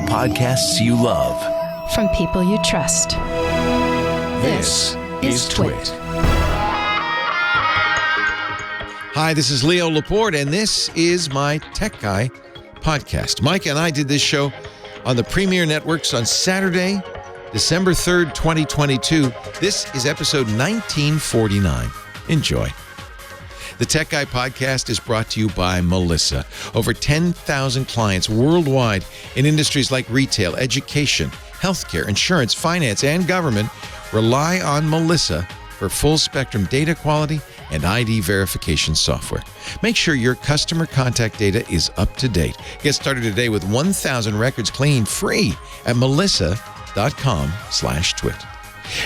Podcasts you love. From people you trust. This is Twit. Hi, this is Leo Laporte, and this is my Tech Guy podcast. Mike and I did this show on the Premier Networks on Saturday, December 3rd, 2022. This is episode 1949. Enjoy. The Tech Guy podcast is brought to you by Melissa. Over 10,000 clients worldwide in industries like retail, education, healthcare, insurance, finance, and government rely on Melissa for full-spectrum data quality and ID verification software. Make sure your customer contact data is up to date. Get started today with 1,000 records clean free at melissa.com/twit.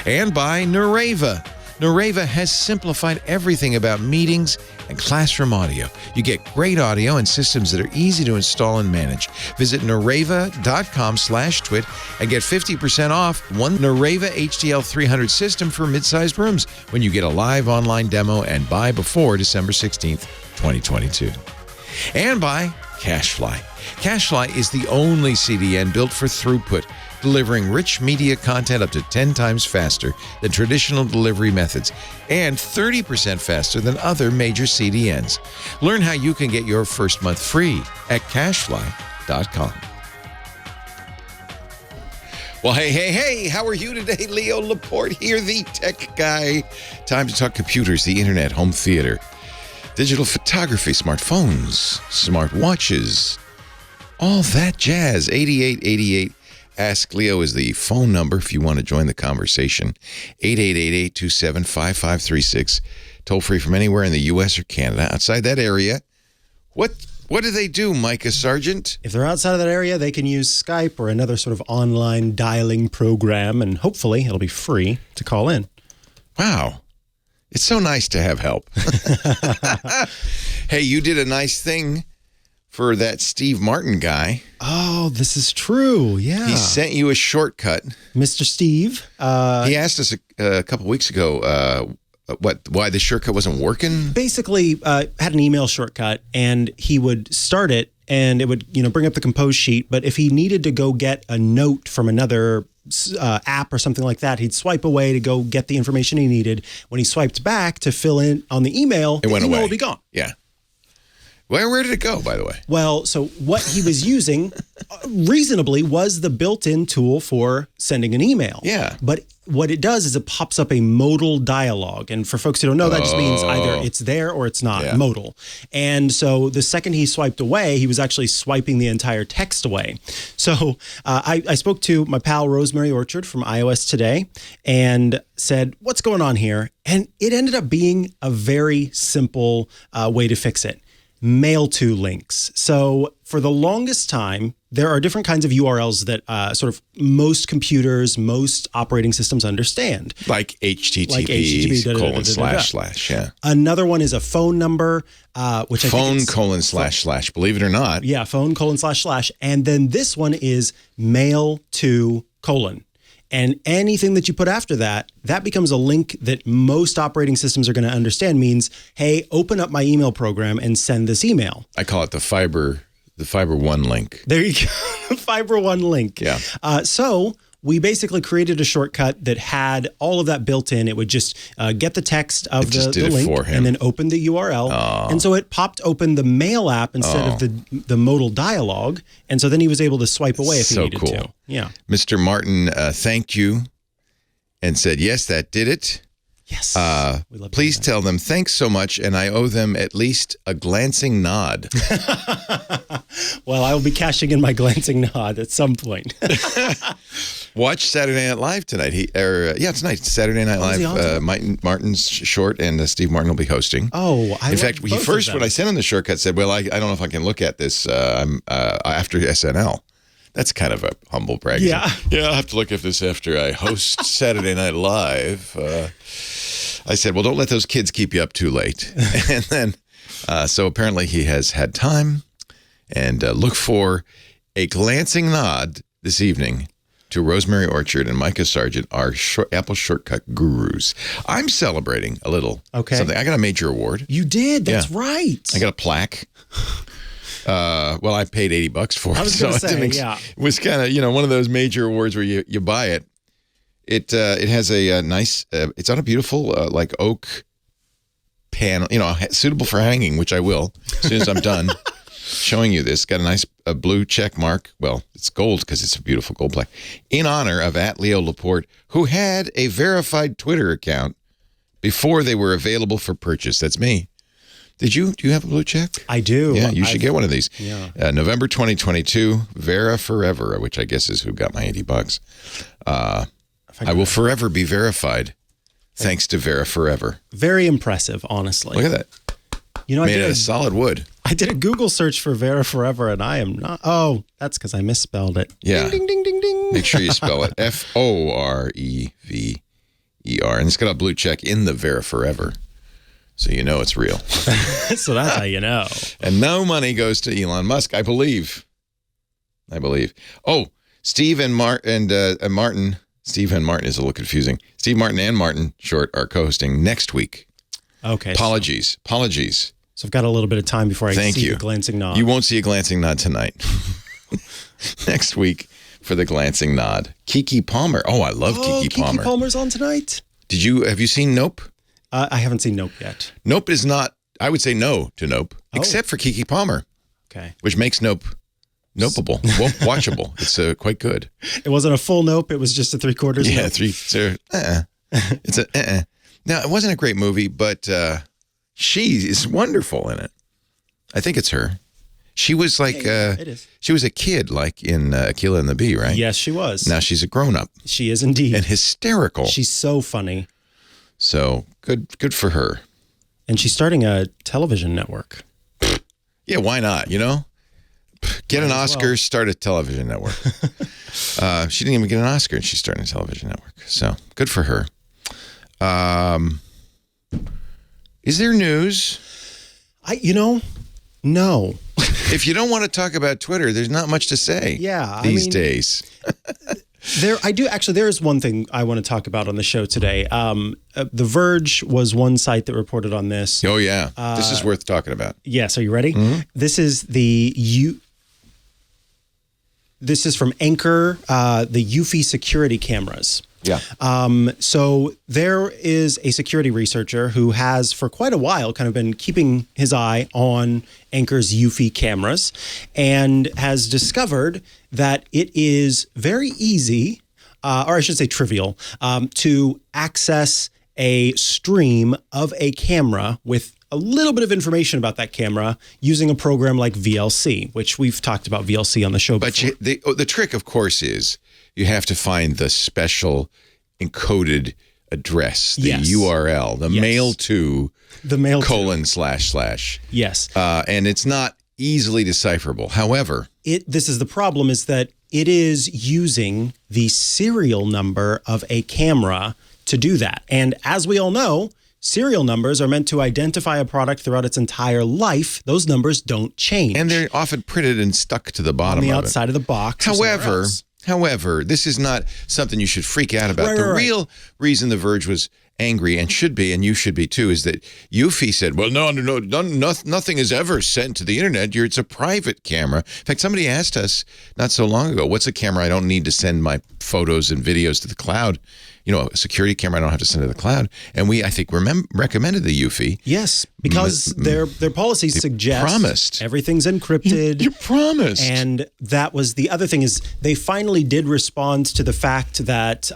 And by Nareva. Nareva has simplified everything about meetings and classroom audio. You get great audio and systems that are easy to install and manage. Visit nareva.com/twit and get 50% off one Nareva HDL 300 system for mid-sized rooms when you get a live online demo and buy before December 16th, 2022. And by Cashfly. Cashfly is the only CDN built for throughput, delivering rich media content up to 10 times faster than traditional delivery methods and 30% faster than other major CDNs. Learn how you can get your first month free at cashfly.com. Well, hey, how are you today? Leo Laporte here, the Tech Guy. Time to talk computers, the internet, home theater, digital photography, smartphones, smartwatches, all that jazz. 8888 Ask Leo is the phone number if you want to join the conversation. 888-827-5536. Toll free from anywhere in the U.S. or Canada. Outside that area, what do they do, Micah Sargent? If they're outside of that area, they can use Skype or another sort of online dialing program, and hopefully it'll be free to call in. Wow. It's so nice to have help. Hey, you did a nice thing for that Steve Martin guy. Oh, this is true. Yeah. He sent you a shortcut. Mr. Steve. He asked us a couple weeks ago why the shortcut wasn't working. Basically, had an email shortcut, and he would start it, and it would bring up the compose sheet. But if he needed to go get a note from another app or something like that, he'd swipe away to go get the information he needed. When he swiped back to fill in on the email, the email would be gone. Yeah. Where did it go, by the way? Well, so what he was using reasonably was the built-in tool for sending an email. Yeah. But what it does is it pops up a modal dialogue. And for folks who don't know, that just means either it's there or it's not, modal. And so the second he swiped away, he was actually swiping the entire text away. So I spoke to my pal Rosemary Orchard from iOS Today and said, what's going on here? And it ended up being a very simple way to fix it. Mail to links. So for the longest time, there are different kinds of URLs that sort of most computers, most operating systems understand. Like HTTP:// yeah. Another one is a phone number, which I think is phone:// believe it or not. Yeah, phone://. And then this one is mail to : and anything that you put after that, that becomes a link that most operating systems are going to understand means, hey, open up my email program and send this email. I call it the Fiber One link. There you go. Fiber One link. Yeah. So we basically created a shortcut that had all of that built in. It would just get the text of the link and then open the URL. Oh. And so it popped open the mail app instead of the modal dialogue. And so then he was able to swipe away if he needed to. Yeah. Mr. Martin thanked you and said, yes, that did it. Yes. Please tell them thanks so much, and I owe them at least a glancing nod. Well, I will be cashing in my glancing nod at some point. Watch Saturday Night Live tonight. Tonight, Saturday Night Live. Martin's short, and Steve Martin will be hosting. Oh, in fact, he first, when I sent him the shortcut, said, well, I don't know if I can look at this after SNL. That's kind of a humble brag. Yeah. Yeah, I'll have to look at this after I host Saturday Night Live. I said, well, don't let those kids keep you up too late. And then, so apparently he has had time, and look for a glancing nod this evening to Rosemary Orchard and Micah Sargent, our Apple shortcut gurus. I'm celebrating a little something. I got a major award. You did? That's right. I got a plaque. Well, I paid $80 for it. I was going to say, yeah. It was kind of, one of those major awards where you buy it. It has a nice, it's on a beautiful, like oak panel, suitable for hanging, which I will as soon as I'm done showing you this. Got a nice blue check mark. Well, it's gold because it's a beautiful gold plaque in honor of @Leo Laporte, who had a verified Twitter account before they were available for purchase. That's me. Do you have a blue check? I do. Yeah, you should get one of these. Yeah. November 2022, Vera Forever, which I guess is who got my $80. I will forever be verified, thanks to Vera Forever. Very impressive, honestly. Look at that. Made out of solid wood. I did a Google search for Vera Forever, and I am not. Oh, that's because I misspelled it. Yeah. Ding, ding, ding, ding, ding. Make sure you spell it Forever. And it's got a blue check in the Vera Forever. So you know it's real. So that's how you know. And no money goes to Elon Musk, I believe. Oh, Steve and Martin. Steve and Martin is a little confusing. Steve Martin and Martin Short are co-hosting next week. Okay. Apologies. So I've got a little bit of time before I see the glancing nod. You won't see a glancing nod tonight. Next week for the glancing nod. Keke Palmer. Oh, I love Keke Palmer. Keke Palmer's on tonight. Have you seen Nope? I haven't seen Nope yet. Nope is not, I would say no to Nope, except for Keke Palmer. Okay. Which makes Nope nopeable, watchable. It's quite good. It wasn't a full Nope. It was just a 3/4 Yeah, Nope. It's a Now, it wasn't a great movie, but she is wonderful in it. I think it's her. She was like, it is. She was a kid, like in Akilah and the Bee, right? Yes, she was. Now she's a grown-up. She is indeed. And hysterical. She's so funny. So good for her. And she's starting a television network. Yeah, why not? Get an Oscar, start a television network. She didn't even get an Oscar, and she's starting a television network. So good for her. Is there news? No. If you don't want to talk about Twitter, there's not much to say. Yeah, these days. There is one thing I want to talk about on the show today. The Verge was one site that reported on this. Oh yeah, this is worth talking about. Yes, are you ready? Mm-hmm. This is This is from Anchor, the Eufy security cameras. Yeah. So there is a security researcher who has for quite a while kind of been keeping his eye on Anchor's Eufy cameras and has discovered that it is very easy, or I should say trivial, to access a stream of a camera with a little bit of information about that camera using a program like VLC, which we've talked about VLC on the show before. But the trick, of course, is you have to find the special encoded address, the URL, the mail to :// Yes. And it's not easily decipherable. However, this is the problem, is that it is using the serial number of a camera to do that. And as we all know, serial numbers are meant to identify a product throughout its entire life. Those numbers don't change. And they're often printed and stuck to the bottom on the of outside of the box. However, this is not something you should freak out about. The real reason The Verge was angry, and should be, and you should be too, is that Eufy said, well, no, nothing is ever sent to the internet. It's a private camera. In fact, somebody asked us not so long ago, what's a camera I don't need to send my photos and videos to the cloud? A security camera I don't have to send to the cloud. And I think, recommended the Eufy. Yes, because their policies suggest everything's encrypted. You promised. And that was the other thing, is they finally did respond to the fact that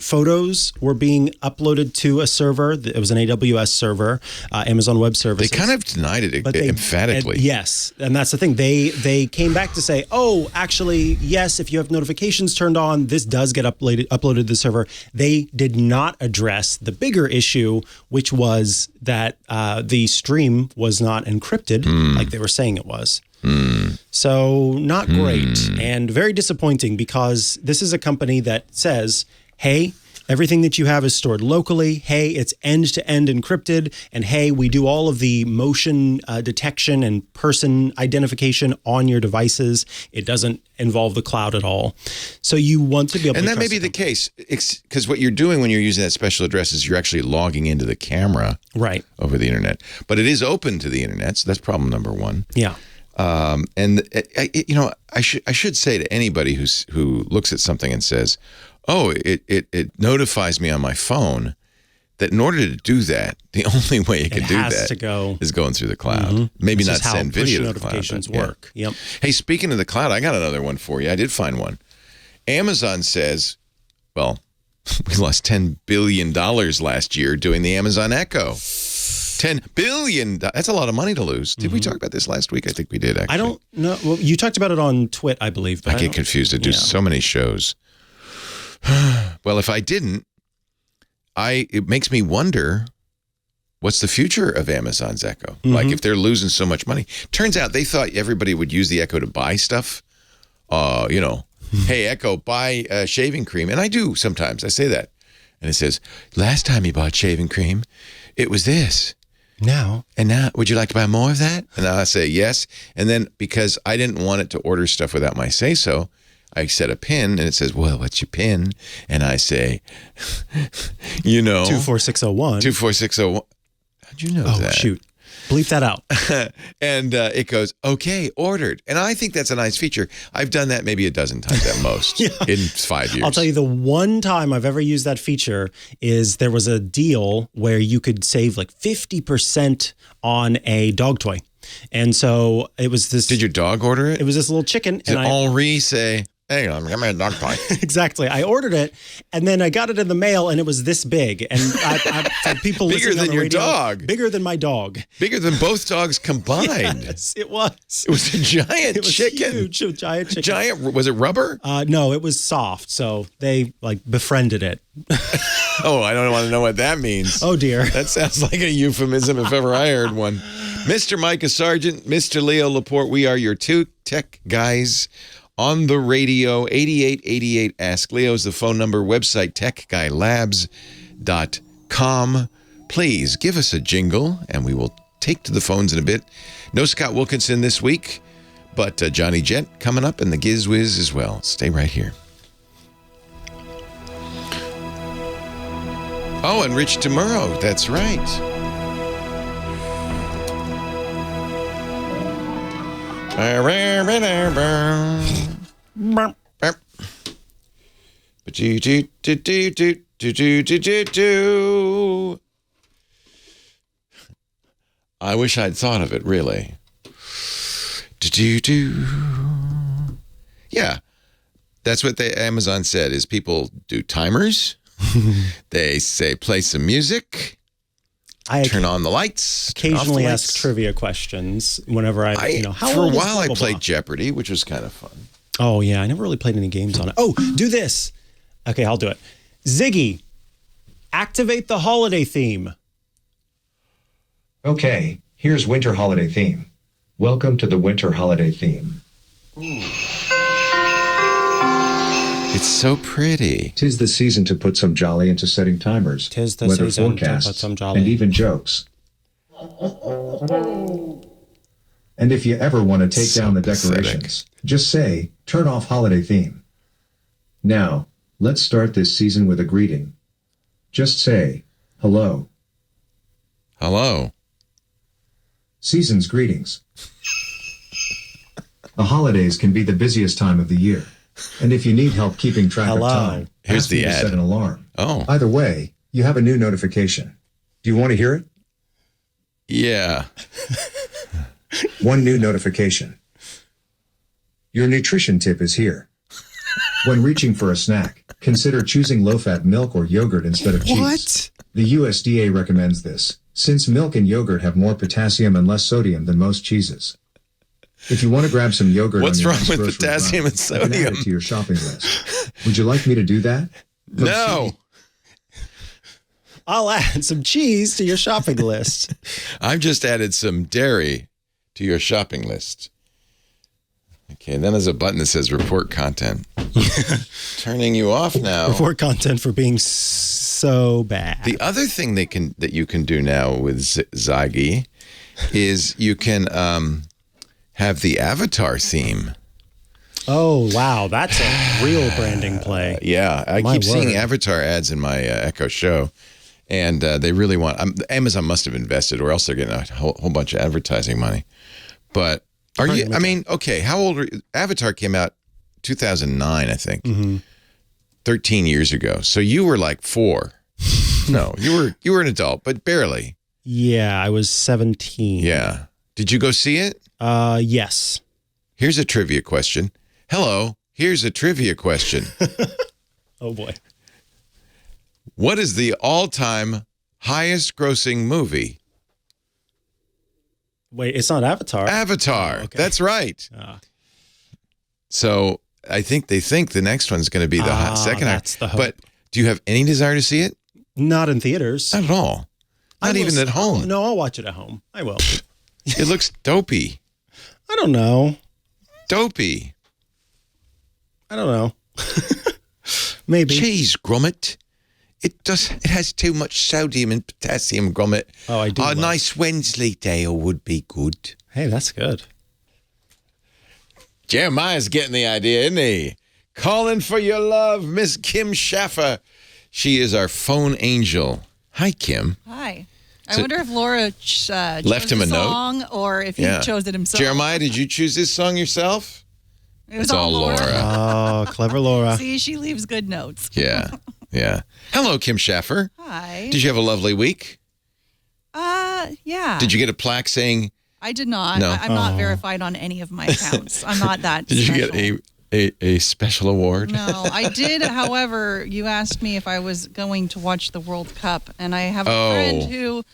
photos were being uploaded to a server. It was an AWS server, Amazon Web Services. They kind of denied it emphatically. Yes, and that's the thing. They came back to say, oh, actually, yes, if you have notifications turned on, this does get uploaded to the server. They did not address the bigger issue, which was that the stream was not encrypted like they were saying it was. So not great and very disappointing, because this is a company that says, hey, everything that you have is stored locally. Hey, it's end-to-end encrypted. And hey, we do all of the motion detection and person identification on your devices. It doesn't involve the cloud at all. So you want to be able to trust And that may be the case, because what you're doing when you're using that special address is you're actually logging into the camera over the internet. But it is open to the internet, so that's problem number one. Yeah. I should say to anybody who looks at something and says, "Oh, it notifies me on my phone," that in order to do that, the only way it can do that is going through the cloud. Mm-hmm. Maybe not send video to the cloud. Notifications work. Yeah. Yep. Hey, speaking of the cloud, I got another one for you. I did find one. Amazon says, well, we lost $10 billion last year doing the Amazon Echo. $10 billion. That's a lot of money to lose. Did we talk about this last week? I think we did, actually. I don't know. Well, you talked about it on Twit, I believe. But I get confused. I do so many shows. Well, if I didn't, it makes me wonder, what's the future of Amazon's Echo? Mm-hmm. Like, if they're losing so much money. Turns out they thought everybody would use the Echo to buy stuff. Hey, Echo, buy shaving cream. And I do sometimes. I say that. And it says, last time you bought shaving cream, it was this. Now, would you like to buy more of that? And I say yes. And then, because I didn't want it to order stuff without my say-so, I set a PIN, and it says, well, what's your PIN? And I say, 24601. 24601. How'd you know that? Oh, shoot. Bleep that out. And it goes, okay, ordered. And I think that's a nice feature. I've done that maybe a dozen times at most in 5 years. I'll tell you, the one time I've ever used that feature is there was a deal where you could save like 50% on a dog toy. And so it was this. Did your dog order it? It was this little chicken. Did Henri say, hey, I'm going to a dog toy? Exactly. I ordered it, and then I got it in the mail, and it was this big. And I've had people bigger than your radio, dog. Bigger than my dog. Bigger than both dogs combined. Yes, it was. It was a giant chicken. Huge, a giant chicken. Was it rubber? No, it was soft. So they befriended it. Oh, I don't want to know what that means. Oh, dear. That sounds like a euphemism if ever I heard one. Mr. Micah Sargent, Mr. Leo Laporte, we are your two tech guys on the radio. 8888 Ask Leo is the phone number. Website techguylabs.com. Please give us a jingle, and we will take to the phones in a bit. No Scott Wilkinson this week, but Johnny Jet coming up, and the Gizwiz as well. Stay right here. Oh, and Rich Tomorrow. That's right. I wish I'd thought of it, really. Yeah, that's what Amazon said, is people do timers. They say play some music. I turn on the lights. Occasionally ask trivia questions whenever how for a while I played Jeopardy, which was kind of fun. Oh yeah, I never really played any games on it. Oh, do this. Okay, I'll do it. Ziggy, activate the holiday theme. Okay, here's winter holiday theme. Welcome to the winter holiday theme. Ooh. It's so pretty. 'Tis the season to put some jolly into setting timers, 'tis the weather season forecasts, to put some jolly. and even jokes. And if you ever want to take down the decorations, just say, turn off holiday theme. Now, let's start this season with a greeting. Just say, hello. Hello. Season's greetings. The holidays can be the busiest time of the year. And if you need help keeping track of time, here's the ad. Set an alarm. Oh. Either way, you have a new notification. Do you want to hear it? Yeah. One new notification. Your nutrition tip is here. When reaching for a snack, consider choosing low-fat milk or yogurt instead of cheese. What? The USDA recommends this, since milk and yogurt have more potassium and less sodium than most cheeses. If you want to grab some yogurt, what's wrong with potassium and sodium? You can add it to your shopping list. Would you like me to do that? No. I'll add some cheese to your shopping list. I've just added some dairy to your shopping list. Okay, and then there's a button that says report content. Turning you off now. Report content for being so bad. The other thing that you can do now with Zaggy is you can have the avatar theme. Oh, wow. That's a real branding play. Yeah. I keep seeing avatar ads in my Echo Show, and they really want... Amazon must have invested, or else they're getting a whole bunch of advertising money. But Are you? I mean, okay. How old are you? Avatar came out 2009, I think. 13 years ago. So you were like 4. No, you were an adult, but barely. Yeah, I was 17. Yeah. Did you go see it? Yes. Here's a trivia question. Hello. Here's a trivia question. Oh boy. What is the all-time highest grossing movie? Wait, it's not Avatar. Avatar. Oh, okay. That's right. So I think they think the next one's going to be the second. That's the hope. But do you have any desire to see it? Not in theaters. Not at all. Not even at home. No, I'll watch it at home. I will. It looks dopey. I don't know. Dopey. I don't know. Maybe. Cheese, Grommet. It has too much sodium and potassium, Grommet. Oh, I do. A nice Wensleydale would be good. Hey, that's good. Jeremiah's getting the idea, isn't he? Calling for your love, Miss Kim Schaffer. She is our phone angel. Hi, Kim. Hi. I wonder if Laura chose left him the a note? song or if he chose it himself. Jeremiah, did you choose this song yourself? It was all Laura. Oh, clever Laura. See, she leaves good notes. Yeah. Hello, Kim Schaffer. Hi. Did you have a lovely week? Yeah. Did you get a plaque saying... I did not. No. I'm not verified on any of my accounts. I'm not that Did special. you get a special award? No, I did. However, you asked me if I was going to watch the World Cup, and I have a friend who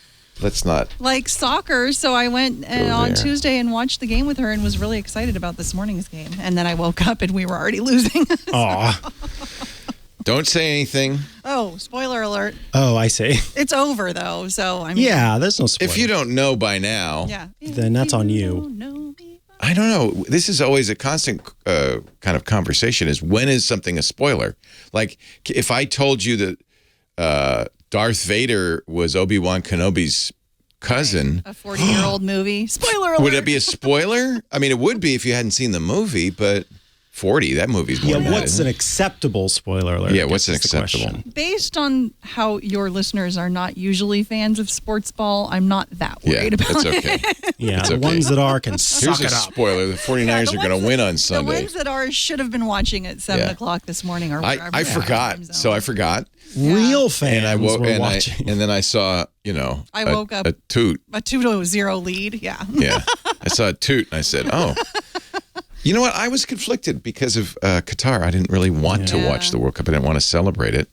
Let's not. likes soccer, so I went on Tuesday and watched the game with her and was really excited about this morning's game. And then I woke up and we were already losing. Aw. Don't say anything. Oh, spoiler alert. Oh, I see. It's over, though, so I mean... Yeah, there's no spoiler. If you don't know by now, Yeah. Then that's on you. I don't know. This is always a constant kind of conversation is when is something a spoiler? Like if I told you that Darth Vader was Obi-Wan Kenobi's cousin. A 40-year-old movie. Spoiler alert. Would it be a spoiler? I mean, it would be if you hadn't seen the movie, but 40, that movie's more than that, what's isn't an it? acceptable spoiler alert? Yeah, what's an That's the acceptable? question. Based on how your listeners are not usually fans of sports ball, I'm not that worried about that's it. okay. Yeah, It's the okay. ones that are can suck Here's a it up. spoiler. The 49ers are going to win on The Sunday. ones that are should have been watching at 7 o'clock this morning or wherever. I forgot. So I forgot. Real fans And I woke were watching. and then I saw, I woke up a toot. a 2-0 lead. Yeah. Yeah. I saw a toot and I said, oh. You know what? I was conflicted because of Qatar. I didn't really want to watch the World Cup. I didn't want to celebrate it.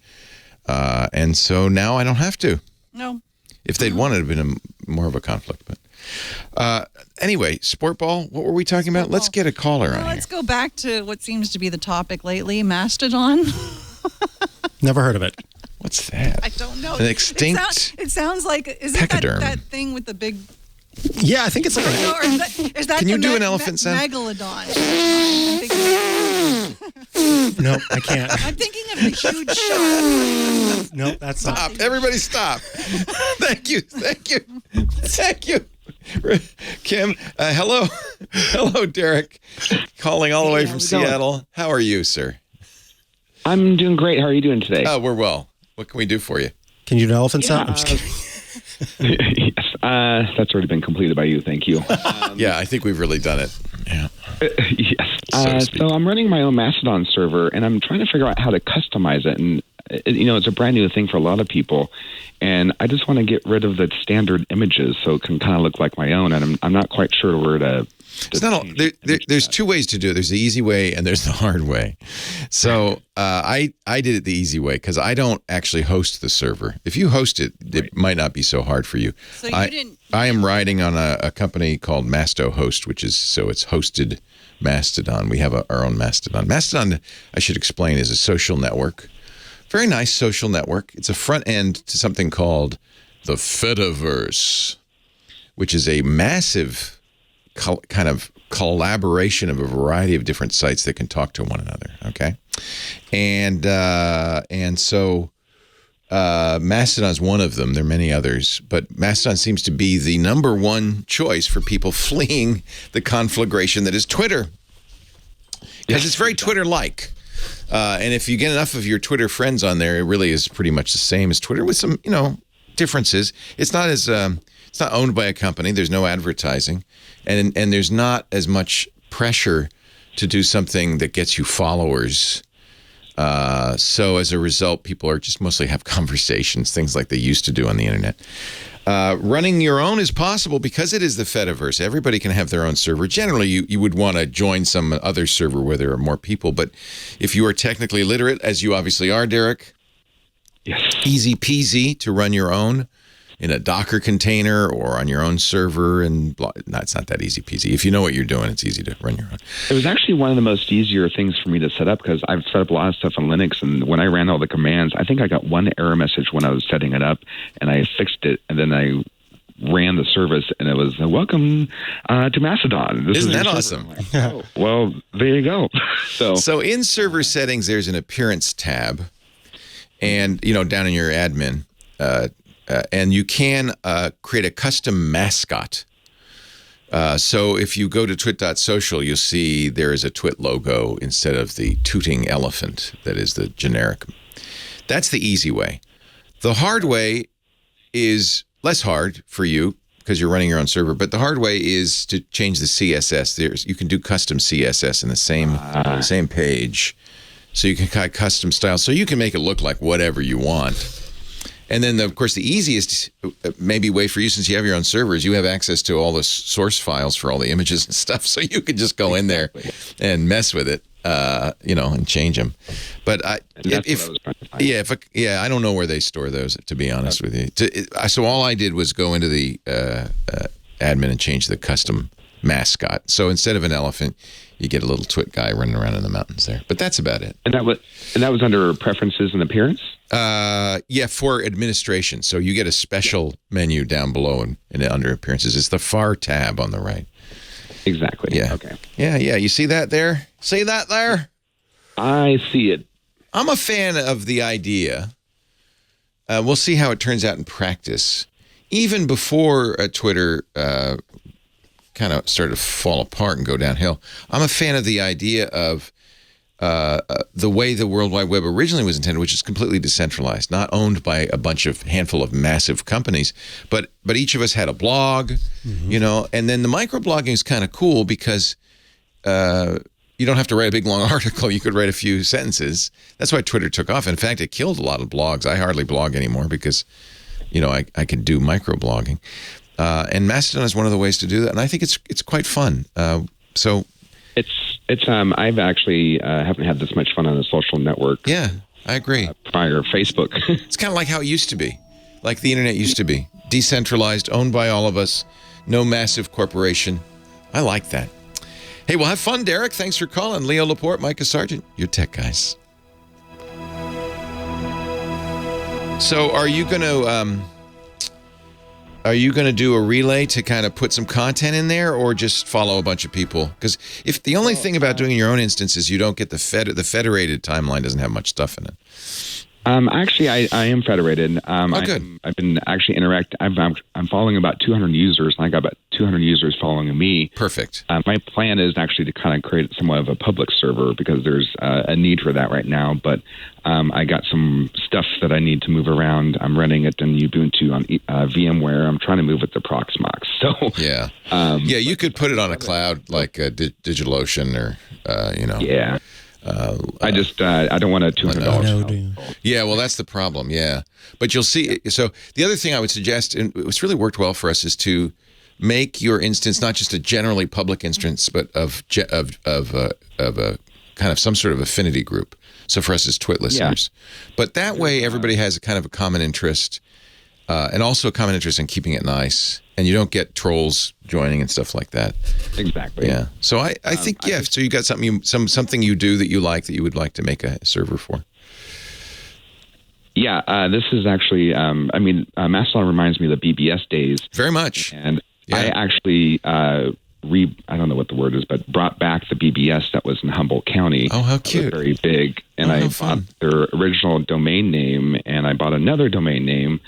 And so now I don't have to. No. If they'd won, it would have been more of a conflict. But anyway, sport ball, what were we talking about? Let's get a caller on Let's here. go back to what seems to be the topic lately, Mastodon. Never heard of it. What's that? I don't know. An extinct It sounds like, is it pachyderm. that thing with the big... Yeah, I think it's like Or a... is that Can you the do an elephant sound? Megalodon. No, I can't. I'm thinking of the huge shark. No, that's not. Stop. Everybody stop. Thank you. Kim, hello. Hello, Derek. Calling all the way from how's it going? Seattle. How are you, sir? I'm doing great. How are you doing today? Oh, we're well. What can we do for you? Can you do an elephant sound? I'm just kidding. Yes, that's already been completed by you. Thank you. Yeah, I think we've really done it. Yeah. Yes. So I'm running my own Mastodon server, and I'm trying to figure out how to customize it. And it's a brand new thing for a lot of people, and I just want to get rid of the standard images so it can kind of look like my own. And I'm not quite sure where to. It's not there's two ways to do it. There's the easy way and there's the hard way. So I did it the easy way because I don't actually host the server. If you host it, it might not be so hard for you. So you didn't... I am riding on a company called Masto Host, which is it's hosted Mastodon. We have our own Mastodon. Mastodon, I should explain, is a social network. Very nice social network. It's a front end to something called the Fediverse, which is a massive kind of collaboration of a variety of different sites that can talk to one another. Okay, and so Mastodon is one of them. There are many others, but Mastodon seems to be the number one choice for people fleeing the conflagration that is Twitter, because it's very Twitter-like. And if you get enough of your Twitter friends on there, it really is pretty much the same as Twitter with some, differences. It's not as It's not owned by a company. There's no advertising, and there's not as much pressure to do something that gets you followers. So as a result, people are just mostly have conversations, things like they used to do on the internet. Running your own is possible because it is the Fediverse. Everybody can have their own server. Generally, you would want to join some other server where there are more people. But if you are technically literate, as you obviously are, Derek, yes, easy peasy to run your own in a Docker container or on your own server. And no, it's not that easy peasy. If you know what you're doing, it's easy to run your own. It was actually one of the most easier things for me to set up because I've set up a lot of stuff on Linux. And when I ran all the commands, I think I got one error message when I was setting it up, and I fixed it. And then I ran the service, and it was, welcome to Mastodon. Isn't that awesome? Like, oh, well, there you go. So in server settings, there's an appearance tab, and, down in your admin, and you can create a custom mascot. So if you go to twit.social, you'll see there is a twit logo instead of the tooting elephant that is the generic. That's the easy way. The hard way is less hard for you because you're running your own server, but the hard way is to change the CSS. You can do custom CSS in the same page. So you can cut custom styles. So you can make it look like whatever you want. And then, of course, the easiest maybe way for you, since you have your own servers, you have access to all the source files for all the images and stuff. So you could just go in there and mess with it, and change them. But I don't know where they store those, to be honest with you. So all I did was go into the admin and change the custom mascot. So instead of an elephant, you get a little twit guy running around in the mountains there. But that's about it. And that was under preferences and appearance? For administration. So you get a special menu down below and under appearances. It's the far tab on the right. Exactly. Yeah. Okay. Yeah. You see that there? See that there? I see it. I'm a fan of the idea. We'll see how it turns out in practice. Even before Twitter kind of started to fall apart and go downhill, I'm a fan of the idea of the way the World Wide Web originally was intended, which is completely decentralized, not owned by a handful of massive companies, but each of us had a blog, and then the microblogging is kind of cool because you don't have to write a big long article. You could write a few sentences. That's why Twitter took off. In fact, it killed a lot of blogs. I hardly blog anymore because, I can do microblogging. And Mastodon is one of the ways to do that, and I think it's quite fun. I've actually haven't had this much fun on a social network. Yeah, I agree. Prior Facebook. It's kind of like how it used to be, like the internet used to be, decentralized, owned by all of us, no massive corporation. I like that. Hey, well, have fun, Derek. Thanks for calling. Leo Laporte, Micah Sargent, your tech guys. So, are you going to do a relay to kind of put some content in there, or just follow a bunch of people? Because if the only thing about doing your own instance is you don't get the federated timeline doesn't have much stuff in it. Actually, I am federated. Good. I've been actually I'm following about 200 users, and I got about 200 users following me. Perfect. My plan is actually to kind of create somewhat of a public server because there's a need for that right now. But I got some stuff that I need to move around. I'm running it in Ubuntu on VMware. I'm trying to move it to Proxmox. So yeah, you could put it on a cloud like DigitalOcean or Yeah. I don't want a $200. Yeah, well, that's the problem. Yeah, but you'll see. So the other thing I would suggest, and it's really worked well for us, is to make your instance not just a generally public instance, but of a kind of some sort of affinity group. So for us as Twit listeners, but that way everybody has a kind of a common interest, and also a common interest in keeping it nice. And you don't get trolls joining and stuff like that. Exactly. Yeah. So I think so you got something you do that you like that you would like to make a server for. Yeah. This is actually Mastodon reminds me of the BBS days very much. And I actually I don't know what the word is, but brought back the BBS that was in Humboldt County. Oh, how cute! Very big, and I bought their original domain name, and I bought another domain name.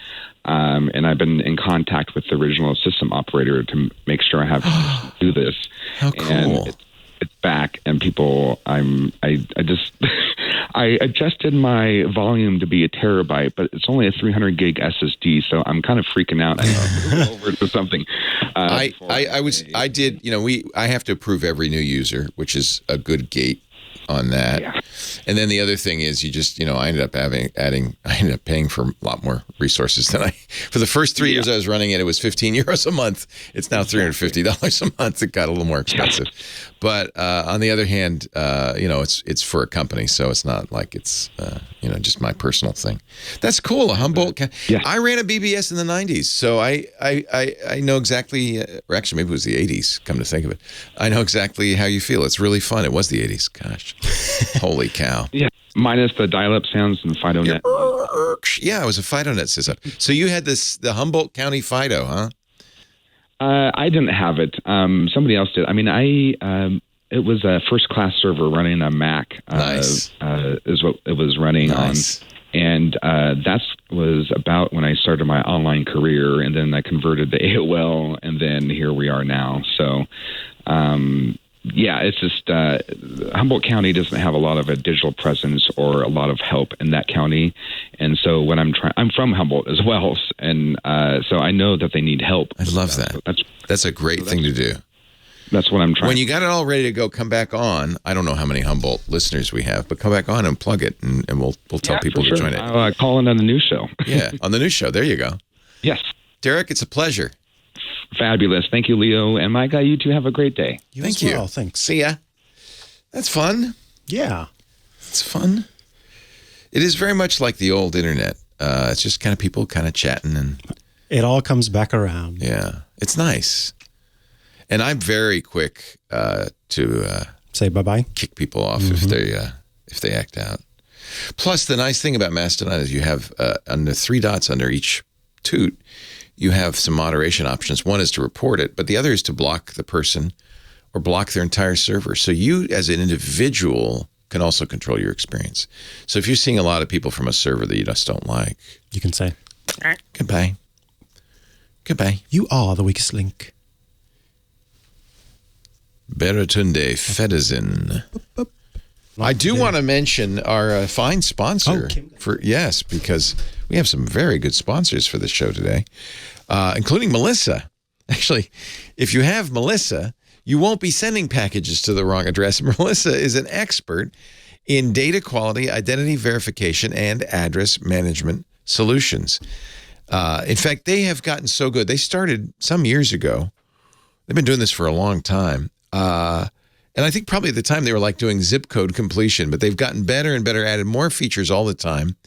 And I've been in contact with the original system operator to make sure I have to do this. How cool! And it's back, and people, I I adjusted my volume to be a terabyte, but it's only a 300 gig SSD, so I'm kind of freaking out. I know over to something. I did. I have to approve every new user, which is a good gate on that. Yeah. And then the other thing is you just, I ended up paying for a lot more resources than for the first 3 years I was running it, it was 15 euros a month. It's now $350 a month. It got a little more expensive. But on the other hand, it's for a company, so it's not like it's, just my personal thing. That's cool. A Humboldt. Yeah. I ran a BBS in the 90s, so I know exactly, or actually maybe it was the 80s, come to think of it. I know exactly how you feel. It's really fun. It was the 80s. Gosh. Holy cow. Yeah. Minus the dial-up sounds and FidoNet. Yeah, it was a FidoNet system. So you had the Humboldt County Fido, huh? I didn't have it. Somebody else did. I mean, it was a first-class server running a Mac. Nice. Is what it was running on. And that was about when I started my online career, and then I converted to AOL, and then here we are now. So, it's just Humboldt County doesn't have a lot of a digital presence or a lot of help in that county, and so when I'm from Humboldt as well, and so I know that they need help. I love that. That's a great thing to do. That's what I'm trying. When you got it all ready to go, come back on. I don't know how many Humboldt listeners we have, but come back on and plug it, and we'll tell people to join it. I'll call in on the new show. Yeah, on the new show. There you go. Yes. Derek, it's a pleasure. Fabulous. Thank you, Leo. And Micah, you two have a great day. Thank you. Thanks. See ya. That's fun. Yeah. It's fun. It is very much like the old internet. It's just kind of people kind of chatting, and it all comes back around. Yeah. It's nice. And I'm very quick to say bye-bye, kick people off if they act out. Plus, the nice thing about Mastodon is you have under 3 dots under each toot, you have some moderation options. One is to report it, but the other is to block the person or block their entire server. So you, as an individual, can also control your experience. So if you're seeing a lot of people from a server that you just don't like, you can say, goodbye. Goodbye. You are the weakest link. Beratunde Fedizin. I do want to mention our fine sponsor because we have some very good sponsors for the show today, including Melissa. Actually, if you have Melissa, you won't be sending packages to the wrong address. Melissa is an expert in data quality, identity verification, and address management solutions. In fact, they have gotten so good. They started some years ago. They've been doing this for a long time. And I think probably at the time they were like doing zip code completion, but they've gotten better and better, added more features all the time.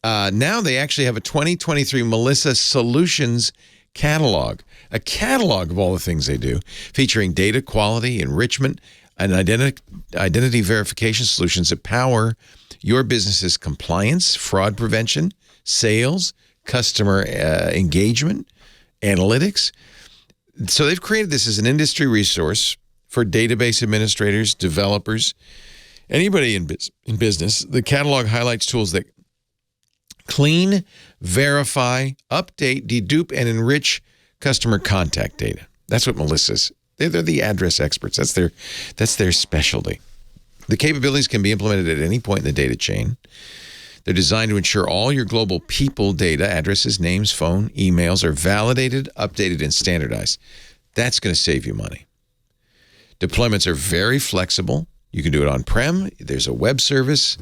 Now they actually have a 2023 Melissa Solutions catalog, a catalog of all the things they do, featuring data quality, enrichment, and identity verification solutions that power your business's compliance, fraud prevention, sales, customer engagement, analytics. So they've created this as an industry resource for database administrators, developers, anybody in business. The catalog highlights tools that clean, verify, update, dedupe, and enrich customer contact data. That's what Melissa's. They're the address experts. That's their specialty. The capabilities can be implemented at any point in the data chain. They're designed to ensure all your global people data, addresses, names, phone, emails are validated, updated, and standardized. That's going to save you money. Deployments are very flexible. You can do it on-prem. There's a web service.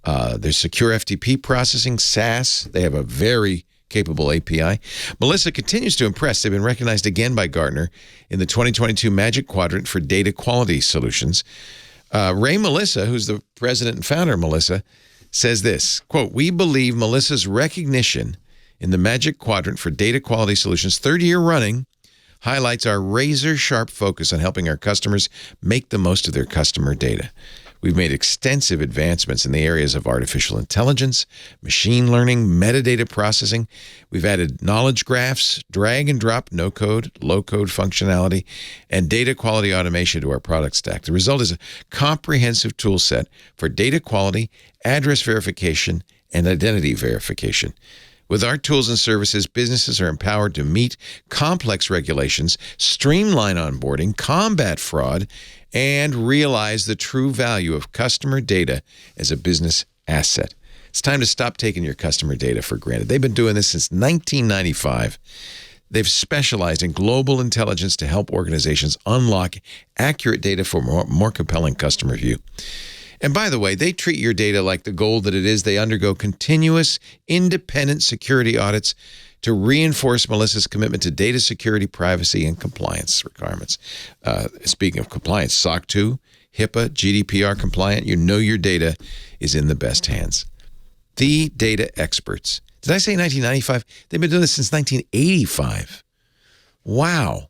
There's secure FTP processing, SaaS. They have a very capable API. Melissa continues to impress. They've been recognized again by Gartner in the 2022 Magic Quadrant for Data Quality Solutions. Ray Melissa, who's the president and founder of Melissa, says this, quote, "We believe Melissa's recognition in the Magic Quadrant for Data Quality Solutions, 3rd year running, highlights our razor-sharp focus on helping our customers make the most of their customer data. We've made extensive advancements in the areas of artificial intelligence, machine learning, metadata processing. We've added knowledge graphs, drag and drop, no-code, low-code functionality, and data quality automation to our product stack. The result is a comprehensive tool set for data quality, address verification, and identity verification. With our tools and services, businesses are empowered to meet complex regulations, streamline onboarding, combat fraud, and realize the true value of customer data as a business asset. It's time to stop taking your customer data for granted. They've been doing this since 1995. They've specialized in global intelligence to help organizations unlock accurate data for more compelling customer view. And by the way, they treat your data like the gold that it is. They undergo continuous, independent security audits to reinforce Melissa's commitment to data security, privacy, and compliance requirements. Speaking of compliance, SOC 2, HIPAA, GDPR compliant, you know your data is in the best hands. The data experts. Did I say 1995? They've been doing this since 1985. Wow.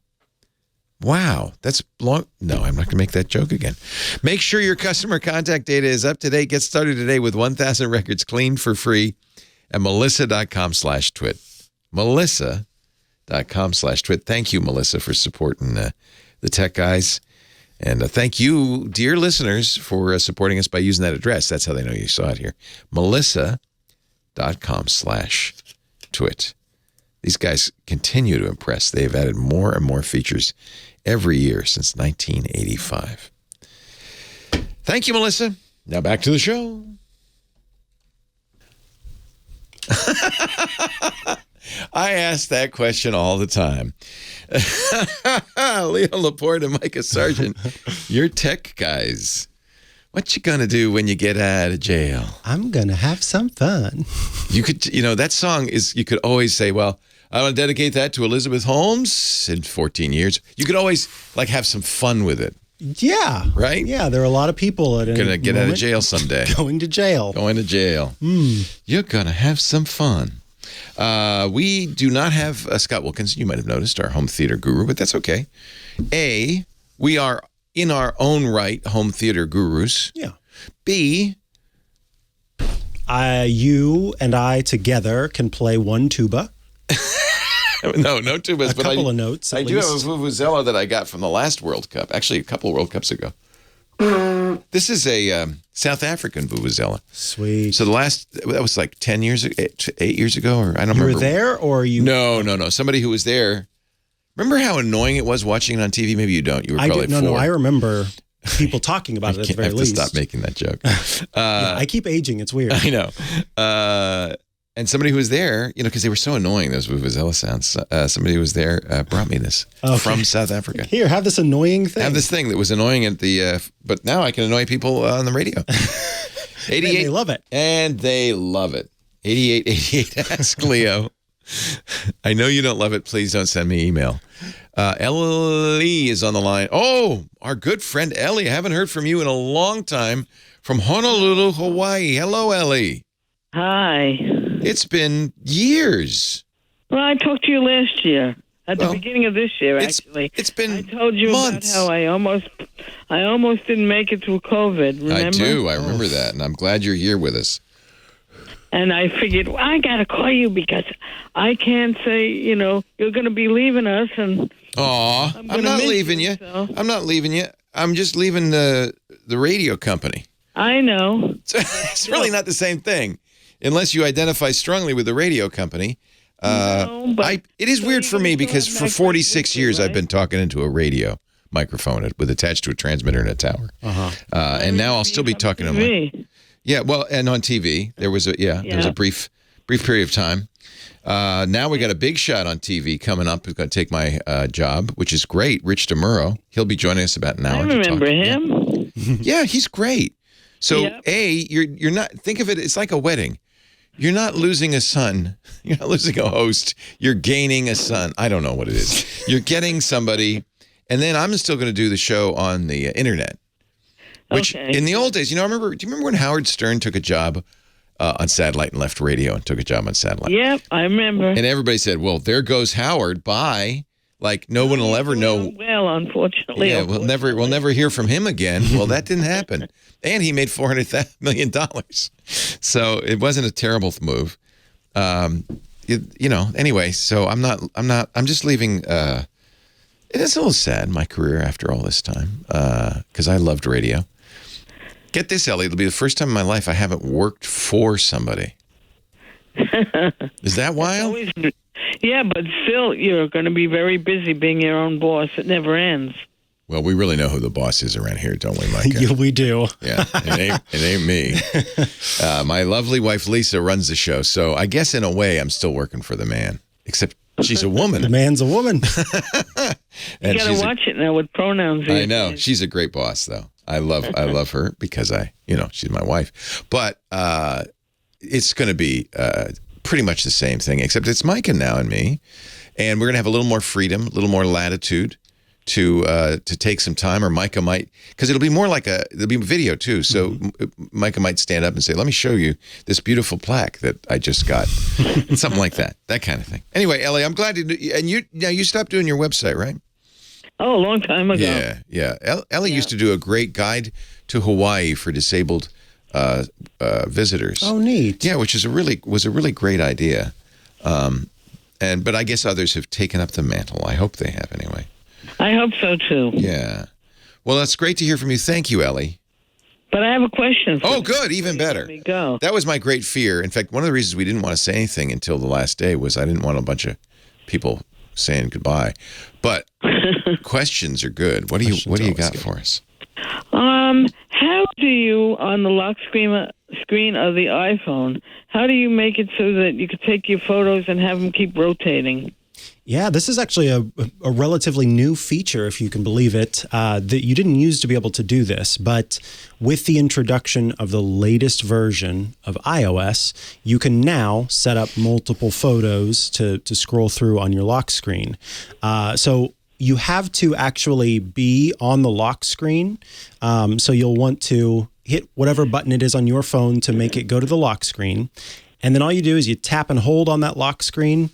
That's long. No, I'm not going to make that joke again. Make sure your customer contact data is up to date. Get started today with 1,000 records cleaned for free at melissa.com/twit. Melissa.com/twit. Thank you, Melissa, for supporting the tech guys. And thank you, dear listeners, for supporting us by using that address. That's how they know you saw it here. Melissa.com/twit. These guys continue to impress. They've added more and more features every year since 1985. Thank you, Melissa. Now back to the show. I ask that question all the time. Leo Laporte and Micah Sargent, you're tech guys. What you gonna do when you get out of jail? I'm gonna have some fun. You could, that song is, you could always say, well, I want to dedicate that to Elizabeth Holmes in 14 years. You could always have some fun with it. Yeah. Right? Yeah, there are a lot of people that are going to get out of jail someday. Going to jail. You're going to have some fun. We do not have Scott Wilkinson, you might have noticed, our home theater guru, but that's okay. We are in our own right home theater gurus. Yeah. B, you and I together can play one tuba. No tubas. A couple of notes. I do have a vuvuzela that I got from the last World Cup. Actually, a couple of World Cups ago. This is a South African vuvuzela. Sweet. So that was like 10 years, 8 years ago, or I don't remember. You were there, or you? No. Somebody who was there. Remember how annoying it was watching it on TV? Maybe you don't. You were probably 4. No, I remember people talking about it at the very least. I have to stop making that joke. Yeah, I keep aging. It's weird. I know. And somebody who was there, because they were so annoying, those vuvuzela sounds, somebody who was there brought me this from South Africa. Here, have this annoying thing. Have this thing that was annoying at the, but now I can annoy people on the radio. 88. And they love it. And they love it. 8888, ask Leo. I know you don't love it. Please don't send me email. Ellie is on the line. Oh, our good friend Ellie. I haven't heard from you in a long time from Honolulu, Hawaii. Hello, Ellie. Hi. It's been years. Well, I talked to you last year, at the beginning of this year, actually. It's been I told you months. about how I almost didn't make it through COVID, remember? I do. I remember that, and I'm glad you're here with us. And I figured, I got to call you because I can't say, you're going to be leaving us. And I'm not leaving you. So. I'm not leaving you. I'm just leaving the radio company. I know. It's really not the same thing. Unless you identify strongly with the radio company. No, but it is weird for me because for 46 years I've been talking into a radio microphone with attached to a transmitter and a tower. And now I'll still be talking to my... Yeah, well, and on TV. There was there was a brief period of time. Now we got a big shot on TV coming up who's going to take my job, which is great. Rich DeMuro. He'll be joining us about an hour. I remember him. Yeah, he's great. So, you're not... Think of it, it's like a wedding. You're not losing a son. You're not losing a host. You're gaining a son. I don't know what it is. You're getting somebody. And then I'm still going to do the show on the internet. Which in the old days, do you remember when Howard Stern took a job on satellite and left radio and took a job on satellite? Yep, I remember. And everybody said, well, there goes Howard. Bye. Like no one will ever know. Well, unfortunately. Yeah, we'll never hear from him again. Well, that didn't happen. And he made $400 million. So it wasn't a terrible move. Anyway, so I'm just leaving. It is a little sad, my career after all this time, because I loved radio. Get this, Ellie, it'll be the first time in my life I haven't worked for somebody. Is that wild? Yeah, but still, you're going to be very busy being your own boss. It never ends. Well, we really know who the boss is around here, don't we, Micah? Yeah, we do. Yeah, it ain't me. My lovely wife, Lisa, runs the show. So I guess in a way, I'm still working for the man, except she's a woman. The man's a woman. You got to watch it now with pronouns. I know. She's a great boss, though. I love her because she's my wife. But it's going to be pretty much the same thing, except it's Micah now and me. And we're going to have a little more freedom, a little more latitude to take some time, or Micah might, because it'll be more like there'll be video too. So Micah might stand up and say, "Let me show you this beautiful plaque that I just got," something like that kind of thing. Anyway, Ellie, I'm glad you stopped doing your website, right? Oh, a long time ago. Yeah. Ellie used to do a great guide to Hawaii for disabled visitors. Oh, neat. Yeah, which was a really great idea. But I guess others have taken up the mantle. I hope they have anyway. I hope so, too. Yeah. Well, that's great to hear from you. Thank you, Ellie. But I have a question. Oh, good. Even better. Go. That was my great fear. In fact, one of the reasons we didn't want to say anything until the last day was I didn't want a bunch of people saying goodbye. But questions are good. What do you got for us? How do you, on the lock screen of the iPhone, how do you make it so that you could take your photos and have them keep rotating? Yeah, this is actually a relatively new feature, if you can believe it, that you didn't use to be able to do this. But with the introduction of the latest version of iOS, you can now set up multiple photos to scroll through on your lock screen. So you have to actually be on the lock screen. So you'll want to hit whatever button it is on your phone to make it go to the lock screen. And then all you do is you tap and hold on that lock screen,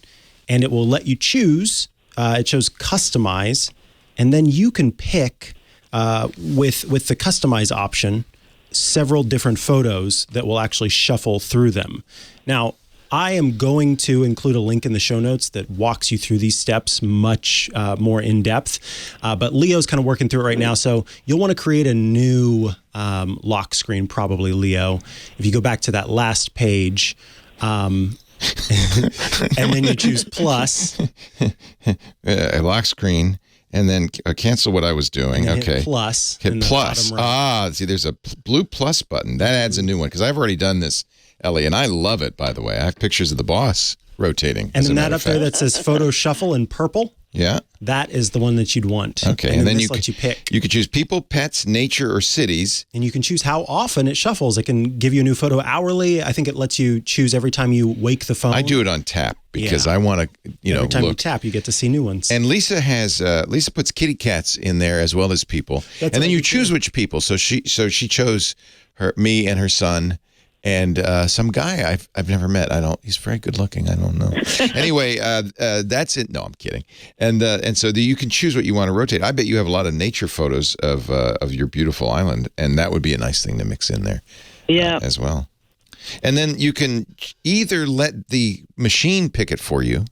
and it will let you choose. It shows customize, and then you can pick with the customize option several different photos that will actually shuffle through them. Now, I am going to include a link in the show notes that walks you through these steps much more in depth. But Leo's kind of working through it right now. So you'll want to create a new lock screen, probably, Leo. If you go back to that last page, and then you choose plus. A lock screen, and then cancel what I was doing. Okay. Hit plus. Hit plus. Right. See, there's a blue plus button. That adds a new one, because I've already done this, Ellie, and I love it, by the way. I have pictures of the boss rotating. And then that up there that says photo shuffle in purple. Yeah. That is the one that you'd want. Okay. And then you let you pick. You could choose people, pets, nature, or cities. And you can choose how often it shuffles. It can give you a new photo hourly. I think it lets you choose every time you wake the phone. I do it on tap because I want to, every time look. You tap, you get to see new ones. And Lisa puts kitty cats in there as well as people. And then you choose which people. So she chose me and her son. And some guy I've never met. He's very good looking. I don't know. Anyway, that's it. No, I'm kidding. And so you can choose what you want to rotate. I bet you have a lot of nature photos of your beautiful island, and that would be a nice thing to mix in there. Yeah. As well. And then you can either let the machine pick it for you,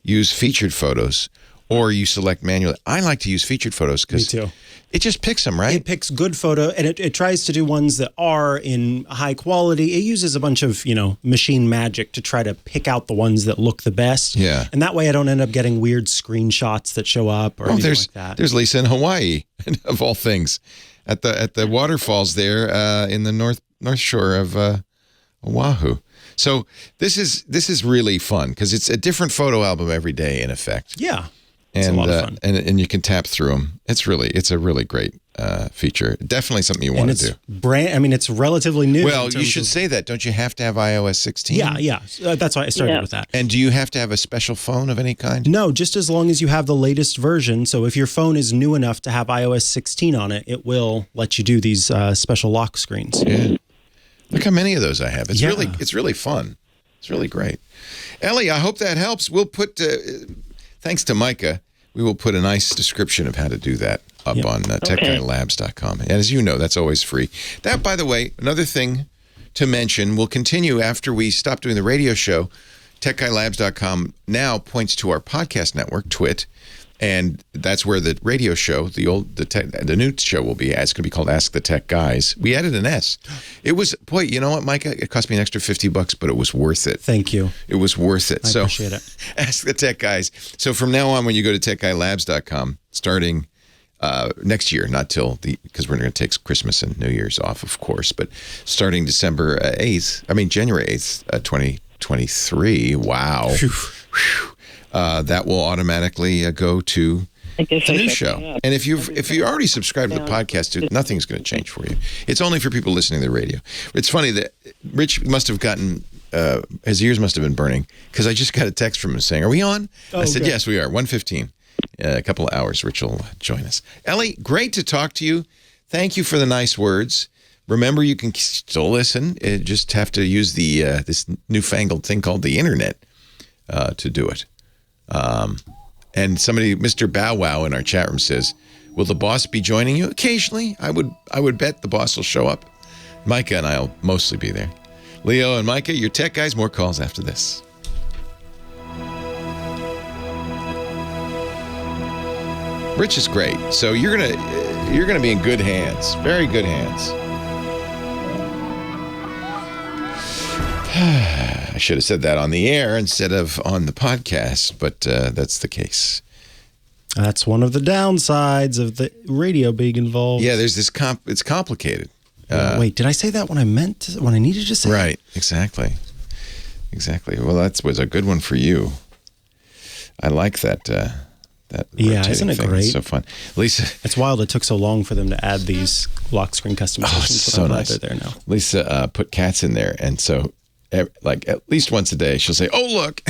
use featured photos, or you select manually. I like to use featured photos because it just picks them, right? It picks good photo, and it tries to do ones that are in high quality. It uses a bunch of, machine magic to try to pick out the ones that look the best. Yeah. And that way I don't end up getting weird screenshots that show up or anything like that. There's Lisa in Hawaii, of all things, at the waterfalls there in the north shore of Oahu. So this is really fun because it's a different photo album every day, in effect. Yeah. It's a lot of fun. And you can tap through them. It's a really great feature. Definitely something you want to do. It's relatively new. Well, you should say that. Don't you have to have iOS 16? Yeah. That's why I started with that. And do you have to have a special phone of any kind? No, just as long as you have the latest version. So if your phone is new enough to have iOS 16 on it, it will let you do these special lock screens. Yeah. Look how many of those I have. It's really fun. It's really great. Ellie, I hope that helps. We'll put... thanks to Micah, we will put a nice description of how to do that up on techguylabs.com. And as you know, that's always free. That, by the way, another thing to mention, will continue after we stop doing the radio show. techguylabs.com now points to our podcast network, Twit, and that's where the radio show, the new show will be. It's going to be called Ask the Tech Guys. We added an S. It was, boy, you know what, Micah? It cost me an extra $50, but it was worth it. Thank you. It was worth it. I appreciate it. Ask the Tech Guys. So from now on, when you go to techguylabs.com, starting next year, not till because we're going to take Christmas and New Year's off, of course. But starting January 8th, 2023. Wow. That will automatically go to the new show. And if you already subscribed to the podcast, nothing's going to change for you. It's only for people listening to the radio. It's funny that Rich must have gotten, his ears must have been burning, because I just got a text from him saying, "Are we on?" I said, "Yes, we are. 1:15. A couple of hours, Rich will join us." Ellie, great to talk to you. Thank you for the nice words. Remember, you can still listen. You just have to use the this newfangled thing called the internet to do it. And somebody, Mr. Bow Wow in our chat room says, "Will the boss be joining you?" Occasionally. I would bet the boss will show up. Micah and I will mostly be there. Leo and Micah, your tech guys, more calls after this. Rich is great. So you're gonna be in good hands. Very good hands. I should have said that on the air instead of on the podcast, but that's the case. That's one of the downsides of the radio being involved. Yeah, there's this it's complicated. Wait, did I say that when I needed to say? Right, exactly. Well, that was a good one for you. I like that. Isn't it thing. great? It's so fun. Lisa. It's wild it took so long for them to add these lock screen customizations. Oh, it's so nice. They're there now. Lisa put cats in there, and so at least once a day she'll say, "Oh, look."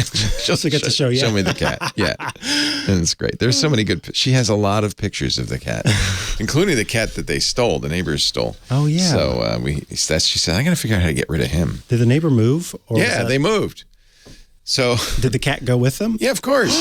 She'll get to show you. Show me the cat. Yeah. And it's great. There's so many good she has a lot of pictures of the cat, including the cat that they stole, the neighbors stole. Oh yeah. So she said, "I got to figure out how to get rid of him." Did the neighbor move? They moved. So did the cat go with them? Yeah, of course.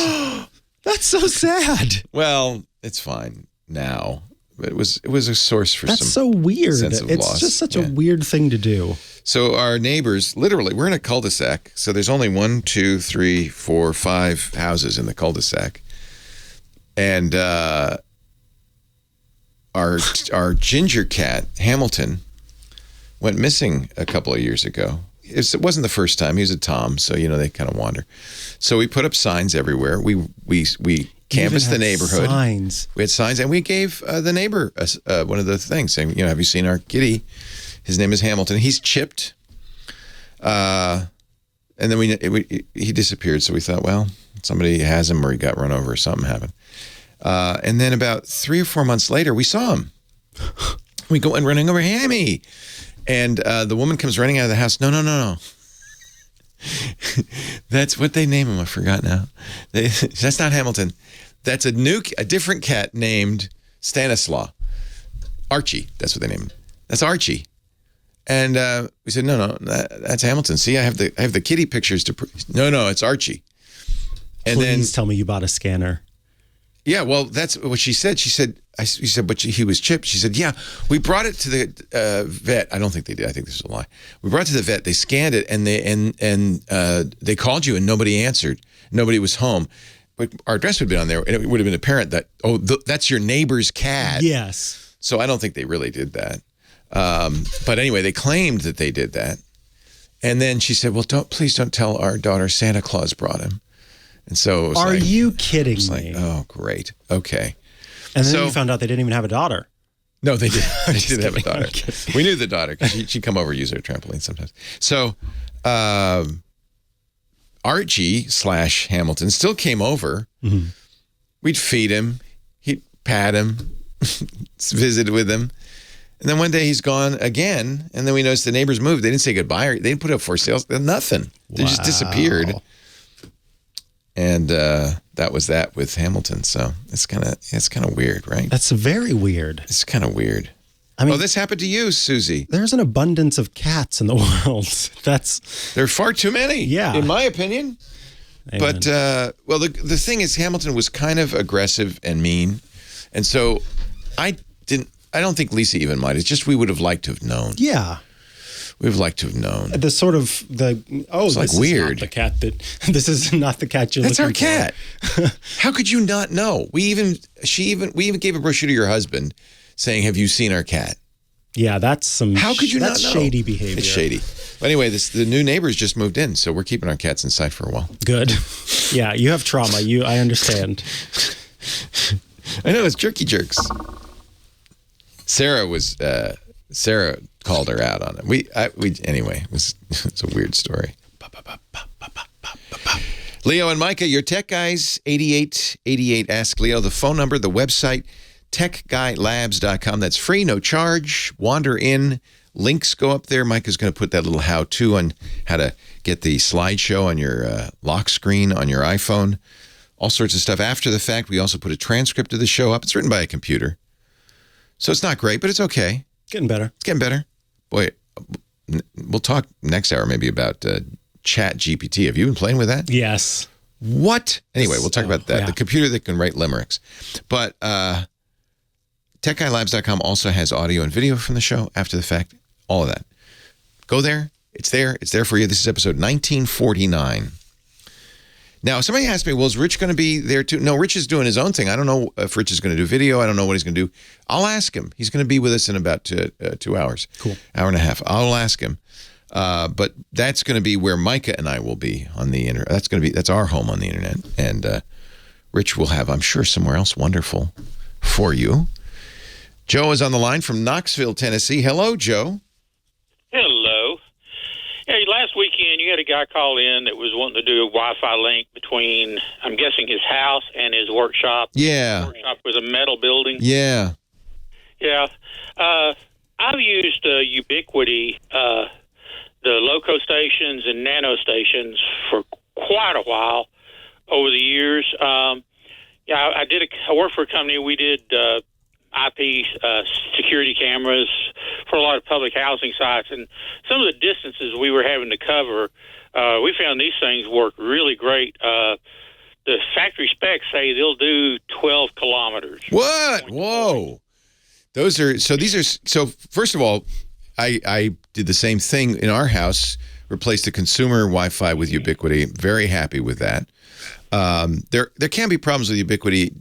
That's so sad. Well, it's fine now. It was a source for That's so weird. Sense of it's loss. just such a weird thing to do. So our neighbors, literally, we're in a cul-de-sac. So there's only 1, 2, 3, 4, 5 houses in the cul-de-sac, and our ginger cat Hamilton went missing a couple of years ago. It wasn't the first time. He was a Tom, so they kind of wander. So we put up signs everywhere. We canvassed the neighborhood. Signs. We had signs, and we gave the neighbor one of the things saying, "Have you seen our kitty? His name is Hamilton. He's chipped." And then he disappeared. So we thought, well, somebody has him, or he got run over, or something happened. And then about 3 or 4 months later, we saw him. We go and running over, "Hammy!" And the woman comes running out of the house. No. That's what they name him. I forgot now. That's not Hamilton. That's a different cat named Stanislaw. Archie. That's what they named him. That's Archie. And we said, no, that's Hamilton. See, I have the kitty pictures to. No, it's Archie. And Please tell me you bought a scanner. Yeah, well, that's what she said. She said, but he was chipped. She said, yeah, we brought it to the vet. I don't think they did. I think this is a lie. We brought it to the vet. They scanned it, and they called you, and nobody answered. Nobody was home. But our address would have been on there, and it would have been apparent that, that's your neighbor's cat. Yes. So I don't think they really did that. But anyway, they claimed that they did that. And then she said, well, please don't tell our daughter Santa Claus brought him. And so it was Are you kidding me? Like, oh, great. Okay. And then you found out they didn't even have a daughter. No, they did. They did have a daughter. We knew the daughter because she'd come over and use her trampoline sometimes. So Archie/Hamilton still came over. Mm-hmm. We'd feed him. He'd pat him, visited with him. And then one day he's gone again. And then we noticed the neighbors moved. They didn't say goodbye. They didn't put up for sale. Nothing. They just disappeared. And that was that with Hamilton. So it's kind of weird, right? That's very weird. It's kind of weird. I mean, this happened to you, Susie. There's an abundance of cats in the world. There are far too many. Yeah, in my opinion. Amen. But the thing is, Hamilton was kind of aggressive and mean, and so I don't think Lisa even minded. It's just we would have liked to have known. Yeah. We would like to have known. This like weird. Is not the cat this is not the cat you're That's looking for. That's our cat. How could you not know? We even gave a brochure to your husband saying, "Have you seen our cat?" Yeah, that's How could you not know? That's shady behavior. It's shady. But anyway, the new neighbors just moved in, so we're keeping our cats inside for a while. Good. Yeah, you have trauma. I understand. I know, it's Jerky Jerks. Sarah called her out on it. Anyway, it's a weird story. Leo and Micah, your tech guys, 8888 Ask Leo. The phone number, the website, techguylabs.com. That's free, no charge. Wander in. Links go up there. Micah's going to put that little how-to on how to get the slideshow on your lock screen on your iPhone. All sorts of stuff. After the fact, we also put a transcript of the show up. It's written by a computer. So it's not great, but it's okay. Getting better. It's getting better. Boy, we'll talk next hour maybe about ChatGPT. Have you been playing with that? Yes. What? Anyway, we'll talk about that. Yeah. The computer that can write limericks. But techguylabs.com also has audio and video from the show after the fact. All of that. Go there. It's there. It's there for you. This is episode 1949. Now, somebody asked me, well, is Rich going to be there too? No, Rich is doing his own thing. I don't know if Rich is going to do video. I don't know what he's going to do. I'll ask him. He's going to be with us in about 2 hours. Cool. Hour and a half. I'll ask him. But that's going to be where Micah and I will be on the internet. That's our home on the internet. And Rich will have, I'm sure, somewhere else wonderful for you. Joe is on the line from Knoxville, Tennessee. Hello, Joe. Hello. Hey, last weekend you had a guy call in that was wanting to do a Wi-Fi link between, I'm guessing, his house and his workshop. Yeah. His workshop was a metal building. Yeah. Yeah. I've used Ubiquiti, the loco stations and NanoStations for quite a while over the years. I worked for a company. We did IP security cameras for a lot of public housing sites, and some of the distances we were having to cover, we found these things work really great. The factory specs say they'll do 12 kilometers. What? Whoa. These are, first of all, I did the same thing in our house, replaced the consumer Wi-Fi with Ubiquiti. Very happy with that. There can be problems with Ubiquiti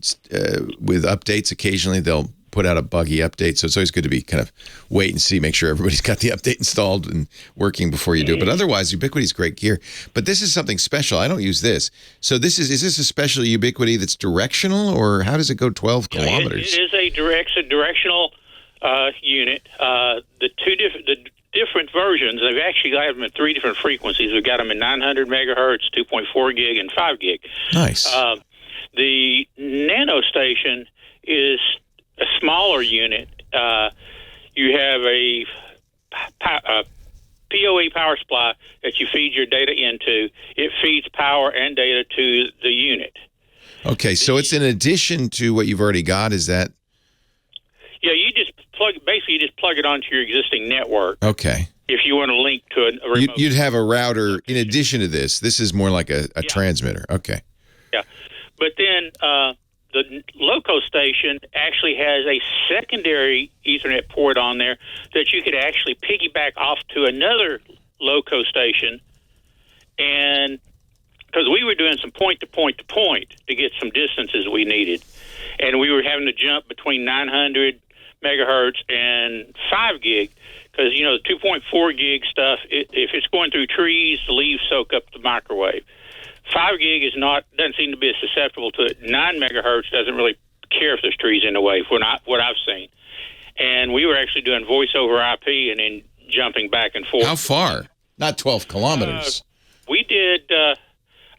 with updates. Occasionally they'll put out a buggy update, so it's always good to be kind of wait and see, make sure everybody's got the update installed and working before you do it. But otherwise, Ubiquiti's great gear. But this is something special. I don't use this. So is this a special Ubiquiti that's directional, or how does it go 12 kilometers? It is a directional unit. The different versions, they've actually got them at 3 different frequencies. We've got them at 900 megahertz, 2.4 gig, and 5 gig. Nice. The NanoStation is a smaller unit. You have a PoE power supply that you feed your data into. It feeds power and data to the unit. Okay, so it's in addition to what you've already got, is that? Yeah, you just plug it onto your existing network. Okay. If you want to link to a remote. You'd have a router in addition to this. This is more like a transmitter. Okay. Yeah. But then the loco station actually has a secondary Ethernet port on there that you could actually piggyback off to another loco station. And because we were doing some point-to-point to get some distances we needed. And we were having to jump between 900 megahertz and 5 gig because, the 2.4 gig stuff, if it's going through trees, the leaves soak up the microwave. 5 gig doesn't seem to be as susceptible to it. 9 megahertz doesn't really care if there's trees in the way, for what I've seen. And we were actually doing voice over IP and then jumping back and forth. How far? Not 12 kilometers. We did,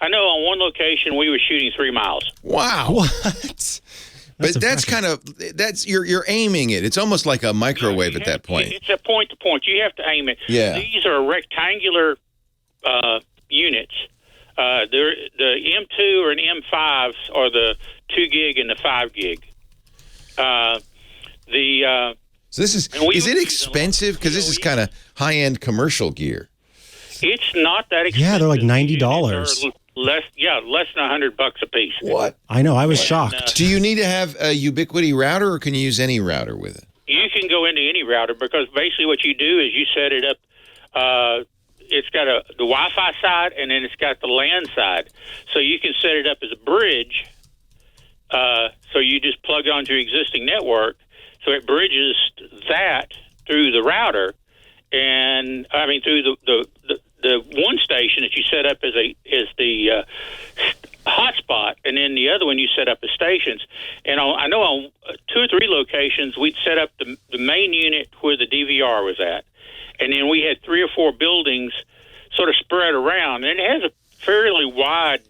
I know on one location we were shooting 3 miles. Wow. What? But that's you're aiming it. It's almost like a microwave at that point. It's a point-to-point. You have to aim it. Yeah. These are rectangular units. The M2 or an M5s are the 2 gig and the 5 gig. So this is it expensive? Because this is kind of high-end commercial gear. It's not that expensive. Yeah, they're like $90. Less than $100 a piece. What? I know. I was shocked. Do you need to have a Ubiquiti router, or can you use any router with it? You can go into any router because basically what you do is you set it up. It's got the Wi-Fi side and then it's got the LAN side. So you can set it up as a bridge. So you just plug it onto your existing network. So it bridges that through the router, and through the one station that you set up as the hotspot, and then the other one you set up as stations. And I know on 2 or 3 locations we'd set up the main unit where the DVR was at, and then we had 3 or 4 buildings sort of spread around, and it has a fairly wide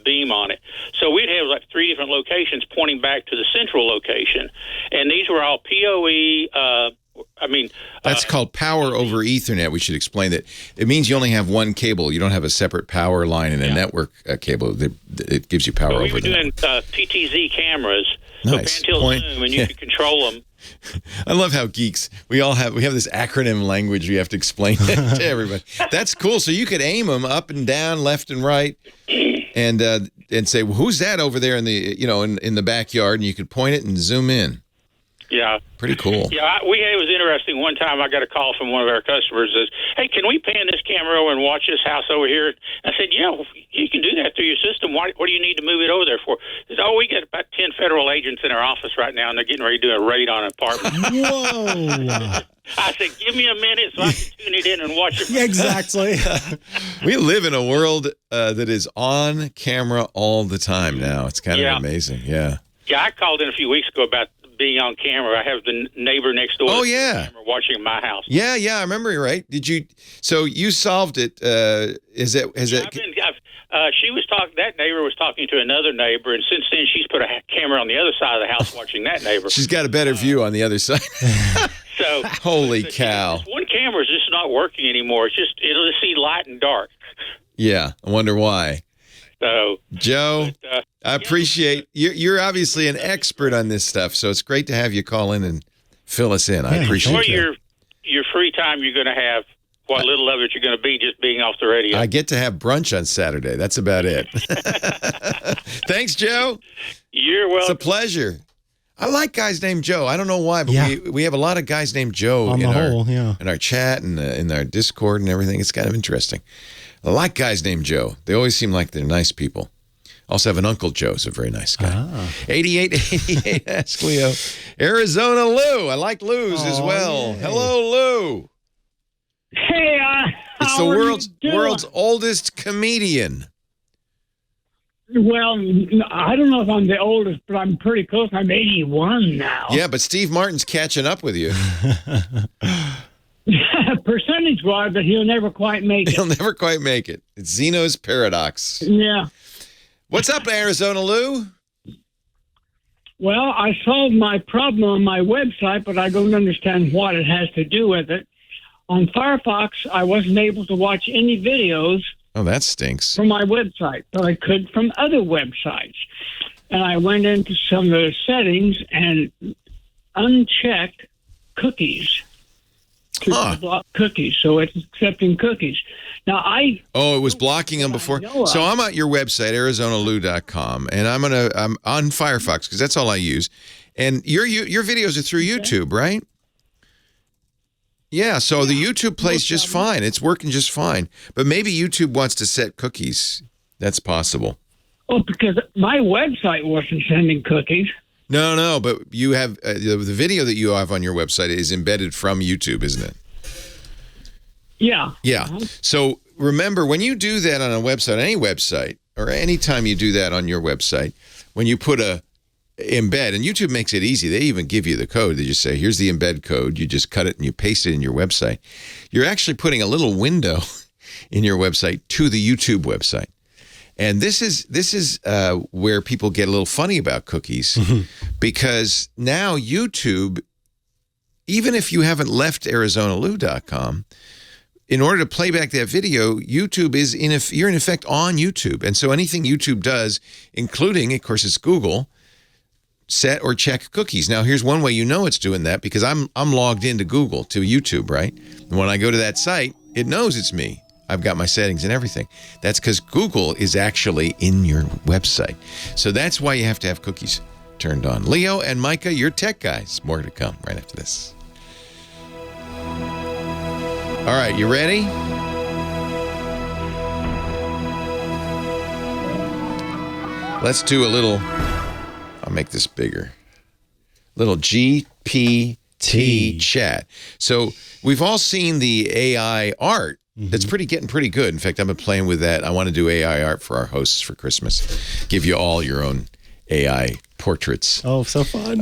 beam on it. So we'd have like 3 different locations pointing back to the central location, and these were all PoE. That's called power over Ethernet. We should explain that. It means you only have one cable. You don't have a separate power line and a network cable. It gives you power over. We were doing PTZ cameras, nice. So Zoom, and you could control them. I love how geeks we have this acronym language we have to explain to everybody. That's cool. So you could aim them up and down, left and right, and say, well, "Who's that over there in the in the backyard?" And you could point it and zoom in. Yeah. Pretty cool. Yeah, it was interesting. One time I got a call from one of our customers that says, "Hey, can we pan this camera over and watch this house over here?" I said, "Yeah, well, you can do that through your system. What do you need to move it over there for?" He said, "Oh, we got about 10 federal agents in our office right now, and they're getting ready to do a raid on an apartment." Whoa. I said, "Give me a minute so I can tune it in and watch it." Yeah, exactly. We live in a world that is on camera all the time now. It's kind of amazing. Yeah. Yeah, I called in a few weeks ago about being on camera. I have the neighbor next door. Oh, yeah. Watching my house. Yeah, I remember you, right? Did you? So you solved it. She was talking. That neighbor was talking to another neighbor, and since then she's put a camera on the other side of the house watching that neighbor. She's got a better view on the other side. So holy cow! One camera is just not working anymore. It'll just see light and dark. Yeah, I wonder why. So Joe, I appreciate you're obviously an expert on this stuff, so it's great to have you call in and fill us in. I appreciate it. Your free time you're going to have. What little of it you're going to be just being off the radio. I get to have brunch on Saturday. That's about it. Thanks, Joe. You're welcome. It's a pleasure. I like guys named Joe. I don't know why, but we have a lot of guys named Joe in our chat and in our Discord and everything. It's kind of interesting. I like guys named Joe. They always seem like they're nice people. Also have an Uncle Joe, who's a very nice guy. 8888 Ask Leo. Arizona Lou. I like Lou's as well. Yay. Hello, Lou. Hey, it's the world's oldest comedian. Well, I don't know if I'm the oldest, but I'm pretty close. I'm 81 now. Yeah, but Steve Martin's catching up with you. Percentage-wise, but he'll never quite make it. He'll never quite make it. It's Zeno's paradox. Yeah. What's up, Arizona Lou? Well, I solved my problem on my website, but I don't understand what it has to do with it. On Firefox, I wasn't able to watch any videos. Oh, that stinks. From my website, but I could from other websites. And I went into some of the settings and unchecked cookies. To block cookies, so it's accepting cookies. Now, it was blocking them before. So I'm at your website, ArizonaLou.com, and I'm on Firefox because that's all I use. And your videos are through YouTube, right? Yeah, so the YouTube plays just fine. It's working just fine. But maybe YouTube wants to set cookies. That's possible. Oh, because my website wasn't sending cookies. No, but you have the video that you have on your website is embedded from YouTube, isn't it? Yeah. Yeah. So remember, when you do that on a website, any website, or anytime you do that on your website, when you put a embed, and YouTube makes it easy. They even give you the code. They just say, here's the embed code. You just cut it and you paste it in your website. You're actually putting a little window in your website to the YouTube website. And this is where people get a little funny about cookies because now YouTube, even if you haven't left ArizonaLou.com, in order to play back that video, YouTube is you're in effect on YouTube. And so anything YouTube does, including, of course, it's Google, set or check cookies. Now, here's one way you know it's doing that because I'm logged into Google, to YouTube, right? And when I go to that site, it knows it's me. I've got my settings and everything. That's because Google is actually in your website. So that's why you have to have cookies turned on. Leo and Micah, you're tech guys. More to come right after this. All right, you ready? Let's do a little, I'll make this bigger, little GPT chat. So we've all seen the AI art It's getting pretty good. In fact, I've been playing with that. I want to do AI art for our hosts for Christmas. Give you all your own AI portraits. Oh, so fun.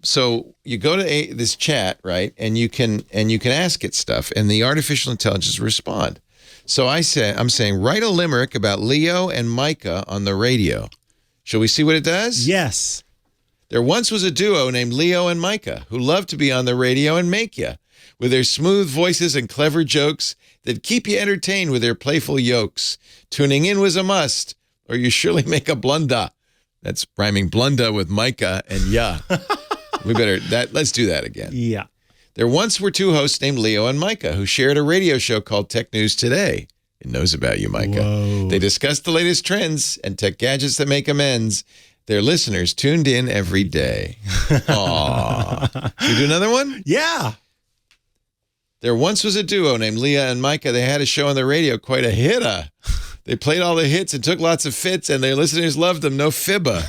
So you go to this chat, right? And you can ask it stuff, and the artificial intelligence respond. So I'm saying, write a limerick about Leo and Micah on the radio. Shall we see what it does? Yes. There once was a duo named Leo and Micah who loved to be on the radio and make ya with their smooth voices and clever jokes that keep you entertained with their playful yokes. Tuning in was a must, or you surely make a blunder. That's rhyming blunder with Micah and ya. Let's do that again. Yeah. There once were two hosts named Leo and Micah who shared a radio show called Tech News Today. It knows about you, Micah. Whoa. They discussed the latest trends and tech gadgets that make amends. Their listeners tuned in every day. Aww. Should we do another one? Yeah. There once was a duo named Leah and Micah. They had a show on the radio, quite a hitter. They played all the hits and took lots of fits, and their listeners loved them. No fibber.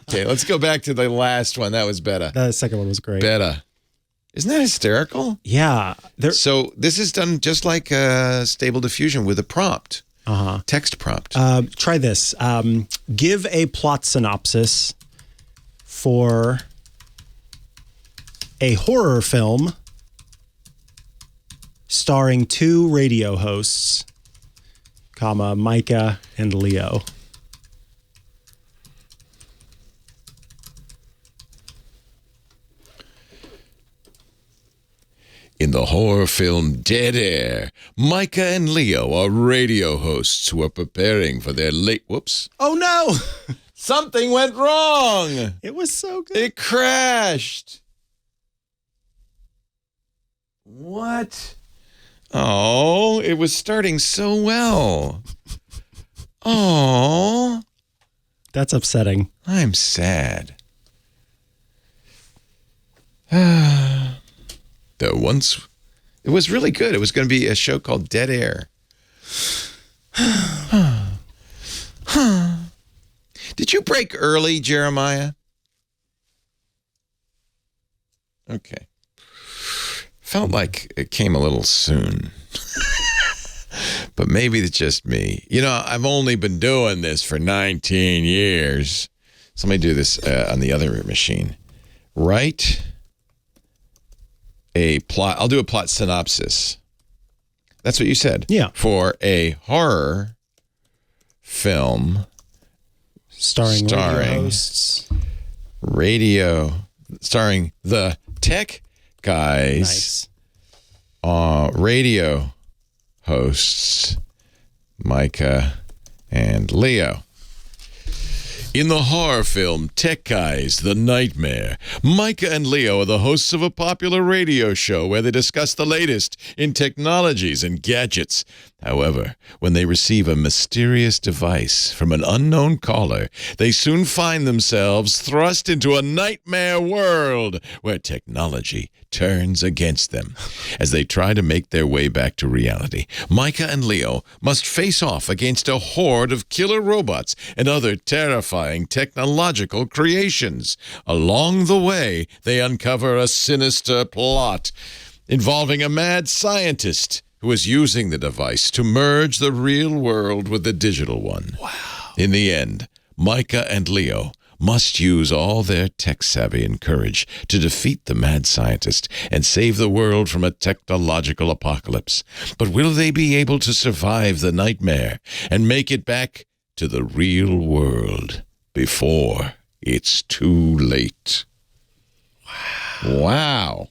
Okay, let's go back to the last one. That was better. The second one was great. Better. Isn't that hysterical? Yeah. So this is done just like Stable Diffusion with a prompt. Text prompt. Try this. Give a plot synopsis for a horror film starring two radio hosts, comma, Micah and Leo. In the horror film Dead Air, Micah and Leo are radio hosts who are preparing for their late... Whoops. Oh, no! Something went wrong! It was so good. It crashed. What? Oh, it was starting so well. Oh. That's upsetting. I'm sad. It was really good. It was going to be a show called Dead Air. Did you break early, Jeremiah? Okay. Felt like it came a little soon. But maybe it's just me. You know, I've only been doing this for 19 years. So let me do this on the other machine. Write a plot. I'll do a plot synopsis. That's what you said. Yeah. For a horror film starring radio hosts. Starring the tech guys. Nice. Radio hosts Micah and Leo. In the horror film Tech Guys, The Nightmare, Micah and Leo are the hosts of a popular radio show where they discuss the latest in technologies and gadgets. However, when they receive a mysterious device from an unknown caller, they soon find themselves thrust into a nightmare world where technology turns against them. As they try to make their way back to reality, Micah and Leo must face off against a horde of killer robots and other terrifying technological creations. Along the way, they uncover a sinister plot involving a mad scientist who is using the device to merge the real world with the digital one. Wow. In the end, Micah and Leo must use all their tech savvy and courage to defeat the mad scientist and save the world from a technological apocalypse. But will they be able to survive the nightmare and make it back to the real world before it's too late? Wow.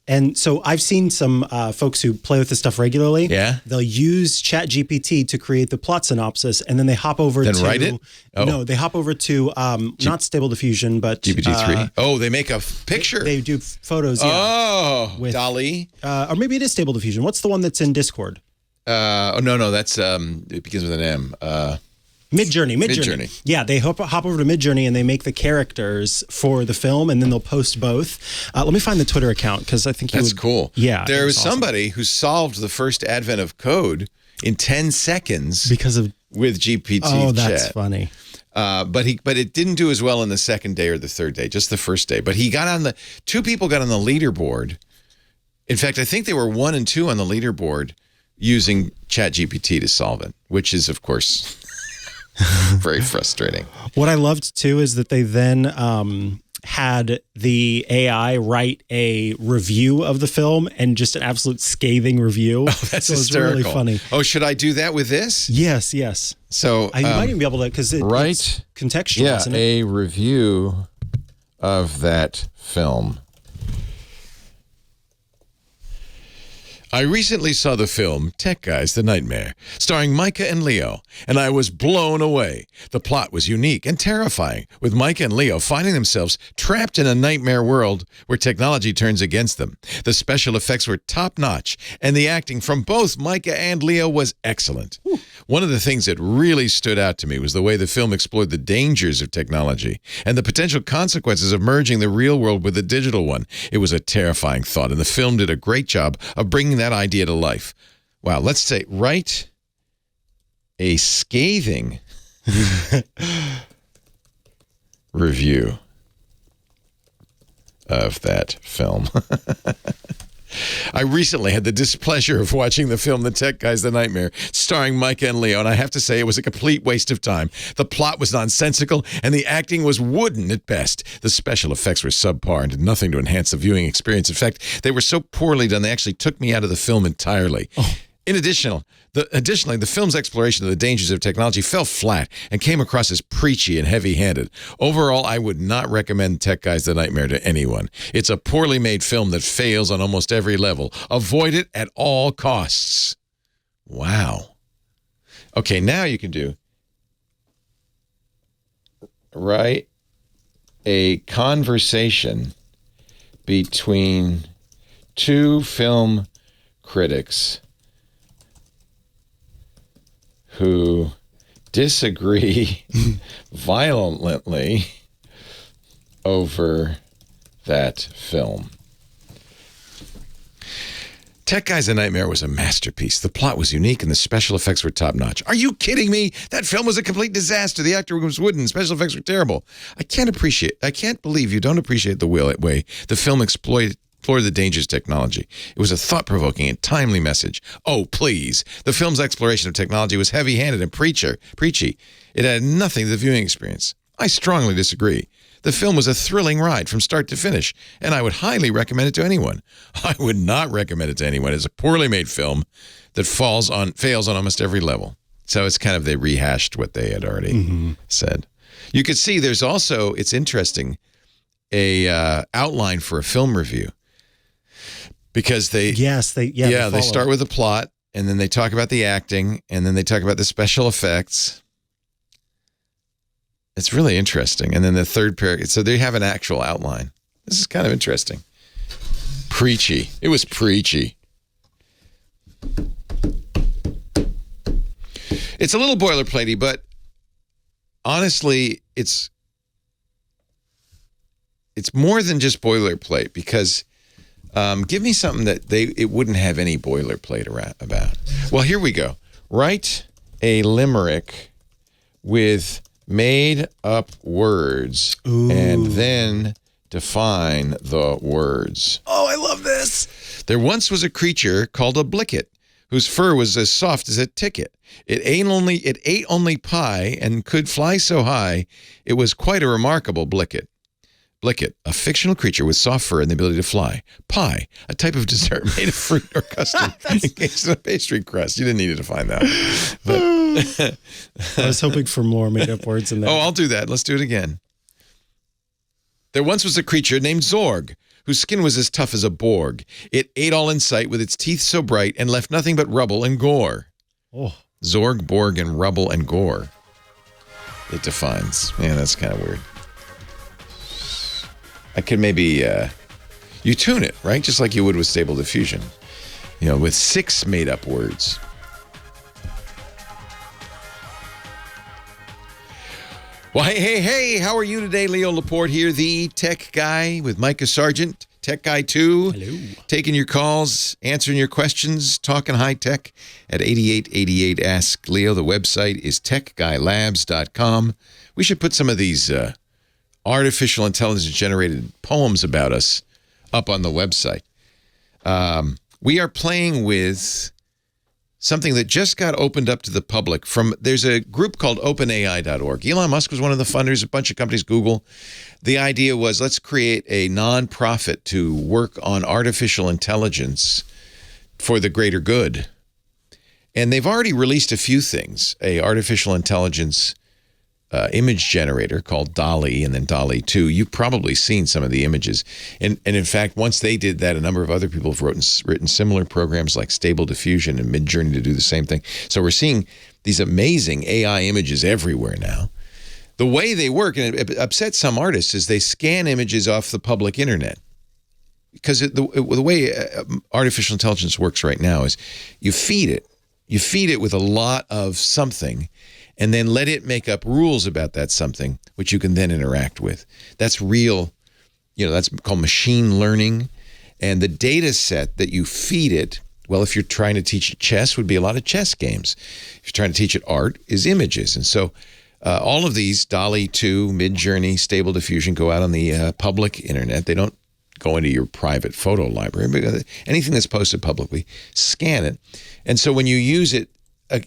And so I've seen some folks who play with this stuff regularly. Yeah. They'll use ChatGPT to create the plot synopsis, and then they hop over to... write it? Oh. No, they hop over to not Stable Diffusion, but... GPT-3? They make a picture. They do photos, yeah. Oh, with, Dolly. Or maybe it is Stable Diffusion. What's the one that's in Discord? No, that's... it begins with an M. Midjourney. Yeah, they hop over to Midjourney and they make the characters for the film, and then they'll post both. Let me find the Twitter account because I think that's cool. Yeah, there was somebody who solved the first advent of code in 10 seconds with GPT. Oh, that's funny. But it didn't do as well in the second day or the third day, just the first day. But two people got on the leaderboard In fact, I think they were 1 and 2 on the leaderboard using ChatGPT to solve it, which is, of course, very frustrating. What I loved, too, is that they then had the AI write a review of the film and just an absolute scathing review. Oh, that's hysterical. Really funny. Oh, should I do that with this? Yes, yes. So I might even be able to, because it's contextual, isn't it? A review of that film. I recently saw the film Tech Guys, The Nightmare, starring Micah and Leo, and I was blown away. The plot was unique and terrifying, with Micah and Leo finding themselves trapped in a nightmare world where technology turns against them. The special effects were top-notch, and the acting from both Micah and Leo was excellent. Ooh. One of the things that really stood out to me was the way the film explored the dangers of technology and the potential consequences of merging the real world with the digital one. It was a terrifying thought, and the film did a great job of bringing that idea to life. Wow, let's say, write a scathing review of that film. I recently had the displeasure of watching the film The Tech Guys, The Nightmare, starring Micah and Leo, and I have to say it was a complete waste of time. The plot was nonsensical, and the acting was wooden at best. The special effects were subpar and did nothing to enhance the viewing experience. In fact, they were so poorly done, they actually took me out of the film entirely. Oh. Additionally, the film's exploration of the dangers of technology fell flat and came across as preachy and heavy-handed. Overall, I would not recommend Tech Guys, The Nightmare to anyone. It's a poorly made film that fails on almost every level. Avoid it at all costs. Wow. Okay, now you can do write a conversation between two film critics who disagree violently over that film. Tech Guys, The Nightmare was a masterpiece. The plot was unique and the special effects were top-notch. Are you kidding me? That film was a complete disaster. The actor was wooden. Special effects were terrible. I can't believe you don't appreciate the way the film explored the dangers of technology. It was a thought-provoking and timely message. Oh, please. The film's exploration of technology was heavy-handed and preachy. It had nothing to the viewing experience. I strongly disagree. The film was a thrilling ride from start to finish, and I would highly recommend it to anyone. I would not recommend it to anyone. It's a poorly made film that fails on almost every level. So it's kind of, they rehashed what they had already said. You could see there's also, it's interesting, a outline for a film review. Because they start with the plot, and then they talk about the acting, and then they talk about the special effects. It's really interesting. And then the third paragraph, so they have an actual outline. This is kind of interesting. Preachy. It was preachy. It's a little boilerplatey, but honestly, it's more than just boilerplate, because give me something that it wouldn't have any boilerplate about. Well, here we go. Write a limerick with made-up words. Ooh. And then define the words. Oh, I love this. There once was a creature called a blicket, whose fur was as soft as a ticket. It ate only pie and could fly so high, it was quite a remarkable blicket. Blicket, a fictional creature with soft fur and the ability to fly. Pie, a type of dessert made of fruit or custard encased in a pastry crust. You didn't need to define that. But I was hoping for more made-up words in there. Oh, I'll do that. Let's do it again. There once was a creature named Zorg, whose skin was as tough as a Borg. It ate all in sight with its teeth so bright and left nothing but rubble and gore. Oh. Zorg, Borg, and rubble and gore. It defines. Man, that's kind of weird. I could maybe, you tune it, right? Just like you would with Stable Diffusion. With 6 made-up words. Well, hey, how are you today? Leo Laporte here, the tech guy with Micah Sargent, Tech Guy 2. Hello. Taking your calls, answering your questions, talking high-tech at 8888 Ask Leo. The website is techguylabs.com. We should put some of these artificial intelligence-generated poems about us up on the website. We are playing with something that just got opened up to the public. There's a group called OpenAI.org. Elon Musk was one of the funders, a bunch of companies, Google. The idea was, let's create a nonprofit to work on artificial intelligence for the greater good. And they've already released a few things, a artificial intelligence image generator called DALL-E and then DALL-E 2. You've probably seen some of the images. And in fact, once they did that, a number of other people have written similar programs like Stable Diffusion and Midjourney to do the same thing. So we're seeing these amazing AI images everywhere now. The way they work, and it upsets some artists, is they scan images off the public internet. Because the way artificial intelligence works right now is you feed it with a lot of something, and then let it make up rules about that something, which you can then interact with. That's real, that's called machine learning. And the data set that you feed it, well, if you're trying to teach it chess, would be a lot of chess games. If you're trying to teach it art, is images. And so all of these, DALL-E 2, Midjourney, Stable Diffusion, go out on the public internet. They don't go into your private photo library, but anything that's posted publicly, scan it. And so when you use it,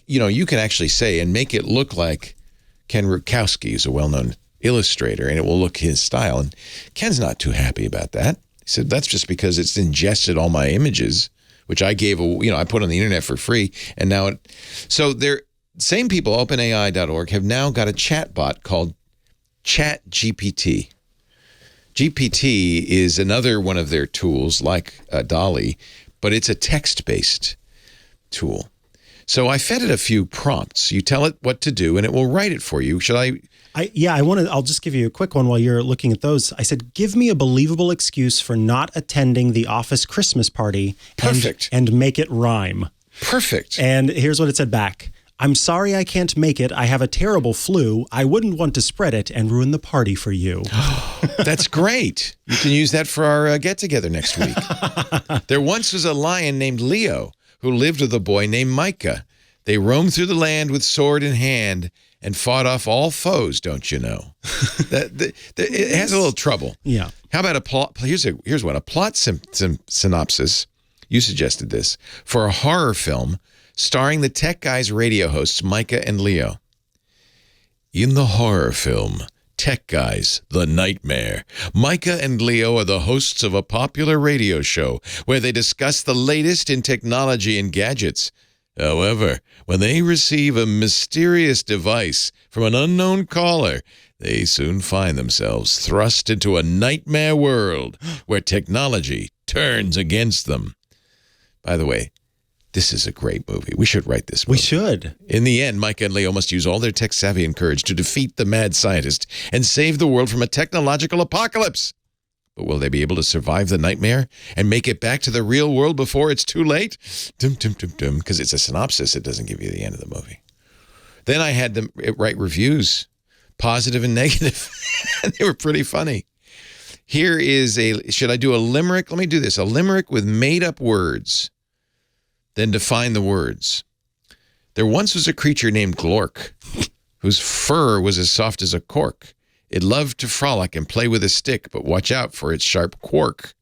you can actually say and make it look like Ken Rutkowski, who's a well-known illustrator, and it will look his style. And Ken's not too happy about that. He said, that's just because it's ingested all my images, which I gave, I put on the internet for free. And now same people, OpenAI.org, have now got a chatbot called ChatGPT. GPT is another one of their tools, like DALL-E, but it's a text-based tool. So I fed it a few prompts. You tell it what to do, and it will write it for you. Should I? I'll just give you a quick one while you're looking at those. I said, give me a believable excuse for not attending the office Christmas party. Perfect. And make it rhyme. Perfect. And here's what it said back. I'm sorry I can't make it. I have a terrible flu. I wouldn't want to spread it and ruin the party for you. That's great. You can use that for our get-together next week. There once was a lion named Leo who lived with a boy named Micah. They roamed through the land with sword in hand and fought off all foes, don't you know? It has a little trouble. Yeah. How about a plot? Here's one. A plot synopsis. You suggested this. For a horror film starring the Tech Guys radio hosts Micah and Leo. In the horror film Tech Guys, The Nightmare, Micah and Leo are the hosts of a popular radio show where they discuss the latest in technology and gadgets. However, when they receive a mysterious device from an unknown caller, they soon find themselves thrust into a nightmare world where technology turns against them. By the way, this is a great movie. We should write this movie. We should. In the end, Micah and Leo must use all their tech savvy and courage to defeat the mad scientist and save the world from a technological apocalypse. But will they be able to survive the nightmare and make it back to the real world before it's too late? Because it's a synopsis. It doesn't give you the end of the movie. Then I had them write reviews, positive and negative. And they were pretty funny. Here is should I do a limerick? Let me do this. A limerick with made-up words. Then define the words. There once was a creature named Glork, whose fur was as soft as a cork. It loved to frolic and play with a stick, but watch out for its sharp quark.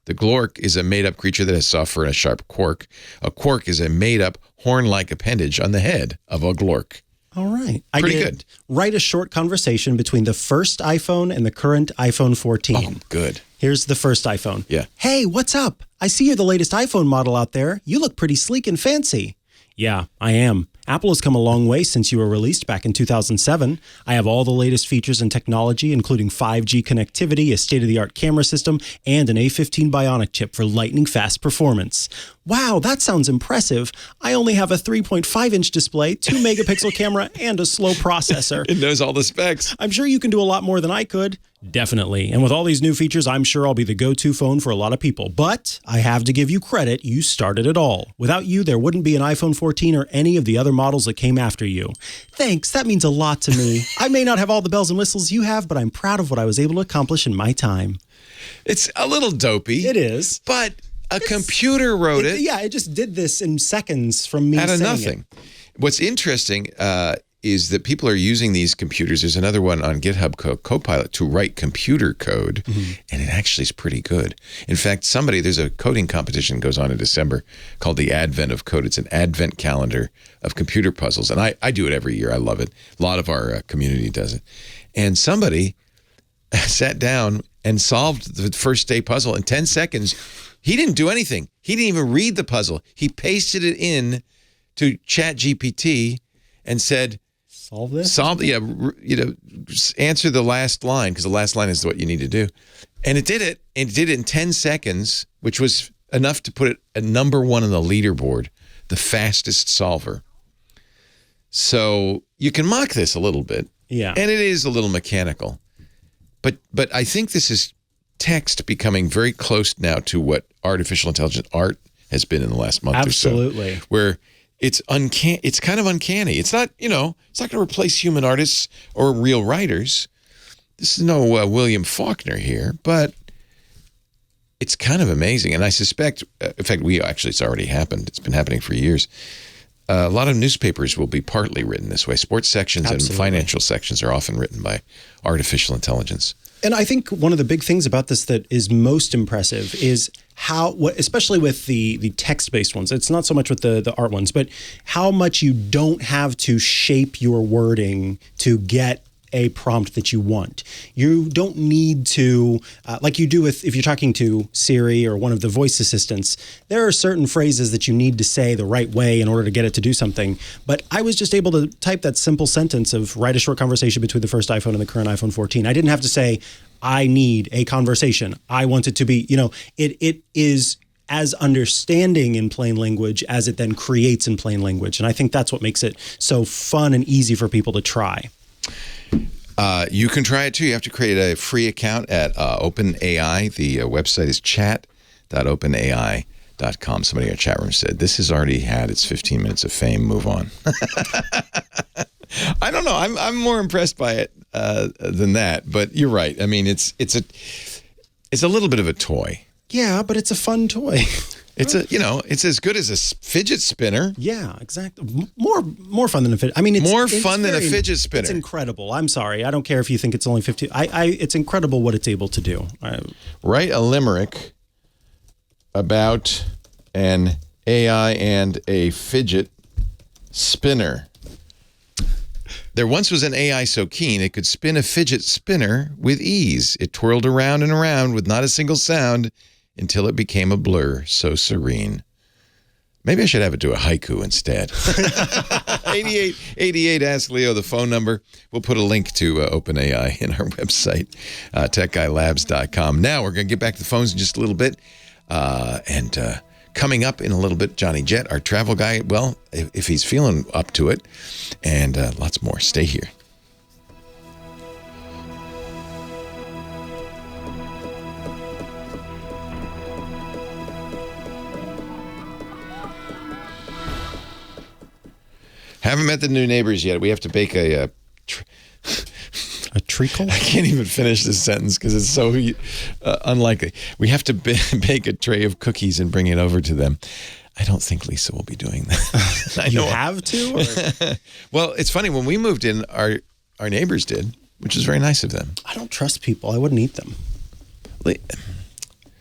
The Glork is a made-up creature that has soft fur and a sharp quark. A quark is a made-up horn-like appendage on the head of a Glork. All right. Pretty good. Write a short conversation between the first iPhone and the current iPhone 14. Oh, good. Here's the first iPhone. Yeah. Hey, what's up? I see you're the latest iPhone model out there. You look pretty sleek and fancy. Yeah, I am. Apple has come a long way since you were released back in 2007. I have all the latest features and technology, including 5G connectivity, a state-of-the-art camera system, and an A15 Bionic chip for lightning-fast performance. Wow, that sounds impressive. I only have a 3.5-inch display, 2-megapixel camera, and a slow processor. It knows all the specs. I'm sure you can do a lot more than I could. Definitely. And with all these new features, I'm sure I'll be the go-to phone for a lot of people. But I have to give you credit. You started it all. Without you, there wouldn't be an iPhone 14 or any of the other models that came after you. Thanks. That means a lot to me. I may not have all the bells and whistles you have, but I'm proud of what I was able to accomplish in my time. It's a little dopey. It is. But a computer wrote it. Yeah, it just did this in seconds from me out of saying nothing. it. What's interesting is that people are using these computers. There's another one on GitHub Copilot to write computer code, and it actually is pretty good. In fact, there's a coding competition that goes on in December called the Advent of Code. It's an advent calendar of computer puzzles, and I do it every year. I love it. A lot of our community does it. And somebody sat down and solved the first day puzzle in 10 seconds. He didn't do anything. He didn't even read the puzzle. He pasted it in to ChatGPT and said, solve this? Answer the last line, because the last line is what you need to do. And it did it. And it did it in 10 seconds, which was enough to put it at number 1 on the leaderboard, the fastest solver. So you can mock this a little bit. Yeah. And it is a little mechanical. But I think this is text becoming very close now to what artificial intelligence art has been in the last month Absolutely. or so. Where it's uncanny. It's kind of uncanny. It's not, it's not going to replace human artists or real writers. This is no William Faulkner here, but it's kind of amazing. And I suspect, in fact, it's already happened. It's been happening for years. A lot of newspapers will be partly written this way. Sports sections and financial sections are often written by artificial intelligence. And I think one of the big things about this that is most impressive is especially with the text-based ones, it's not so much with the art ones, but how much you don't have to shape your wording to get a prompt that you want. You don't need to, like you do if you're talking to Siri or one of the voice assistants, there are certain phrases that you need to say the right way in order to get it to do something. But I was just able to type that simple sentence of write a short conversation between the first iPhone and the current iPhone 14. I didn't have to say, I need a conversation. I want it to be, it is as understanding in plain language as it then creates in plain language. And I think that's what makes it so fun and easy for people to try. You can try it too. You have to create a free account at OpenAI. The website is chat.openai.com. Somebody in our chat room said, this has already had its 15 minutes of fame. Move on. I don't know. I'm more impressed by it than that. But you're right. I mean, it's a little bit of a toy. Yeah, but it's a fun toy. It's as good as a fidget spinner. Yeah, exactly. More fun than a fidget. I mean, it's more fun than a fidget spinner. It's incredible. I'm sorry. I don't care if you think it's only 50. It's incredible what it's able to do. Write a limerick about an AI and a fidget spinner. There once was an AI so keen it could spin a fidget spinner with ease. It twirled around and around with not a single sound until it became a blur so serene. Maybe I should have it do a haiku instead. 8888 Ask Leo, the phone number. We'll put a link to OpenAI in our website, techguylabs.com. Now we're going to get back to the phones in just a little bit. And coming up in a little bit, Johnny Jett, our travel guy, well, if he's feeling up to it, and lots more. Stay here. Haven't met the new neighbors yet. We have to bake a treacle? I can't even finish this sentence because it's so unlikely. We have to bake a tray of cookies and bring it over to them. I don't think Lisa will be doing that. You have to? Or? Well, it's funny. When we moved in, our neighbors did, which is very nice of them. I don't trust people. I wouldn't eat them.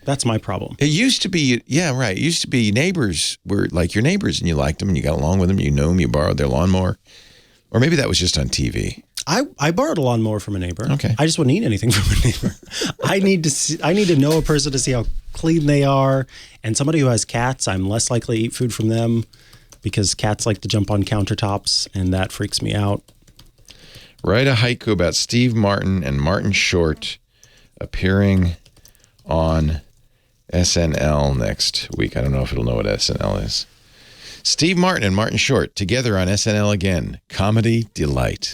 That's my problem. It used to be, yeah, right. It used to be neighbors were like your neighbors and you liked them and you got along with them. You knew them, you borrowed their lawnmower. Or maybe that was just on TV. I borrowed a lawnmower from a neighbor. Okay. I just wouldn't eat anything from a neighbor. I need to know a person to see how clean they are. And somebody who has cats, I'm less likely to eat food from them because cats like to jump on countertops and that freaks me out. Write a haiku about Steve Martin and Martin Short appearing on SNL next week. I don't know if it'll know what SNL is. Steve Martin and Martin Short together on SNL again. Comedy delight.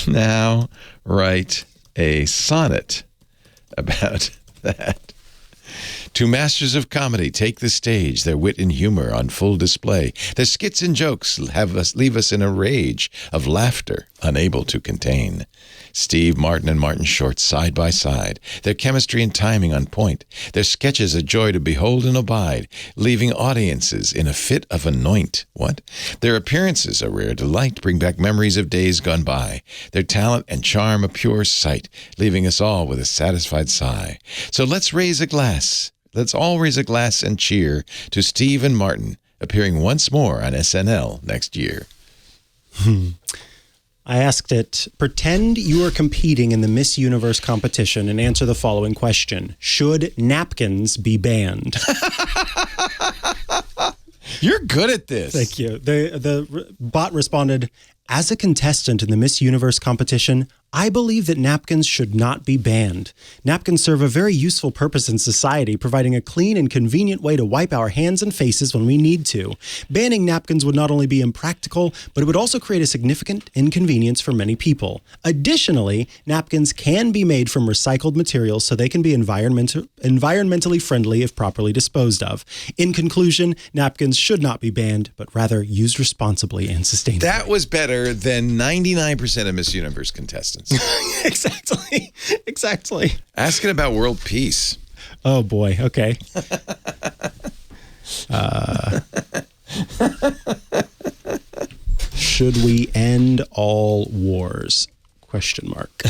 Now write a sonnet about that. Two masters of comedy take the stage, their wit and humor on full display. Their skits and jokes leave us in a rage of laughter, unable to contain. Steve Martin and Martin Short side by side, their chemistry and timing on point, their sketches a joy to behold and abide, leaving audiences in a fit of anoint. What? Their appearances a rare delight, bring back memories of days gone by, their talent and charm a pure sight, leaving us all with a satisfied sigh. So let's raise a glass. Let's all raise a glass and cheer to Steve and Martin, appearing once more on SNL next year. I asked it, pretend you are competing in the Miss Universe competition and answer the following question. Should napkins be banned? You're good at this. Thank you. The bot responded, as a contestant in the Miss Universe competition, I believe that napkins should not be banned. Napkins serve a very useful purpose in society, providing a clean and convenient way to wipe our hands and faces when we need to. Banning napkins would not only be impractical, but it would also create a significant inconvenience for many people. Additionally, napkins can be made from recycled materials so they can be environmentally friendly if properly disposed of. In conclusion, napkins should not be banned, but rather used responsibly and sustainably. That was better than 99% of Miss Universe contestants. Exactly. Ask it about world peace. Oh, boy. Okay. Should we end all wars? Question mark.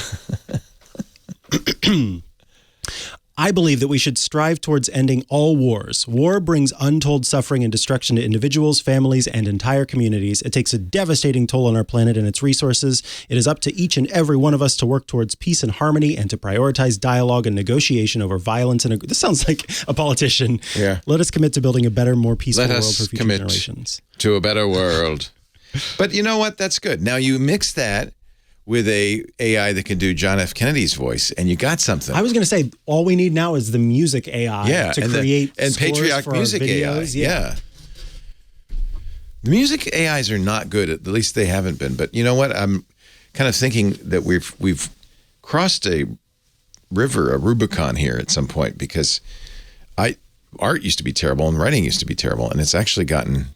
I believe that we should strive towards ending all wars. War brings untold suffering and destruction to individuals, families, and entire communities. It takes a devastating toll on our planet and its resources. It is up to each and every one of us to work towards peace and harmony and to prioritize dialogue and negotiation over violence. And this sounds like a politician. Yeah. Let us commit to building a better, more peaceful Let world us for future commit generations. To a better world. But you know what? That's good. Now you mix that with a AI that can do John F. Kennedy's voice, and you got something. I was going to say, all we need now is the music AI to create and scores patriotic for music our videos. AI. Yeah. The music AIs are not good. At least they haven't been. But you know what? I'm kind of thinking that we've crossed a river, a Rubicon here at some point, because art used to be terrible and writing used to be terrible, and it's actually gotten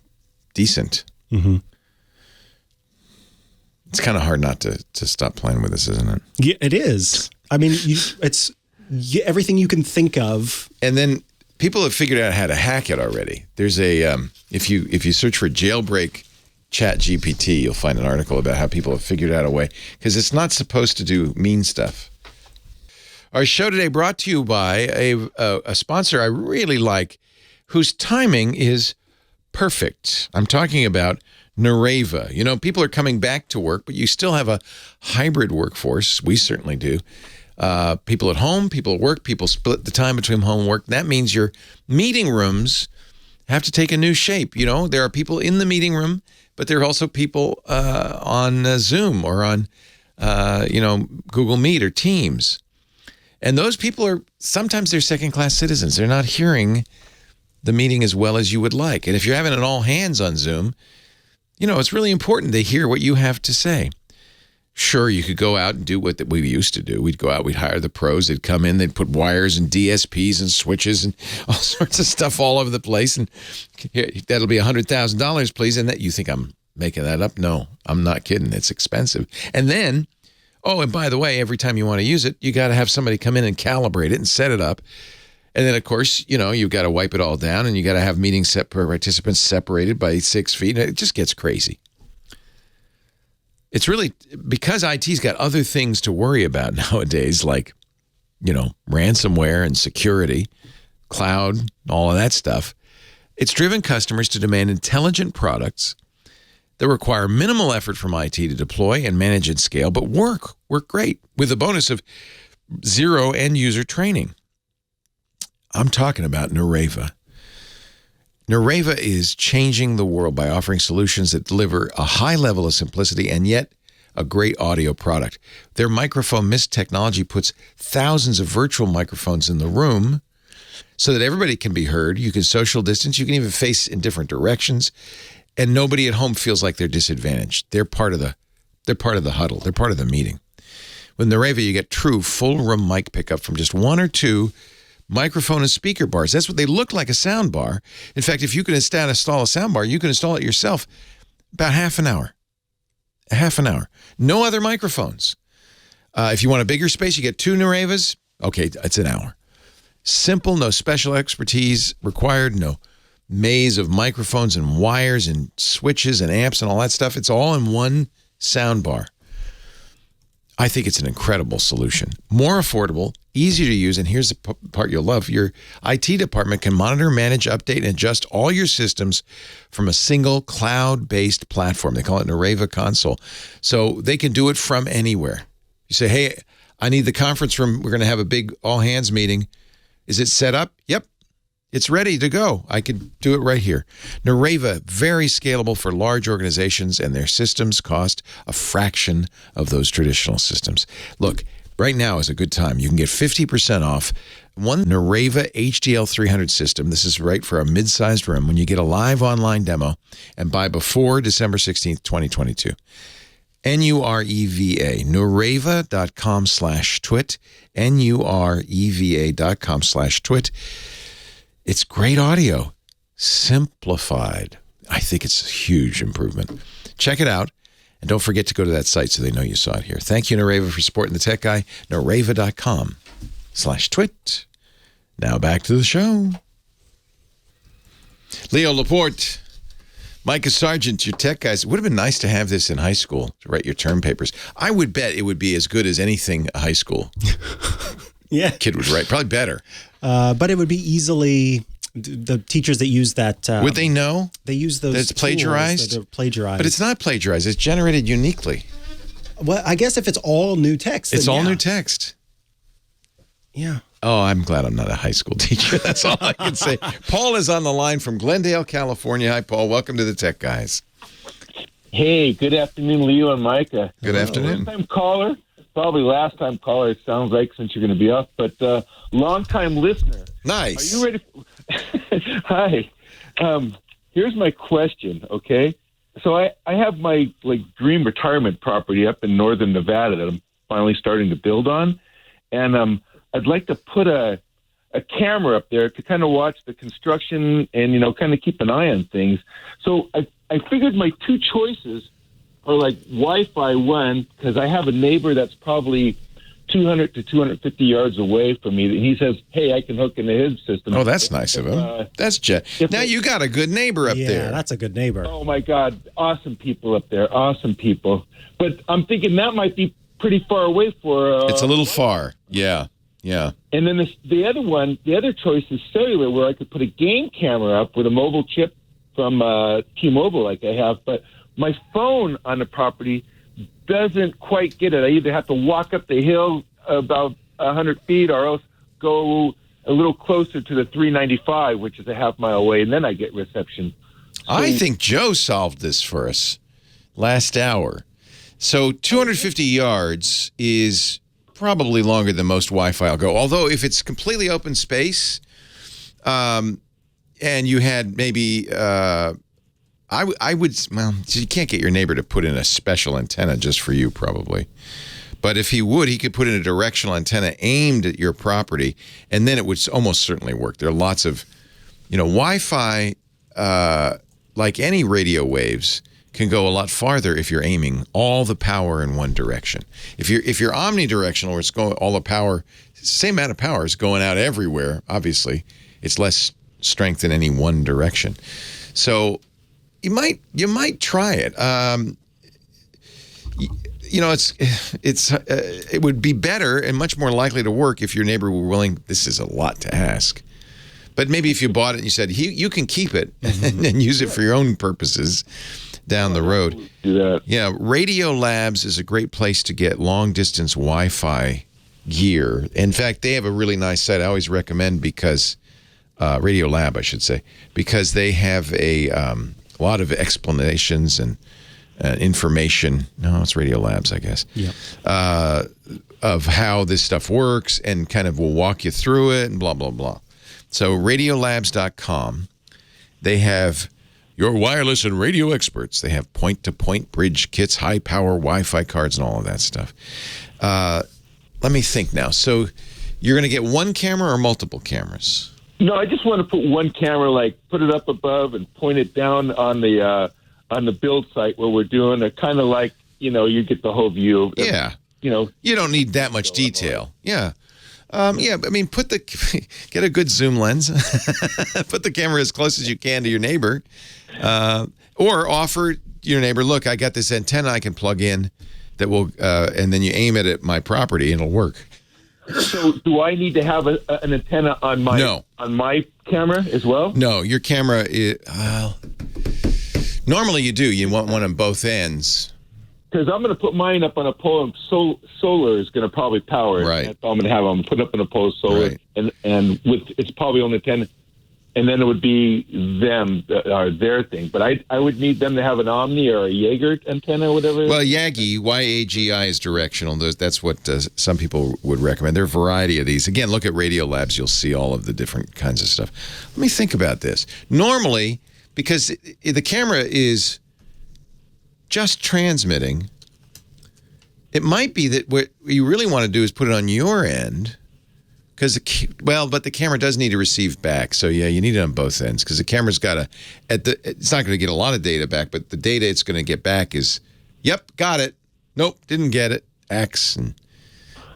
decent. Mm-hmm. It's kind of hard not to stop playing with this, isn't it? Yeah, it is. I mean, it's everything you can think of. And then people have figured out how to hack it already. There's a if you search for jailbreak ChatGPT, you'll find an article about how people have figured out a way, because it's not supposed to do mean stuff. Our show today brought to you by a sponsor I really like, whose timing is perfect. I'm talking about Nareva. You know, people are coming back to work, but you still have a hybrid workforce. We certainly do. People at home, people at work, people split the time between home and work. That means your meeting rooms have to take a new shape. You know, there are people in the meeting room, but there are also people on Zoom or on, Google Meet or Teams. And those people sometimes they're second-class citizens. They're not hearing the meeting as well as you would like. And if you're having an all hands on Zoom, you know, it's really important they hear what you have to say. Sure, you could go out and do what we used to do. We'd go out, we'd hire the pros. They'd come in, they'd put wires and DSPs and switches and all sorts of stuff all over the place. And that'll be $100,000, please. And that you think I'm making that up? No, I'm not kidding. It's expensive. And then, and by the way, every time you want to use it, you got to have somebody come in and calibrate it and set it up. And then, of course, you know, you've got to wipe it all down, and you got to have meeting participants separated by 6 feet. It just gets crazy. It's really because IT's got other things to worry about nowadays, like, you know, ransomware and security, cloud, all of that stuff. It's driven customers to demand intelligent products that require minimal effort from IT to deploy and manage at scale, but work great with the bonus of zero end user training. I'm talking about Nareva. Nareva is changing the world by offering solutions that deliver a high level of simplicity and yet a great audio product. Their microphone mist technology puts thousands of virtual microphones in the room so that everybody can be heard. You can social distance. You can even face in different directions, and nobody at home feels like they're disadvantaged. They're part of the huddle. They're part of the meeting. With Nareva, you get true full room mic pickup from just one or two microphone and speaker bars. That's what they look like, a sound bar. In fact, if you can install a sound bar, you can install it yourself about half an hour. No other microphones. If you want a bigger space, you get 2 Narevas. Okay, it's an hour. Simple, no special expertise required, no maze of microphones and wires and switches and amps and all that stuff. It's all in one sound bar. I think it's an incredible solution. More affordable, easy to use, and here's the part you'll love. Your IT department can monitor, manage, update, and adjust all your systems from a single cloud-based platform. They call it Nareva Console. So they can do it from anywhere. You say, hey, I need the conference room. We're going to have a big all-hands meeting. Is it set up? Yep. It's ready to go. I could do it right here. Nareva, very scalable for large organizations, and their systems cost a fraction of those traditional systems. Look, right now is a good time. You can get 50% off one Nareva HDL 300 system. This is right for a mid-sized room when you get a live online demo and buy before December 16th, 2022. NUREVA, Nareva.com/twit, NUREVA.com/twit. It's great audio, simplified. I think it's a huge improvement. Check it out, and don't forget to go to that site so they know you saw it here. Thank you, Nareva, for supporting the tech guy. Nareva.com/twit. Now back to the show. Leo Laporte, Micah Sargent, your tech guys. It would have been nice to have this in high school to write your term papers. I would bet it would be as good as anything a high school kid would write. Probably better. But it would be easily, the teachers that use that. Would they know? They use those. That's plagiarized? That are plagiarized. But it's not plagiarized. It's generated uniquely. Well, I guess if it's all new text. It's all new text. Yeah. Oh, I'm glad I'm not a high school teacher. That's all I can say. Paul is on the line from Glendale, California. Hi, Paul. Welcome to the Tech Guys. Hey, good afternoon, Leo and Micah. Good afternoon. First-time caller. Probably last-time caller, it sounds like, since you're going to be up. But long-time listener. Nice. Are you ready? Hi. Here's my question, okay? So I have my dream retirement property up in northern Nevada that I'm finally starting to build on. And I'd like to put a camera up there to kind of watch the construction and, kind of keep an eye on things. So I figured my two choices are Wi-Fi one, because I have a neighbor that's probably 200 to 250 yards away from me. He says, hey, I can hook into his system. Oh, that's nice of him. That's now you got a good neighbor up there. Yeah, that's a good neighbor. Oh, my God. Awesome people up there. Awesome people. But I'm thinking that might be pretty far away for... it's a little far. Yeah. Yeah. And then the other choice is cellular, where I could put a game camera up with a mobile chip from T-Mobile like I have. But my phone on the property doesn't quite get it. I either have to walk up the hill about 100 feet or else go a little closer to the 395, which is a half mile away, and then I get reception. So, I think Joe solved this for us last hour. So 250 yards is probably longer than most Wi-Fi will go. Although if it's completely open space, and you had maybe, I would, well, you can't get your neighbor to put in a special antenna just for you probably. But if he would, he could put in a directional antenna aimed at your property, and then it would almost certainly work. There are lots of, Wi-Fi, like any radio waves, can go a lot farther if you're aiming all the power in one direction. If you're omnidirectional, where it's going all the power, same amount of power is going out everywhere. Obviously, it's less strength in any one direction. So you might try it. It would be better and much more likely to work if your neighbor were willing. This is a lot to ask. But maybe if you bought it and you said, you can keep it and use it for your own purposes down the road. Do that. Yeah, RadioLabs is a great place to get long-distance Wi-Fi gear. In fact, they have a really nice site I always recommend because, RadioLab, I should say, because they have a lot of explanations and information. No, it's RadioLabs, I guess. Yeah. Of how this stuff works and kind of will walk you through it and blah, blah, blah. So radiolabs.com, they have your wireless and radio experts. They have point-to-point bridge kits, high-power Wi-Fi cards, and all of that stuff. Let me think now. So you're going to get one camera or multiple cameras? No, I just want to put one camera, put it up above and point it down on the build site where we're doing it, kind of like, you get the whole view. Yeah. You don't need that much detail. Yeah. I mean, get a good zoom lens, put the camera as close as you can to your neighbor, or offer your neighbor, look, I got this antenna I can plug in that will, and then you aim it at my property and it'll work. So do I need to have an antenna on my camera as well? No, your camera is, normally you do. You want one on both ends. Because I'm going to put mine up on a pole, and solar is going to probably power it. Right. That's all I'm going to have. I'm put up on a pole, solar, right. and with it's probably only 10, and then it would be their thing. But I would need them to have an Omni or a Jaeger antenna or whatever. Well, Yagi, Y-A-G-I is directional. That's what some people would recommend. There are a variety of these. Again, look at RadioLabs. You'll see all of the different kinds of stuff. Let me think about this. Normally, because the camera is just transmitting, it might be that what you really want to do is put it on your end, but the camera does need to receive back. So yeah, you need it on both ends because the camera's got it's not going to get a lot of data back, but the data it's going to get back is, yep, got it. Nope, didn't get it. X and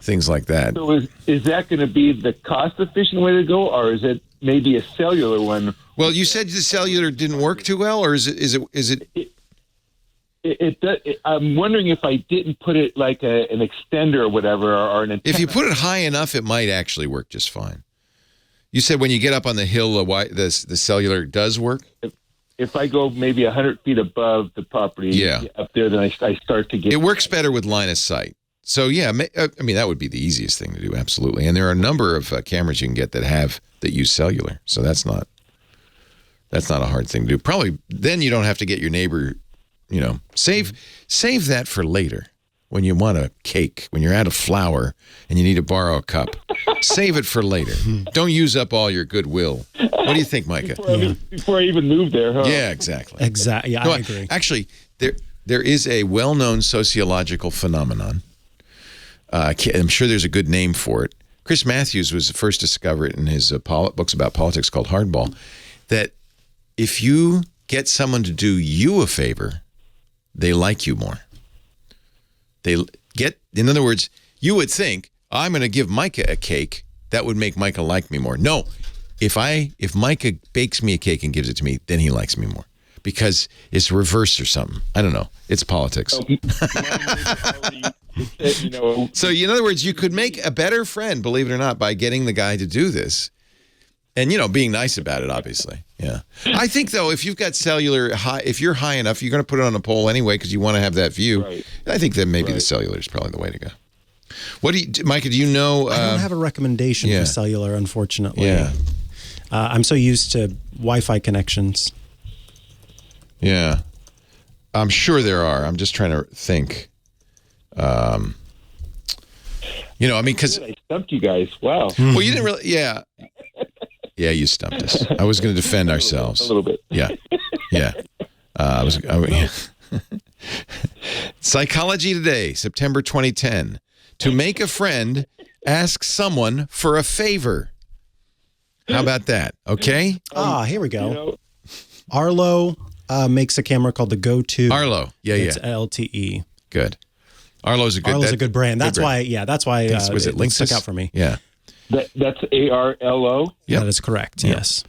things like that. So is that going to be the cost-efficient way to go, or is it maybe a cellular one? Well, you said the cellular didn't work too well, or is it? I'm wondering if I didn't put it like an extender or whatever, or an antenna. If you put it high enough, it might actually work just fine. You said when you get up on the hill, the cellular does work? If I go maybe 100 feet above the property up there, then I start to get... It works better with line of sight. So, yeah, I mean, that would be the easiest thing to do, absolutely. And there are a number of cameras you can get that use cellular. So that's not a hard thing to do. Probably then you don't have to get your neighbor... save that for later when you want a cake, when you're out of flour and you need to borrow a cup. Save it for later. Don't use up all your goodwill. What do you think, Micah? Before I even moved there, huh? Yeah, exactly. Exactly. Yeah, I agree. Actually, there is a well-known sociological phenomenon. I'm sure there's a good name for it. Chris Matthews was the first to discover it in his books about politics called Hardball, that if you get someone to do you a favor, they like you more. In other words, you would think, I'm going to give Micah a cake. That would make Micah like me more. No, if Micah bakes me a cake and gives it to me, then he likes me more because it's reversed or something. I don't know. It's politics. So in other words, you could make a better friend, believe it or not, by getting the guy to do this. And, being nice about it, obviously. Yeah. I think, though, if you've got cellular, if you're high enough, you're going to put it on a pole anyway because you want to have that view. Right. I think that maybe the cellular is probably the way to go. Micah, do you know? I don't have a recommendation for cellular, unfortunately. Yeah. I'm so used to Wi-Fi connections. Yeah. I'm sure there are. I'm just trying to think. Because I stumped you guys. Wow. Well, you didn't really. Yeah. Yeah, you stumped us. I was going to defend ourselves. A little bit. Yeah. Psychology Today, September 2010. To make a friend, ask someone for a favor. How about that? Okay. Here we go. Arlo makes a camera called the Go 2. Arlo. Yeah. It's LTE. Good. Arlo's a good brand. That's why was it stuck out for me. Yeah. That's ARLO? Yeah, that is correct. Yep. Yes.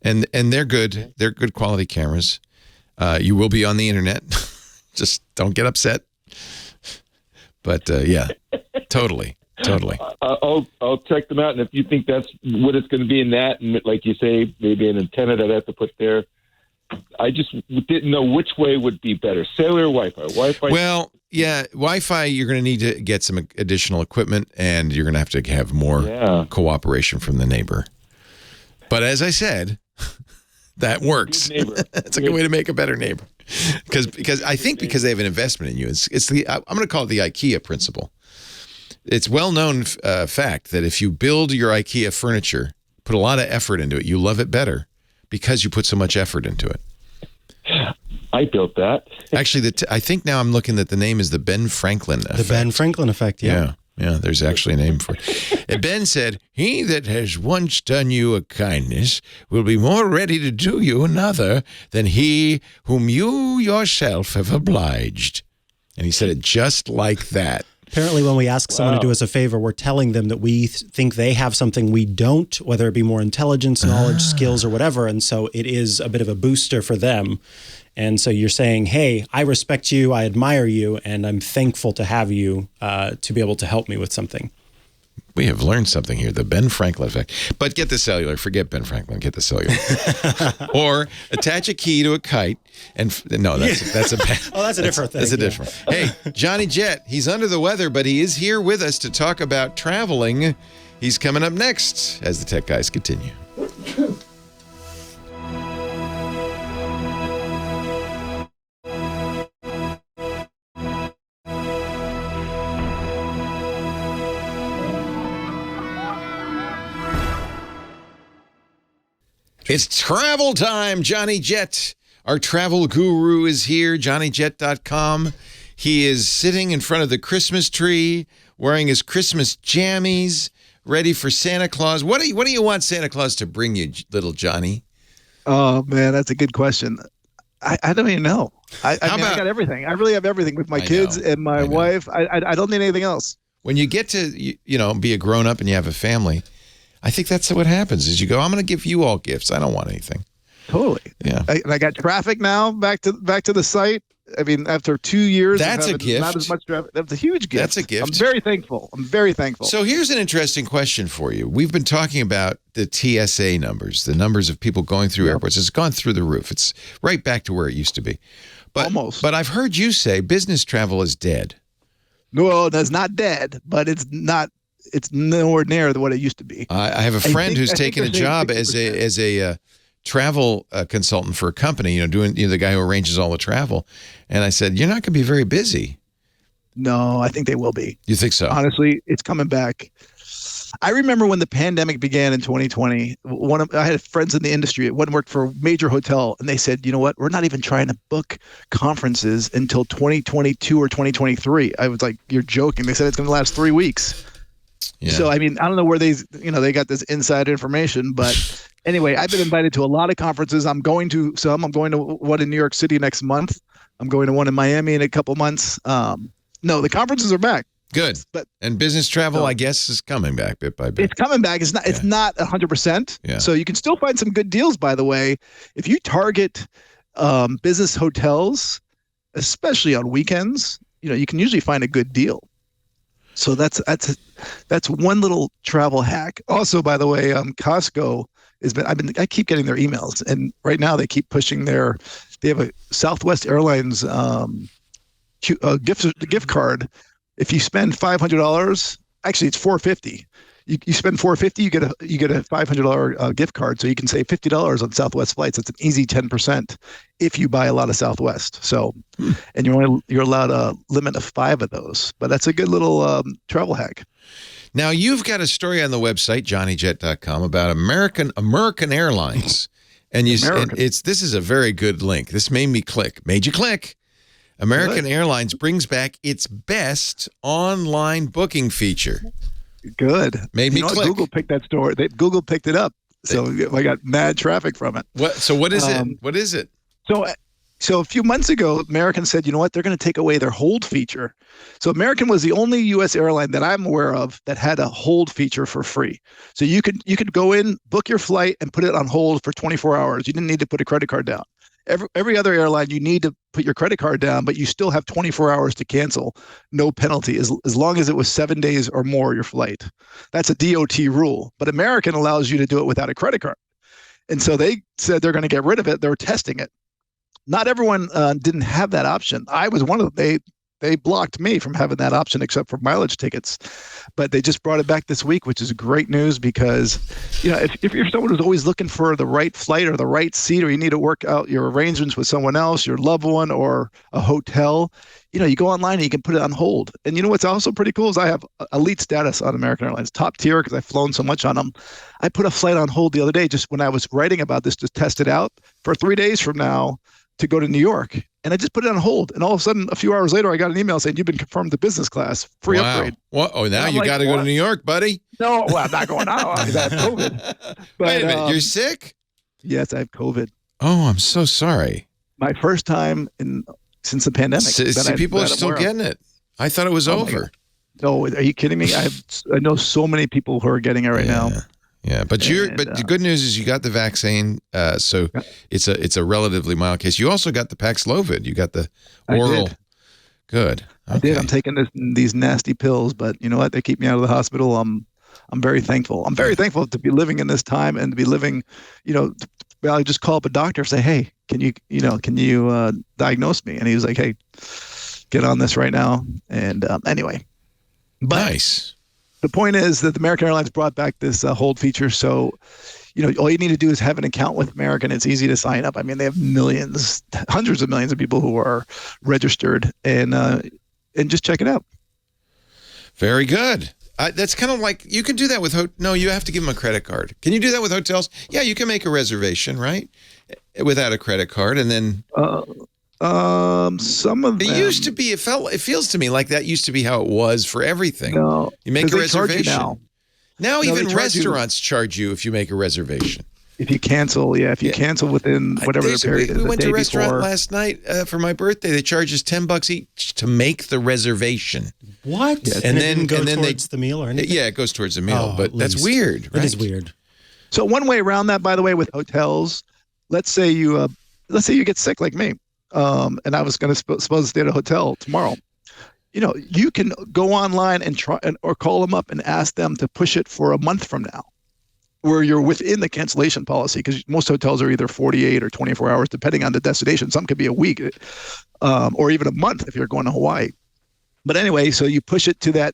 And they're good. They're good quality cameras. You will be on the internet. Just don't get upset. But yeah, totally. I'll check them out, and if you think that's what it's going to be in that, and like you say, maybe an antenna that I have to put there. I just didn't know which way would be better, cellular or Wi-Fi. Well, yeah, Wi-Fi, you're going to need to get some additional equipment, and you're going to have more cooperation from the neighbor. But as I said, that works. It's a good way to make a better neighbor. Because I think because they have an investment in you. I'm going to call it the IKEA principle. It's well-known fact that if you build your IKEA furniture, put a lot of effort into it, you love it better because you put so much effort into it. I built that. Actually, I think now I'm looking that the name is the Ben Franklin effect. The Ben Franklin effect, yeah. Yeah, there's actually a name for it. And Ben said, "He that has once done you a kindness will be more ready to do you another than he whom you yourself have obliged." And he said it just like that. Apparently, when we ask someone to do us a favor, we're telling them that we think they have something we don't, whether it be more intelligence, knowledge, skills, or whatever. And so it is a bit of a booster for them. And so you're saying, hey, I respect you, I admire you, and I'm thankful to have you to be able to help me with something. We have learned something here, the Ben Franklin effect. But get the cellular. Forget Ben Franklin. Get the cellular. Or attach a key to a kite. No, that's a bad. Oh, that's a different thing. That's a different. Hey, Johnny Jet, he's under the weather, but he is here with us to talk about traveling. He's coming up next as the tech guys continue. It's travel time. Johnny Jet, our travel guru, is here. JohnnyJet.com. He is sitting in front of the Christmas tree, wearing his Christmas jammies, ready for Santa Claus. What do you want Santa Claus to bring you, little Johnny? Oh man, that's a good question. I don't even know. I mean, I got everything. I really have everything with my kids and my wife. I don't need anything else. When you get to be a grown up and you have a family, I think that's what happens is you go, I'm going to give you all gifts. I don't want anything. Totally. Yeah. I got traffic now back to the site. I mean, after 2 years, that's a gift. Not as much traffic. That's a huge gift. That's a gift. I'm very thankful. So here's an interesting question for you. We've been talking about the TSA numbers, the numbers of people going through airports. It's gone through the roof. It's right back to where it used to be. Almost. But I've heard you say business travel is dead. No, that's not dead, but it's not. It's nowhere near what it used to be. I have a friend who's taken a job as a travel consultant for a company, doing the guy who arranges all the travel. And I said, you're not going to be very busy. No, I think they will be. You think so? Honestly, it's coming back. I remember when the pandemic began in 2020, I had friends in the industry. One worked for a major hotel, and they said, you know what? We're not even trying to book conferences until 2022 or 2023. I was like, you're joking. They said it's going to last 3 weeks. Yeah. So, I mean, I don't know where they got this inside information, but anyway, I've been invited to a lot of conferences. I'm going to some. I'm going to one in New York City next month. I'm going to one in Miami in a couple months. No, the conferences are back. Good. And business travel, I guess, is coming back bit by bit. It's coming back. It's not 100%. Yeah. So you can still find some good deals, by the way. If you target business hotels, especially on weekends, you can usually find a good deal. So that's one little travel hack. Also, by the way, Costco I keep getting their emails, and right now they keep pushing they have a Southwest Airlines gift card. If you spend $500, actually it's $450. You spend $450, you get a $500 gift card, so you can save $50 on Southwest flights. That's an easy 10% if you buy a lot of Southwest. So, and you're allowed a limit of 5 of those. But that's a good little travel hack. Now you've got a story on the website JohnnyJet.com about American Airlines, and this is a very good link. This made me click. Made you click. American Airlines brings back its best online booking feature. Good. Made me click. Google picked that story. Google picked it up. So I got mad traffic from it. So what is it? What is it? So a few months ago, American said, you know what? They're going to take away their hold feature. So American was the only U.S. airline that I'm aware of that had a hold feature for free. So you could go in, book your flight, and put it on hold for 24 hours. You didn't need to put a credit card down. Every other airline, you need to put your credit card down, but you still have 24 hours to cancel, no penalty, as long as it was 7 days or more your flight. That's a DOT rule. But American allows you to do it without a credit card. And so they said they're going to get rid of it. They're testing it. Not everyone didn't have that option. I was one of them. They blocked me from having that option except for mileage tickets. But they just brought it back this week, which is great news because, if you're someone who's always looking for the right flight or the right seat, or you need to work out your arrangements with someone else, your loved one or a hotel, you go online and you can put it on hold. And what's also pretty cool is I have elite status on American Airlines, top tier because I've flown so much on them. I put a flight on hold the other day just when I was writing about this to test it out for 3 days from now to go to New York. And I just put it on hold. And all of a sudden, a few hours later, I got an email saying, you've been confirmed to business class, free upgrade. What? Oh, now you got to go to New York, buddy. No, I'm not going out. I have COVID. But, wait a minute, you're sick? Yes, I have COVID. Oh, I'm so sorry. My first time since the pandemic. People are still getting it. I thought it was over. No, are you kidding me? I know so many people who are getting it right now. Yeah, but the good news is you got the vaccine, so it's a relatively mild case. You also got the Paxlovid. You got the oral. Good. Okay. I did. I'm taking these nasty pills, but you know what? They keep me out of the hospital. I'm very thankful. I'm very thankful to be living in this time and to be living. I just call up a doctor and say, "Hey, can you diagnose me?" And he was like, "Hey, get on this right now." And anyway, but nice. The point is that the American Airlines brought back this hold feature. So, all you need to do is have an account with American. It's easy to sign up. I mean, they have millions, hundreds of millions of people who are registered, and just check it out. Very good. That's kind of like you can do that with no, you have to give them a credit card. Can you do that with hotels? Yeah, you can make a reservation, right? Without a credit card, and then some of them. It used to be. It feels to me like that used to be how it was for everything. No, you make a reservation. Now even restaurants charge you if you make a reservation. If you cancel, if you cancel within whatever the period is. We went to a restaurant last night for my birthday. They charge us $10 each to make the reservation. What? Yeah, and then towards the meal or anything? Yeah, it goes towards the meal, but that's weird. Right? That is weird. So one way around that, by the way, with hotels, let's say you get sick like me, and I was going to supposed to stay at a hotel tomorrow. You can go online and try or call them up and ask them to push it for a month from now, where you're within the cancellation policy, because most hotels are either 48 or 24 hours, depending on the destination. Some could be a week, or even a month if you're going to Hawaii. But anyway, so you push it to that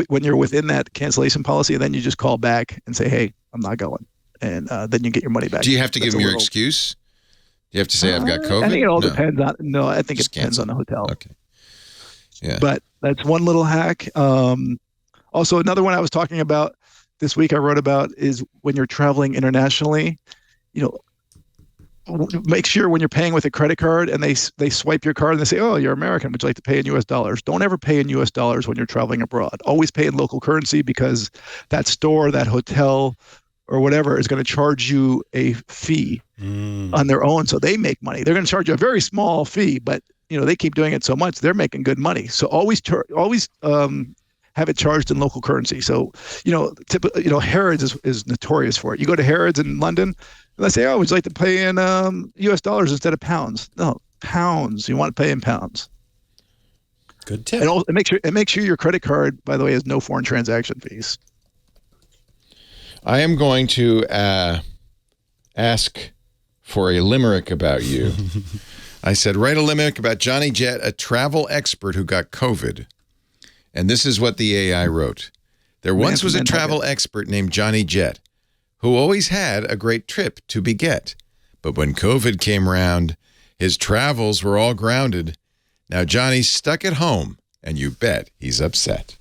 when you're within that cancellation policy, and then you just call back and say, "Hey, I'm not going," and then you get your money back. Do you have to give them your excuse? You have to say, "I've got COVID." I think it all depends on. No, I think it depends on the hotel. Okay. Yeah. But that's one little hack. Also, another one I was talking about this week I wrote about is when you're traveling internationally, make sure when you're paying with a credit card and they swipe your card and they say, "Oh, you're American, would you like to pay in US dollars?" Don't ever pay in US dollars when you're traveling abroad. Always pay in local currency, because that store, that hotel, or whatever is going to charge you a fee on their own. So they make money. They're going to charge you a very small fee, but they keep doing it so much, they're making good money. So always have it charged in local currency. So, Harrods is notorious for it. You go to Harrods in London, and they say, "Oh, would you like to pay in US dollars instead of pounds?" No, pounds. You want to pay in pounds. Good tip. And make sure your credit card, by the way, has no foreign transaction fees. I am going to ask for a limerick about you. I said, write a limerick about Johnny Jet, a travel expert who got COVID. And this is what the AI wrote. There once was a travel expert named Johnny Jet who always had a great trip to beget. But when COVID came round, his travels were all grounded. Now Johnny's stuck at home, and you bet he's upset.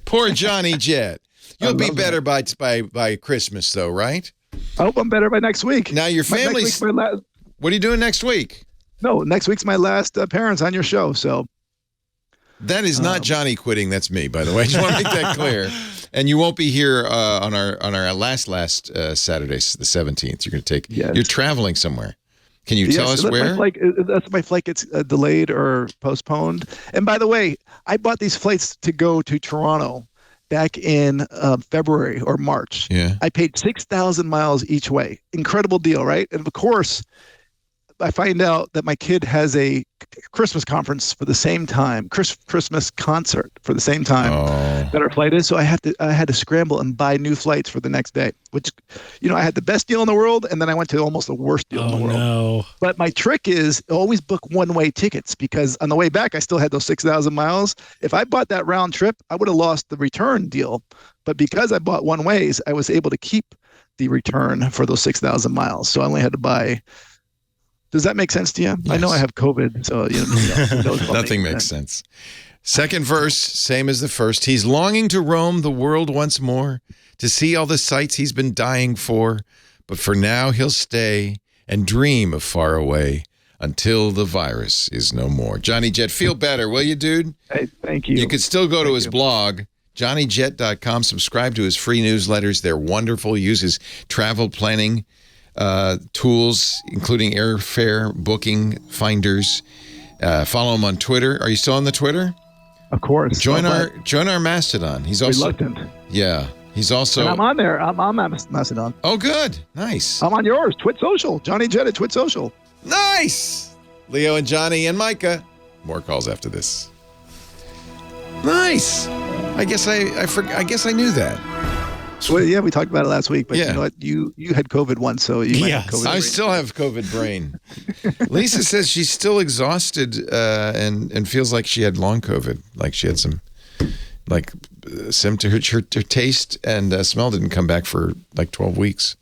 Poor Johnny Jet. You'll be better by Christmas, though, right? I hope I'm better by next week. Now your family's... What are you doing next week? No, next week's my last appearance on your show, so... That is not Johnny quitting. That's me, by the way. I just want to make that clear. And you won't be here on our last Saturday, the 17th. You're going to take... Yes. You're traveling somewhere. Can you tell us where? My flight gets delayed or postponed. And by the way, I bought these flights to go to Toronto back in February or March. Yeah. I paid 6,000 miles each way. Incredible deal, right? And of course, I find out that my kid has a Christmas conference for the same time, Christmas concert for the same time that our flight is. So I had to scramble and buy new flights for the next day, which, I had the best deal in the world, and then I went to almost the worst deal in the world. No. But my trick is always book one-way tickets, because on the way back, I still had those 6,000 miles. If I bought that round trip, I would have lost the return deal. But because I bought one ways, I was able to keep the return for those 6,000 miles. So I only had to buy... Does that make sense to you? Yes. I know I have COVID, so nothing makes sense. Second verse, same as the first. He's longing to roam the world once more, to see all the sights he's been dying for. But for now, he'll stay and dream of far away until the virus is no more. Johnny Jet, feel better, will you, dude? Hey, thank you. You could still go to his blog, johnnyjet.com. Subscribe to his free newsletters. They're wonderful. He uses travel planning tools, including airfare booking finders. Follow him on Twitter. Are you still on the Twitter? Of course. Join our Mastodon. He's also reluctant. Yeah. He's also. And I'm on there. I'm on Mastodon. Oh, good. Nice. I'm on yours. Twit Social. Johnny Jett at Twit Social. Nice. Leo and Johnny and Micah. More calls after this. Nice. I guess I guess I knew that. Well, yeah, we talked about it last week, but Yeah. you know what? You had COVID once, so you might have COVID. I still have COVID brain. Lisa says she's still exhausted and feels like she had long COVID, like she had some symptoms. Her taste and smell didn't come back for like 12 weeks.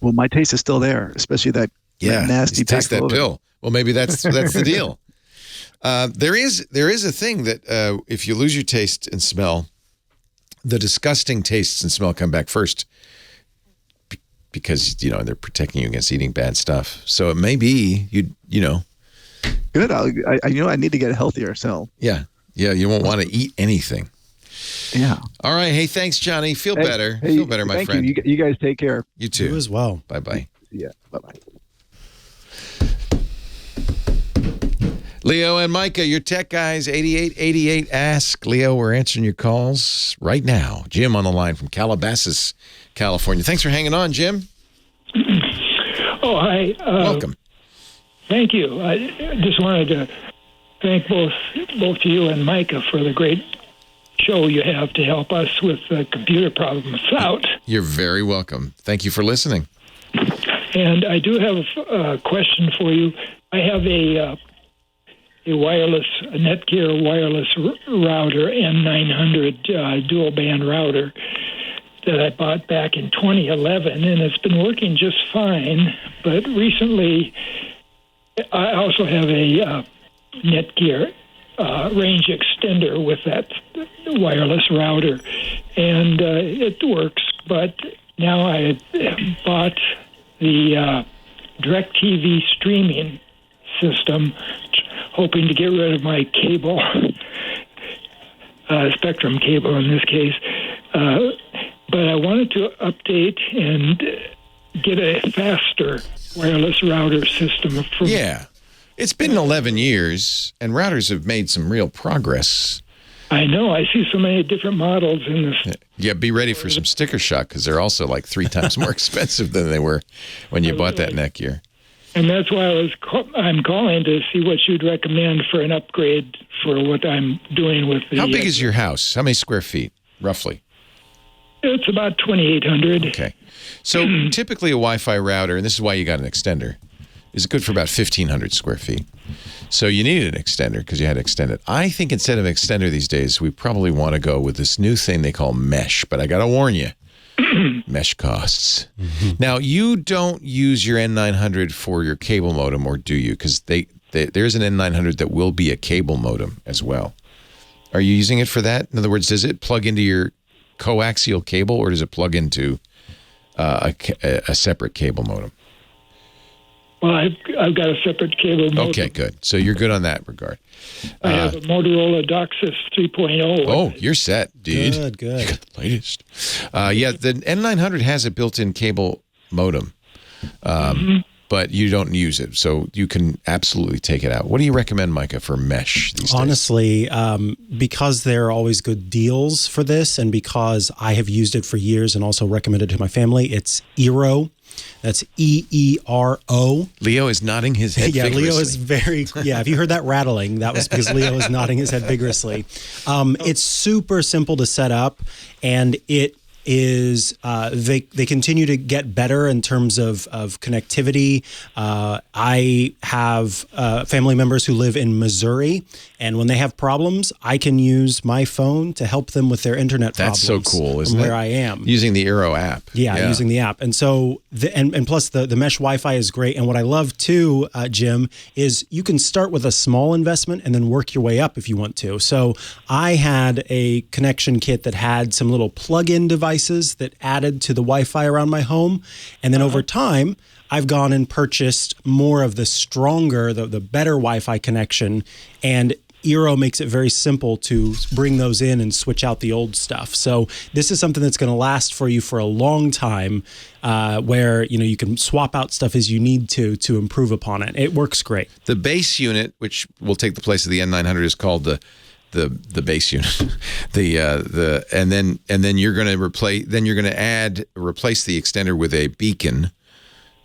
Well, my taste is still there, especially that nasty taste that Paxlovid. pill. Well, maybe that's the deal. There is a thing that if you lose your taste and smell, the disgusting tastes and smell come back first because they're protecting you against eating bad stuff. So it may be you know. Good. I need to get healthier. So Yeah. You won't want to eat anything. Yeah. All right. Hey, thanks, Johnny. Feel better. Feel better, my thank friend. You guys take care. You too. You as well. Bye-bye. Yeah. Bye-bye. Leo and Micah, your tech guys, 8888 Ask. Leo, we're answering your calls right now. Jim on the line from Calabasas, California. Thanks for hanging on, Jim. Oh, hi. Welcome. Thank you. I just wanted to thank both you and Micah for the great show you have to help us with computer problems out. You're very welcome. Thank you for listening. And I do have a question for you. I have a Netgear wireless router, N900 dual band router that I bought back in 2011, and it's been working just fine. But recently, I also have a Netgear range extender with that wireless router, and it works. But now I bought the DirecTV streaming system, hoping to get rid of my cable, Spectrum cable in this case. But I wanted to update and get a faster wireless router system. It's been 11 years, and routers have made some real progress. I know. I see so many different models in this. Yeah, be ready for some sticker shock because they're also like 3 times more expensive than they were when you bought that Netgear. And that's why I'm calling to see what you'd recommend for an upgrade for what I'm doing with the... How big is your house? How many square feet, roughly? It's about 2,800. Okay. So typically a Wi-Fi router, and this is why you got an extender, is good for about 1,500 square feet. So you needed an extender because you had to extend it. I think instead of an extender these days, we probably want to go with this new thing they call mesh. But I got to warn you, mesh costs. Now, you don't use your N900 for your cable modem, or do you? Because there's an N900 that will be a cable modem as well. Are you using it for that? In other words, does it plug into your coaxial cable, or does it plug into a separate cable modem? Well, I've got a separate cable modem. Okay, good. So you're good on that regard. I have a Motorola DOCSIS 3.0. Oh, you're set, dude. Good. You got the latest. The N900 has a built-in cable modem, but you don't use it, so you can absolutely take it out. What do you recommend, Micah, for mesh these days? Honestly, because there are always good deals for this, and because I have used it for years and also recommended it to my family, it's Eero. That's EERO. Leo is nodding his head vigorously. Leo is very, if you heard that rattling, that was because Leo is nodding his head vigorously. It's super simple to set up, and it is they continue to get better in terms of connectivity. I have family members who live in Missouri, and when they have problems, I can use my phone to help them with their internet problems. That's so cool, isn't it? Where I am. Using the Eero app. Yeah, using the app. And so, and plus the mesh Wi-Fi is great. And what I love too, Jim, is you can start with a small investment and then work your way up if you want to. So I had a connection kit that had some little plug-in devices that added to the Wi-Fi around my home. And then over time, I've gone and purchased more of the stronger, the better Wi-Fi connection, and Eero makes it very simple to bring those in and switch out the old stuff. So this is something that's going to last for you for a long time, where you can swap out stuff as you need to improve upon it. It works great. The base unit, which will take the place of the N900, is called the the base unit, and then you're going to replace the extender with a beacon.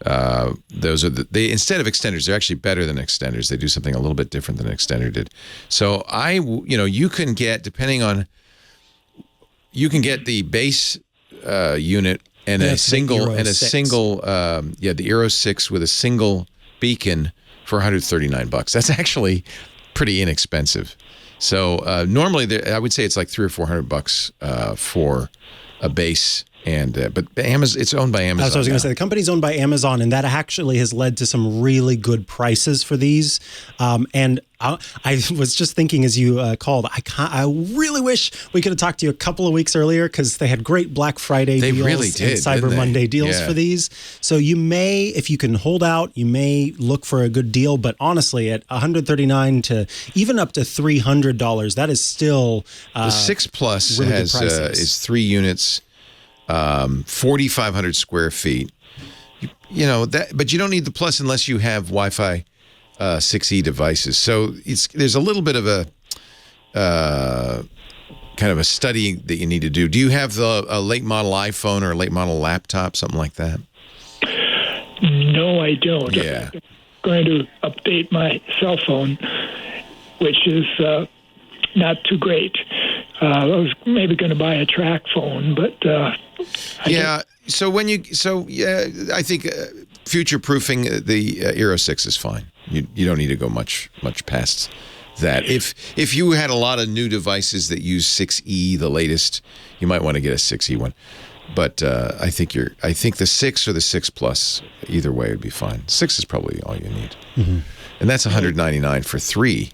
Those are instead of extenders, they're actually better than extenders. They do something a little bit different than an extender did. So you can get the base unit and a single the Eero 6 with a single beacon for $139. That's actually pretty inexpensive. So normally I would say it's like $300 or $400 for a base. But Amazon, it's owned by Amazon. That's what I was going to say. The company's owned by Amazon, and that actually has led to some really good prices for these. And I was just thinking as you called, I really wish we could have talked to you a couple of weeks earlier because they had great Black Friday deals really did, and Cyber Monday deals for these. So you may, if you can hold out, you may look for a good deal. But honestly, at $139 to even up to $300, that is still the 6 Plus really is 3 units. 4,500 square feet. But you don't need the Plus unless you have Wi-Fi 6E devices. So there's a little bit of a kind of a study that you need to do. Do you have a late model iPhone or a late model laptop, something like that? No, I don't. Yeah. I'm going to update my cell phone, which is not too great. I was maybe going to buy a track phone, but I think future-proofing the Eero 6 is fine. You don't need to go much past that. If you had a lot of new devices that use 6E, the latest, you might want to get a 6E one. But I think the 6 or the 6 Plus, either way would be fine. 6 is probably all you need, and that's $199 for three.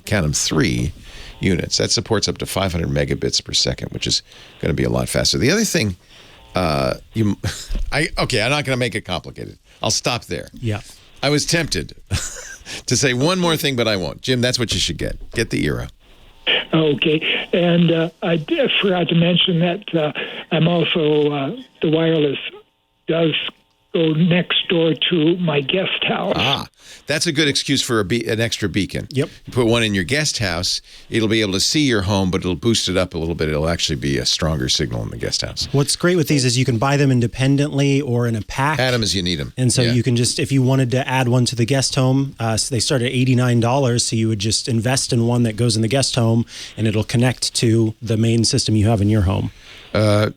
Count them, 3 units. That supports up to 500 megabits per second, which is going to be a lot faster. The other thing, I'm not going to make it complicated. I'll stop there. Yeah. I was tempted to say one more thing, but I won't. Jim, that's what you should get. Get the Eero. Okay. And I forgot to mention that I'm also, the wireless does go next door to my guest house. That's a good excuse for an extra beacon. Yep. You put one in your guest house, it'll be able to see your home, but it'll boost it up a little bit. It'll actually be a stronger signal in the guest house. What's great with these is you can buy them independently or in a pack. Add them as you need them. And so you can just, if you wanted to add one to the guest home, so they start at $89, so you would just invest in one that goes in the guest home, and it'll connect to the main system you have in your home.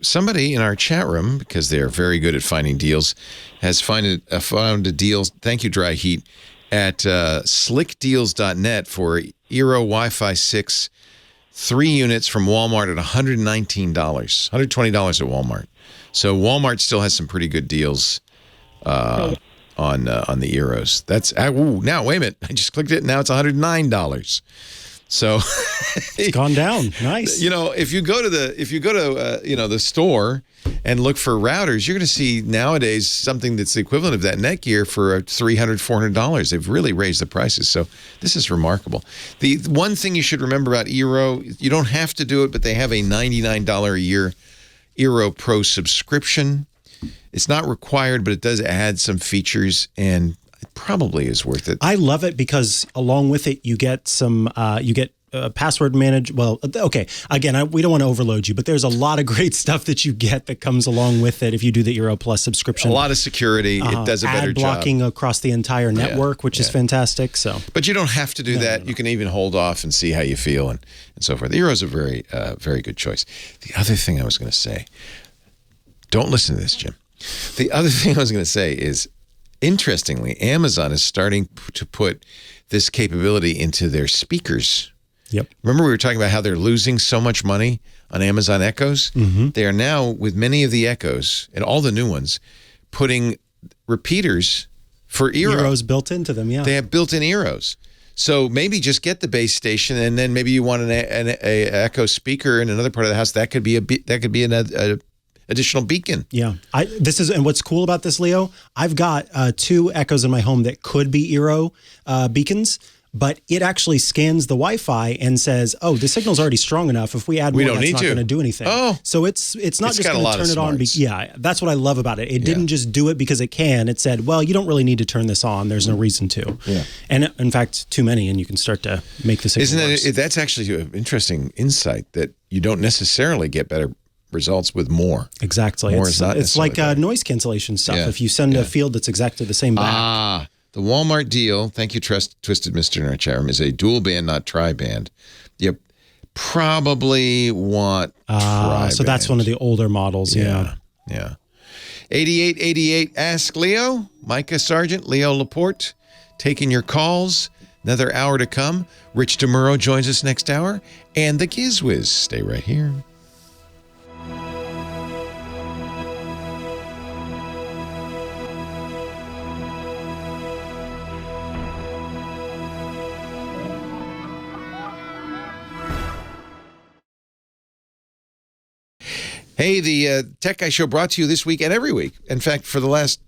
Somebody in our chat room, because they're very good at finding deals, has found a deal, thank you, Dry Heat, at slickdeals.net for Eero Wi-Fi 6, 3 units from Walmart at $119, $120 at Walmart. So Walmart still has some pretty good deals on the Eeros. That's now wait a minute, I just clicked it, now it's $109. So it's gone down. Nice. If you go to the store and look for routers, you're going to see nowadays something that's the equivalent of that Netgear for $300, $400. They've really raised the prices. So this is remarkable. The one thing you should remember about Eero, you don't have to do it, but they have a $99 a year Eero Pro subscription. It's not required, but it does add some features, and it probably is worth it. I love it because along with it, you get some, password manage. Well, okay. Again, we don't want to overload you, but there's a lot of great stuff that you get that comes along with it if you do the Eero Plus subscription. A lot of security. It does a better job. Ad blocking across the entire network, which is fantastic. So, but you don't have to do that. No. You can even hold off and see how you feel and so forth. The Eero's a very, very good choice. The other thing I was going to say, don't listen to this, Jim. The other thing I was going to say is, interestingly, Amazon is starting to put this capability into their speakers. Yep. Remember we were talking about how they're losing so much money on Amazon Echoes? Mm-hmm. They are now, with many of the Echoes, and all the new ones, putting repeaters for Eero. Eeros built into them, yeah. They have built-in Eeros. So maybe just get the base station, and then maybe you want an Echo speaker in another part of the house. That could be an additional beacon. Yeah. And what's cool about this, Leo, I've got 2 Echoes in my home that could be Eero beacons, but it actually scans the Wi-Fi and says, "Oh, the signal's already strong enough. If we add more, that's not going to do anything." Oh, so it's not just going to turn it on. That's what I love about it. It didn't just do it because it can. It said, "Well, you don't really need to turn this on. There's no reason to." Yeah. And in fact, too many, and you can start to make the signal. That's actually an interesting insight that you don't necessarily get better results with more. Exactly. More is not it's like noise cancellation stuff. If you send a field that's exactly the same back. The Walmart deal, thank you, Twisted Mister in our chat room, is a dual band, not tri-band. You probably want tri-band. So that's one of the older models, Yeah. 8888, Ask Leo. Micah Sargent, Leo Laporte, taking your calls. Another hour to come. Rich DeMuro joins us next hour. And the Gizwiz. Stay right here. Hey, the Tech Guy Show brought to you this week and every week. In fact, for the last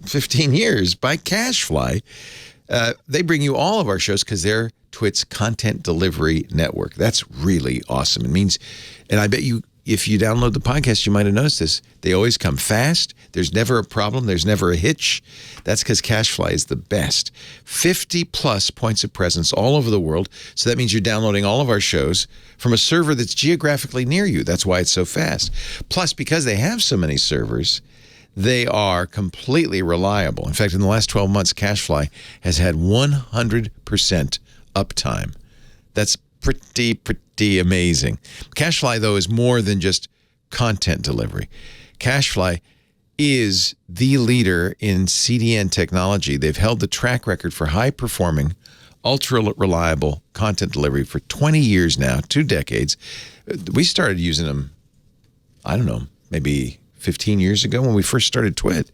15 years by Cashfly. They bring you all of our shows because they're Twit's content delivery network. That's really awesome. It means, and I bet you, if you download the podcast, you might have noticed this. They always come fast. There's never a problem. There's never a hitch. That's because Cashfly is the best. 50-plus points of presence all over the world. So that means you're downloading all of our shows from a server that's geographically near you. That's why it's so fast. Plus, because they have so many servers, they are completely reliable. In fact, in the last 12 months, Cashfly has had 100% uptime. That's pretty amazing. Cashfly, though, is more than just content delivery. Cashfly is the leader in CDN technology. They've held the track record for high-performing, ultra-reliable content delivery for 20 years now, 2 decades. We started using them, I don't know, maybe 15 years ago when we first started Twit.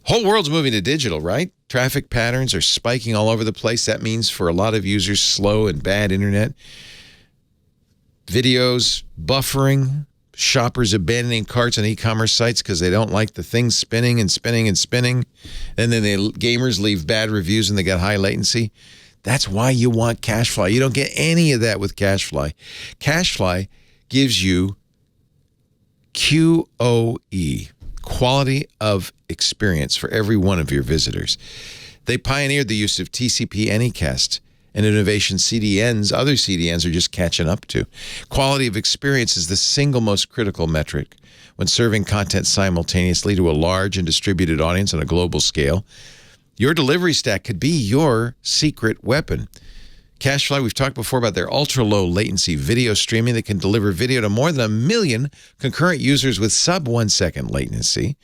Whole world's moving to digital, right? Traffic patterns are spiking all over the place. That means for a lot of users, slow and bad internet. Videos buffering. Shoppers abandoning carts on e-commerce sites because they don't like the things spinning and spinning and spinning. And then gamers leave bad reviews and they got high latency. That's why you want Cashfly. You don't get any of that with Cashfly. Cashfly gives you QoE, quality of experience for every one of your visitors. They pioneered the use of TCP Anycast, and innovation CDNs, other CDNs are just catching up to. Quality of experience is the single most critical metric when serving content simultaneously to a large and distributed audience on a global scale. Your delivery stack could be your secret weapon. Cashfly, we've talked before about their ultra-low latency video streaming that can deliver video to more than 1 million concurrent users with sub-1 second latency.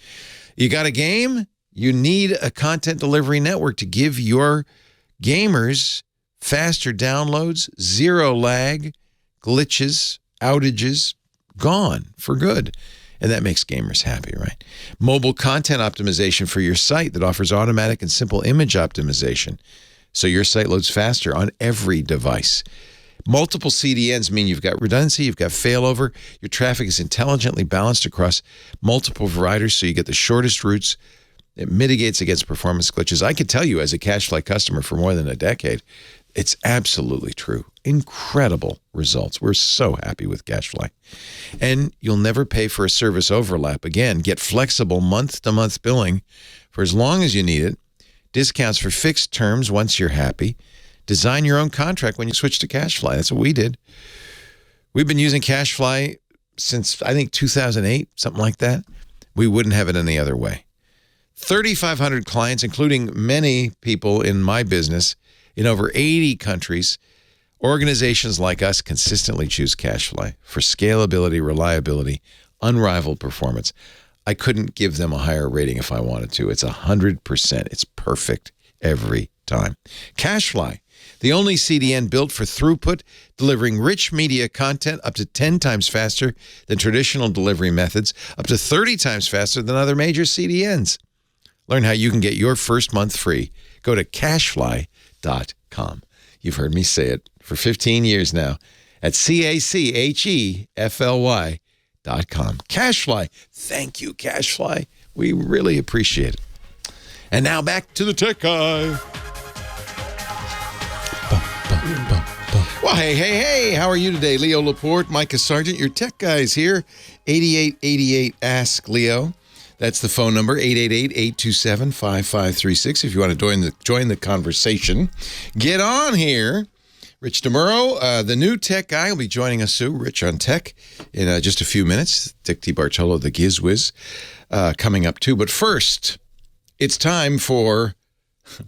You got a game? You need a content delivery network to give your gamers faster downloads, zero lag, glitches, outages, gone for good. And that makes gamers happy, right? Mobile content optimization for your site that offers automatic and simple image optimization. So your site loads faster on every device. Multiple CDNs mean you've got redundancy, you've got failover, your traffic is intelligently balanced across multiple providers so you get the shortest routes. It mitigates against performance glitches. I can tell you as a Cashfly customer for more than a decade, it's absolutely true. Incredible results. We're so happy with Cashfly. And you'll never pay for a service overlap. Again, get flexible month-to-month billing for as long as you need it. Discounts for fixed terms once you're happy. Design your own contract when you switch to Cashfly. That's what we did. We've been using Cashfly since, I think, 2008, something like that. We wouldn't have it any other way. 3,500 clients, including many people in my business in over 80 countries. Organizations like us consistently choose Cashfly for scalability, reliability, unrivaled performance. I couldn't give them a higher rating if I wanted to. It's 100%. It's perfect every time. Cashfly, the only CDN built for throughput, delivering rich media content up to 10 times faster than traditional delivery methods, up to 30 times faster than other major CDNs. Learn how you can get your first month free. Go to cashfly.com. You've heard me say it for 15 years now at CACHEFLY.com. Cashfly. Thank you, Cashfly. We really appreciate it. And now back to the Tech Guy. Well, hey, how are you today? Leo Laporte, Micah Sargent, your tech guys here. 8888 Ask Leo. That's the phone number, 888-827-5536. If you want to join the conversation, get on here. Rich DeMuro, the new tech guy, will be joining us soon. Rich on tech in just a few minutes. Dick Debartolo, the Gizwiz, coming up too. But first, it's time for...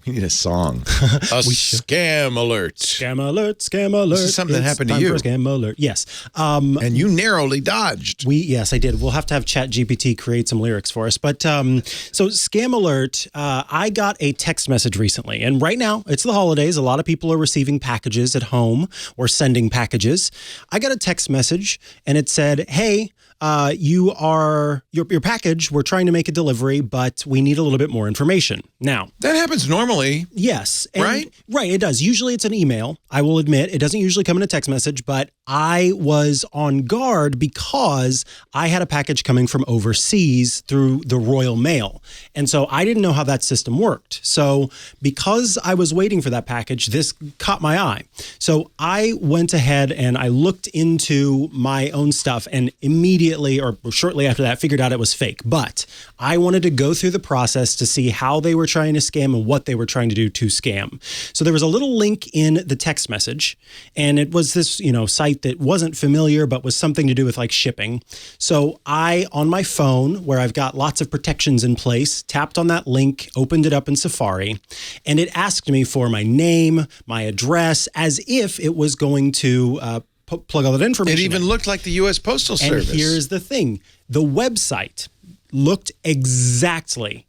We need a song. Scam alert. Scam alert, scam alert. This is something that happened to you. For a scam alert. Yes. And you narrowly dodged. Yes, I did. We'll have to have ChatGPT create some lyrics for us. But so scam alert, I got a text message recently. And right now, it's the holidays. A lot of people are receiving packages at home or sending packages. I got a text message and it said, hey, your package, we're trying to make a delivery, but we need a little bit more information. Now, that happens normally. Yes. Right? Right, it does. Usually it's an email. I will admit it doesn't usually come in a text message, but I was on guard because I had a package coming from overseas through the Royal Mail. And so I didn't know how that system worked. So because I was waiting for that package, this caught my eye. So I went ahead and I looked into my own stuff and immediately or shortly after that figured out it was fake. But I wanted to go through the process to see how they were trying to scam and what they were trying to do to scam. So there was a little link in the text message, and it was this, site that wasn't familiar, but was something to do with like shipping. So I, on my phone, where I've got lots of protections in place, tapped on that link, opened it up in Safari, and it asked me for my name, my address, as if it was going to plug all that information. It even looked like the U.S. Postal Service. And here's the thing. The website looked exactly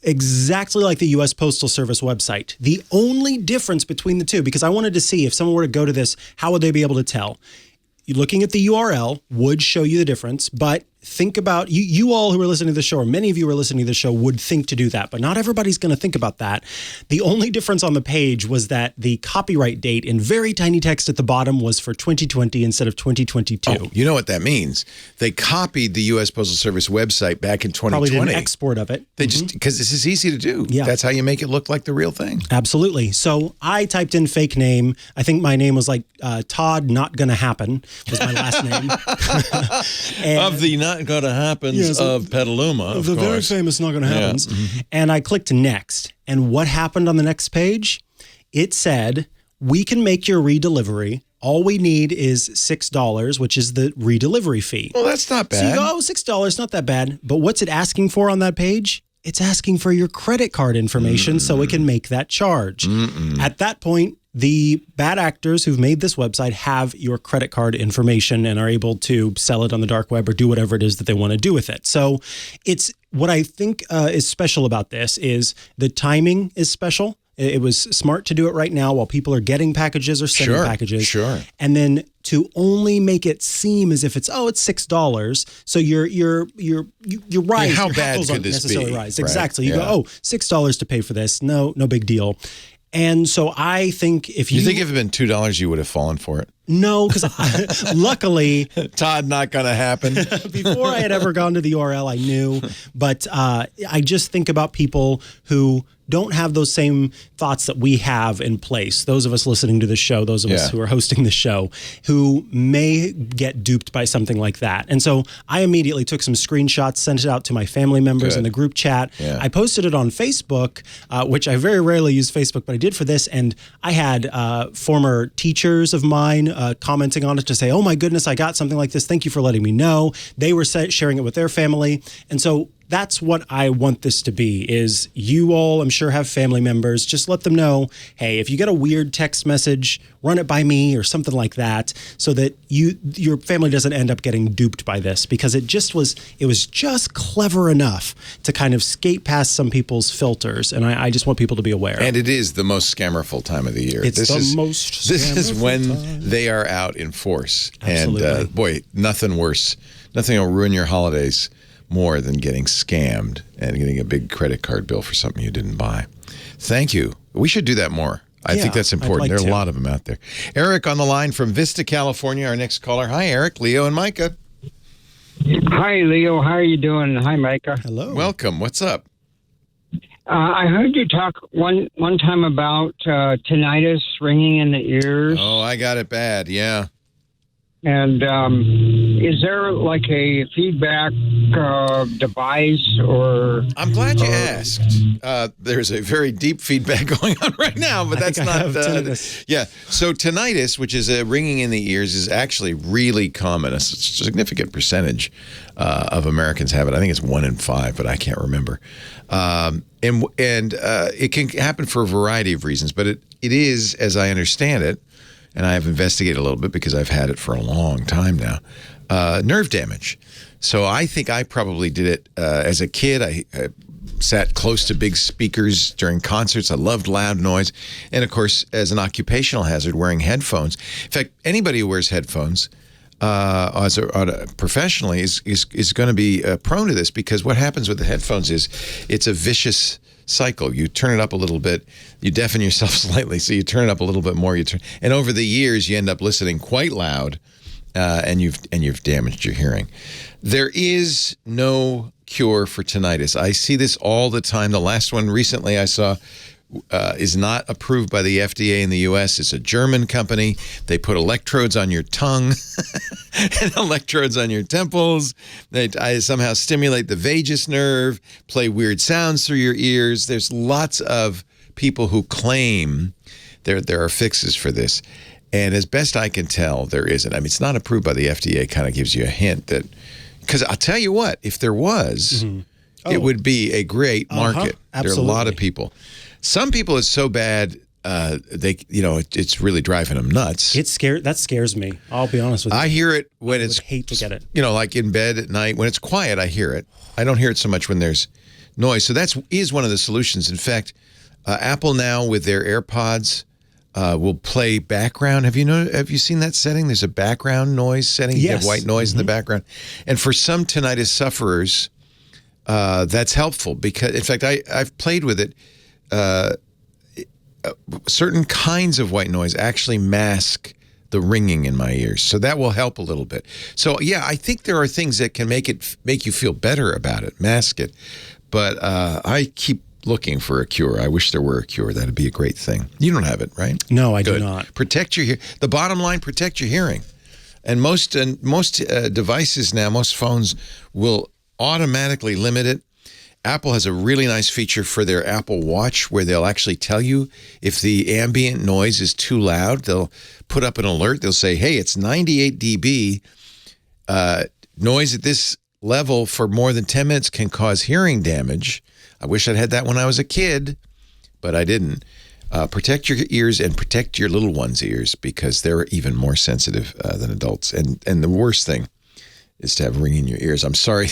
like the U.S. Postal Service website. The only difference between the two, because I wanted to see if someone were to go to this, how would they be able to tell? Looking at the URL would show you the difference, but think about, you all who are listening to the show, or many of you who are listening to the show would think to do that, but not everybody's going to think about that. The only difference on the page was that the copyright date in very tiny text at the bottom was for 2020 instead of 2022. Oh, you know what that means? They copied the U.S. Postal Service website back in 2020. Probably did an export of it. They just, because this is easy to do. Yeah. That's how you make it look like the real thing. Absolutely. So I typed in fake name. I think my name was like Todd Not Gonna Happen was my last name. Of the Not Gonna Happens of Petaluma, of the course. very famous Not Gonna Happens. Yeah. Mm-hmm. And I clicked next. And what happened on the next page? It said, we can make your redelivery. All we need is $6, which is the redelivery fee. Well, that's not bad. So you go, $6, not that bad. But what's it asking for on that page? It's asking for your credit card information so it can make that charge. At that point, the bad actors who've made this website have your credit card information and are able to sell it on the dark web or do whatever it is that they want to do with it. So it's what I think is special about this is the timing is special. It was smart to do it right now while people are getting packages or sending packages. Sure. And then to only make it seem as if it's $6. So you're right. How your bad hackles could aren't this necessarily be? rise. Right. Exactly. You go, $6 to pay for this. No big deal. And so I think if you think if it had been $2, you would have fallen for it? No, because luckily, Todd, not going to happen. Before I had ever gone to the URL, I knew. But I just think about people who don't have those same thoughts that we have in place. Those of us listening to the show, those of us who are hosting the show, who may get duped by something like that. And so I immediately took some screenshots, sent it out to my family members in the group chat. Yeah. I posted it on Facebook, which I very rarely use Facebook, but I did for this. And I had former teachers of mine commenting on it to say, oh my goodness, I got something like this. Thank you for letting me know. They were sharing it with their family. And so that's what I want this to be, is you all, I'm sure, have family members. Just let them know, hey, if you get a weird text message, run it by me or something like that, so that your family doesn't end up getting duped by this, because it was just clever enough to kind of skate past some people's filters. And I just want people to be aware. And it is the most scammerful time of the year. This is when they are out in force. Absolutely. And boy, nothing worse. Nothing will ruin your holidays more than getting scammed and getting a big credit card bill for something you didn't buy. Thank you. We should do that more. I think that's important. There are a lot of them out there. Eric on the line from Vista, California, our next caller. Hi, Eric, Leo, and Micah. Hi, Leo. How are you doing? Hi, Micah. Hello. Welcome. What's up? I heard you talk one time about tinnitus, ringing in the ears. Oh, I got it bad. Yeah. And is there like a feedback device or? I'm glad you asked. There's a very deep feedback going on right now, but that's not. Yeah. So tinnitus, which is a ringing in the ears, is actually really common. A significant percentage of Americans have it. I think it's 1 in 5, but I can't remember. And it can happen for a variety of reasons, but it is, as I understand it, and I have investigated a little bit because I've had it for a long time now, nerve damage. So I think I probably did it as a kid. I sat close to big speakers during concerts. I loved loud noise. And, of course, as an occupational hazard, wearing headphones. In fact, anybody who wears headphones professionally is going to be prone to this, because what happens with the headphones is it's a vicious cycle. You turn it up a little bit, you deafen yourself slightly, so you turn it up a little bit more. And over the years, you end up listening quite loud, and you've damaged your hearing. There is no cure for tinnitus. I see this all the time. The last one recently I saw is not approved by the FDA in the U.S. It's a German company. They put electrodes on your tongue and electrodes on your temples. They somehow stimulate the vagus nerve, play weird sounds through your ears. There's lots of people who claim there are fixes for this. And as best I can tell, there isn't. I mean, it's not approved by the FDA. Kind of gives you a hint that, because I'll tell you what, if there was, it would be a great market. There are a lot of people. Some people, it's so bad, it's really driving them nuts. That scares me. I'll be honest with you. I hear it when I would hate to get it. Like in bed at night. When it's quiet, I hear it. I don't hear it so much when there's noise. So that is one of the solutions. In fact, Apple now with their AirPods will play background. Have you seen that setting? There's a background noise setting. Yes. You have white noise in the background. And for some tinnitus sufferers, that's helpful, because, in fact, I've played with it. Certain kinds of white noise actually mask the ringing in my ears, so that will help a little bit. So yeah, I think there are things that can make you feel better about it, mask it. But I keep looking for a cure. I wish there were a cure. That'd be a great thing. You don't have it, right? No, I do not. Protect your the bottom line. Protect your hearing. And most devices now, most phones will automatically limit it. Apple has a really nice feature for their Apple Watch where they'll actually tell you if the ambient noise is too loud. They'll put up an alert. They'll say, hey, it's 98 dB. Noise at this level for more than 10 minutes can cause hearing damage. I wish I'd had that when I was a kid, but I didn't. Protect your ears and protect your little ones' ears, because they're even more sensitive than adults. And the worst thing is to have ringing in your ears. I'm sorry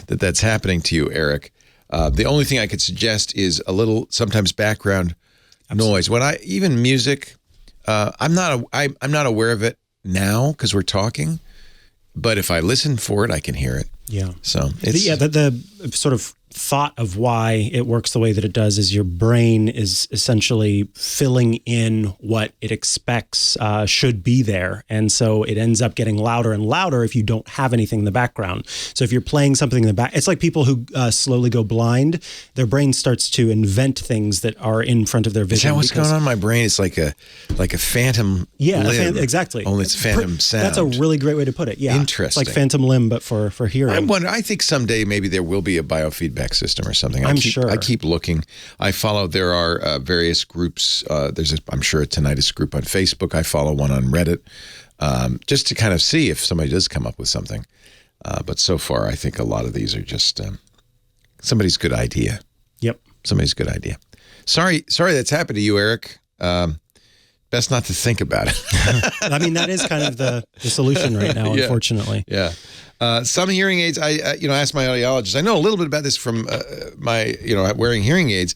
that's happening to you, Eric. The only thing I could suggest is a little, sometimes background noise. Even music, I'm not aware of it now because we're talking, but if I listen for it, I can hear it. Yeah. So the sort of thought of why it works the way that it does is your brain is essentially filling in what it expects should be there. And so it ends up getting louder and louder if you don't have anything in the background. So if you're playing something in the back, it's like people who slowly go blind. Their brain starts to invent things that are in front of their vision. Is that what's going on in my brain? It's like a phantom limb. Exactly. Only it's phantom sound. That's a really great way to put it. Yeah. Interesting. It's like phantom limb, but for hearing. I think someday maybe there will be a biofeedback system or something. I'm sure. I keep looking. There are various groups. I'm sure a tinnitus group on Facebook. I follow one on Reddit, just to kind of see if somebody does come up with something. But so far, I think a lot of these are just somebody's good idea. Yep. Somebody's good idea. Sorry that's happened to you, Eric. Best not to think about it. I mean, that is kind of the solution right now, unfortunately. Yeah. Some hearing aids, I asked my audiologist. I know a little bit about this from my wearing hearing aids.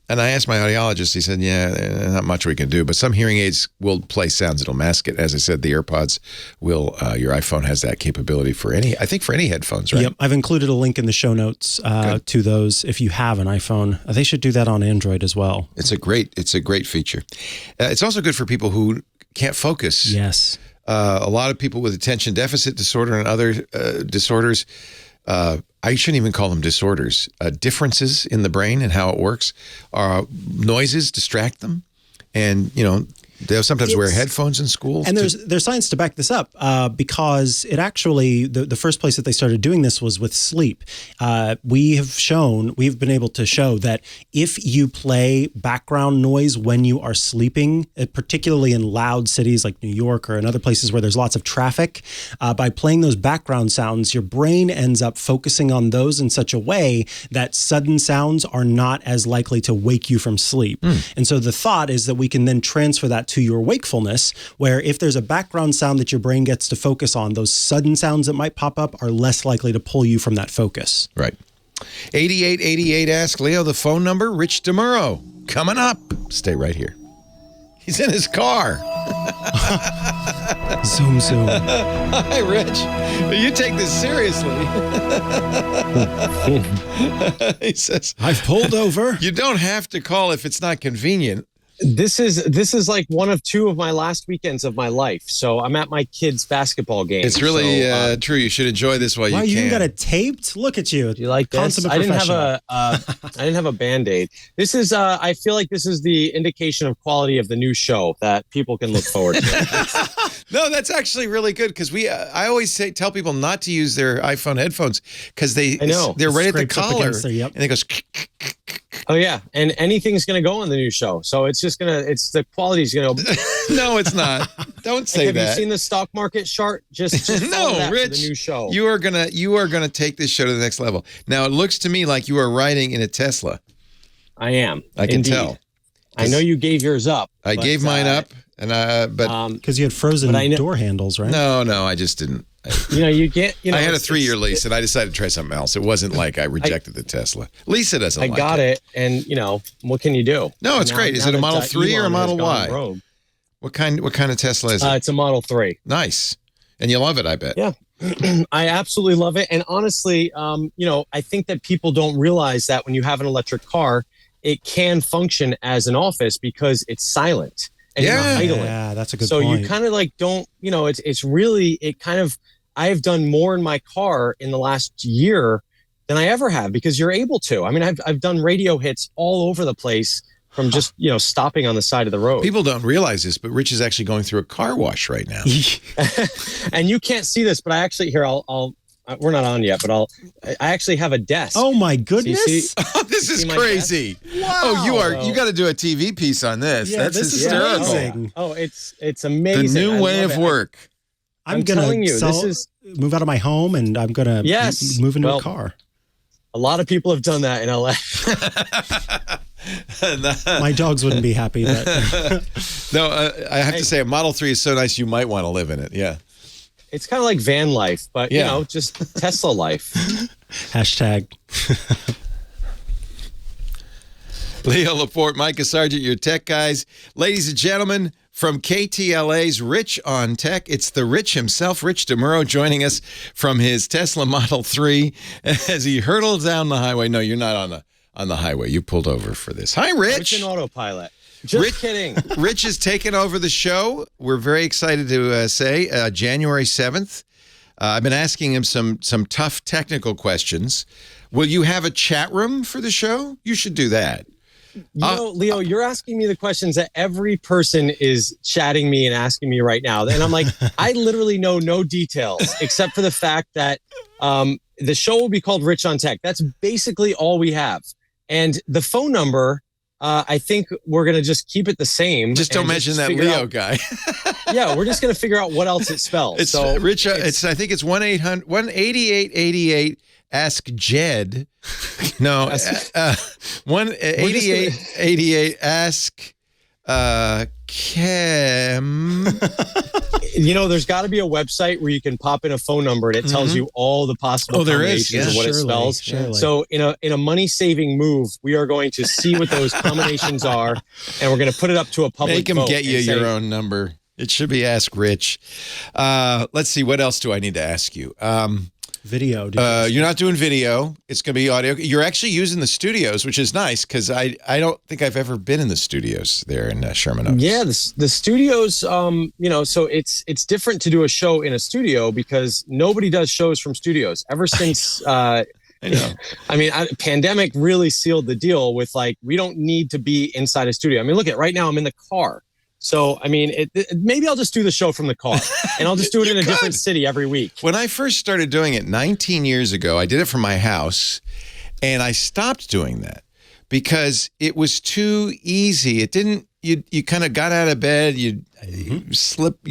And I asked my audiologist, he said, yeah, not much we can do, but some hearing aids will play sounds that'll mask it. As I said, the AirPods will, your iPhone has that capability for any headphones, right? Yep. I've included a link in the show notes to those if you have an iPhone. They should do that on Android as well. It's a great feature. It's also good for people who can't focus. Yes. A lot of people with attention deficit disorder and other disorders, I shouldn't even call them disorders, differences in the brain and how it works. Noises distract them. And, they'll sometimes wear headphones in school. And there's science to back this up because it actually, the first place that they started doing this was with sleep. We've been able to show that if you play background noise when you are sleeping, particularly in loud cities like New York or in other places where there's lots of traffic, by playing those background sounds, your brain ends up focusing on those in such a way that sudden sounds are not as likely to wake you from sleep. And so the thought is that we can then transfer that to your wakefulness, where if there's a background sound that your brain gets to focus on, those sudden sounds that might pop up are less likely to pull you from that focus. Right. 8888 Ask Leo the phone number. Rich DeMuro coming up. Stay right here. He's in his car. Zoom. Hi, Rich. You take this seriously. He says, I've pulled over. You don't have to call if it's not convenient. This is like one of two of my last weekends of my life. So I'm at my kids' basketball game. It's really true. You should enjoy this while you can. You even got it taped? Look at you. Do you like this? I didn't have a Band-Aid. This is I feel like this is the indication of quality of the new show that people can look forward to. No, that's actually really good because I always tell people not to use their iPhone headphones because they're right at the collar and it goes. Oh yeah, and anything's going to go on the new show, so it's just the quality's going to. No, it's not. Don't say have that. Have you seen the stock market chart? Just no, Rich. The new show. You are gonna take this show to the next level. Now it looks to me like you are riding in a Tesla. I am. I can tell. I know you gave yours up. I gave mine up, and but because you had frozen door handles, right? No, I just didn't. I had a 3-year lease, and I decided to try something else. It wasn't like I rejected the Tesla. Lisa doesn't like it. I got it, and what can you do? No, it's great. Is it a Model 3 or a Model Y? Rogue. What kind of Tesla is it? It's a Model 3. Nice. And you love it, I bet. Yeah. I absolutely love it. And honestly, I think that people don't realize that when you have an electric car, it can function as an office because it's silent. And you're not idling. Yeah, that's a good point. So point. you kind of it's really, I have done more in my car in the last year than I ever have because you're able to. I mean, I've done radio hits all over the place from just, stopping on the side of the road. People don't realize this, but Rich is actually going through a car wash right now. And you can't see this, but I actually, we're not on yet, but I actually have a desk. Oh my goodness. This is crazy. Wow. Oh, you got to do a TV piece on this. Yeah, that's hysterical. Amazing. Oh, it's amazing. The new way of work. I'm going to move out of my home and I'm going to move into a car. A lot of people have done that in LA. My dogs wouldn't be happy. But No, I have to say a Model 3 is so nice you might want to live in it. Yeah. It's kind of like van life, but, just Tesla life. Hashtag. Leo Laporte, Micah Sargent, your tech guys. Ladies and gentlemen, from KTLA's Rich on Tech, it's the Rich himself, Rich DeMuro, joining us from his Tesla Model 3 as he hurtles down the highway. No, you're not on the highway. You pulled over for this. Hi, Rich. It's an autopilot. Just kidding. Rich has taken over the show. We're very excited to say January 7th. I've been asking him some tough technical questions. Will you have a chat room for the show? You should do that. Leo, you're asking me the questions that every person is chatting me and asking me right now. And I'm like, I literally know no details except for the fact that the show will be called Rich on Tech. That's basically all we have. And the phone number, I think we're going to just keep it the same. Just don't mention that Leo guy. Yeah, we're just going to figure out what else it spells. It's so Rich. I think it's 1-888 Ask Jed. No, 1-8888 Ask Kim. There's got to be a website where you can pop in a phone number and it tells you all the possible combinations of what it spells. Surely. So in a money-saving move, we are going to see what those combinations are, and we're going to put it up to a public vote. Make him get you your own number. It should be Ask Rich. Let's see. What else do I need to ask you? video? You're not doing video. It's going to be audio. You're actually using the studios, which is nice because I don't think I've ever been in the studios there in Sherman Oaks. Yeah, the studios, so it's different to do a show in a studio because nobody does shows from studios ever since. I know. Pandemic really sealed the deal with we don't need to be inside a studio. I mean, look at right now I'm in the car. So, maybe I'll just do the show from the car and I'll just do it in a different city every week. When I first started doing it 19 years ago, I did it from my house and I stopped doing that because it was too easy. It didn't, you kind of got out of bed, you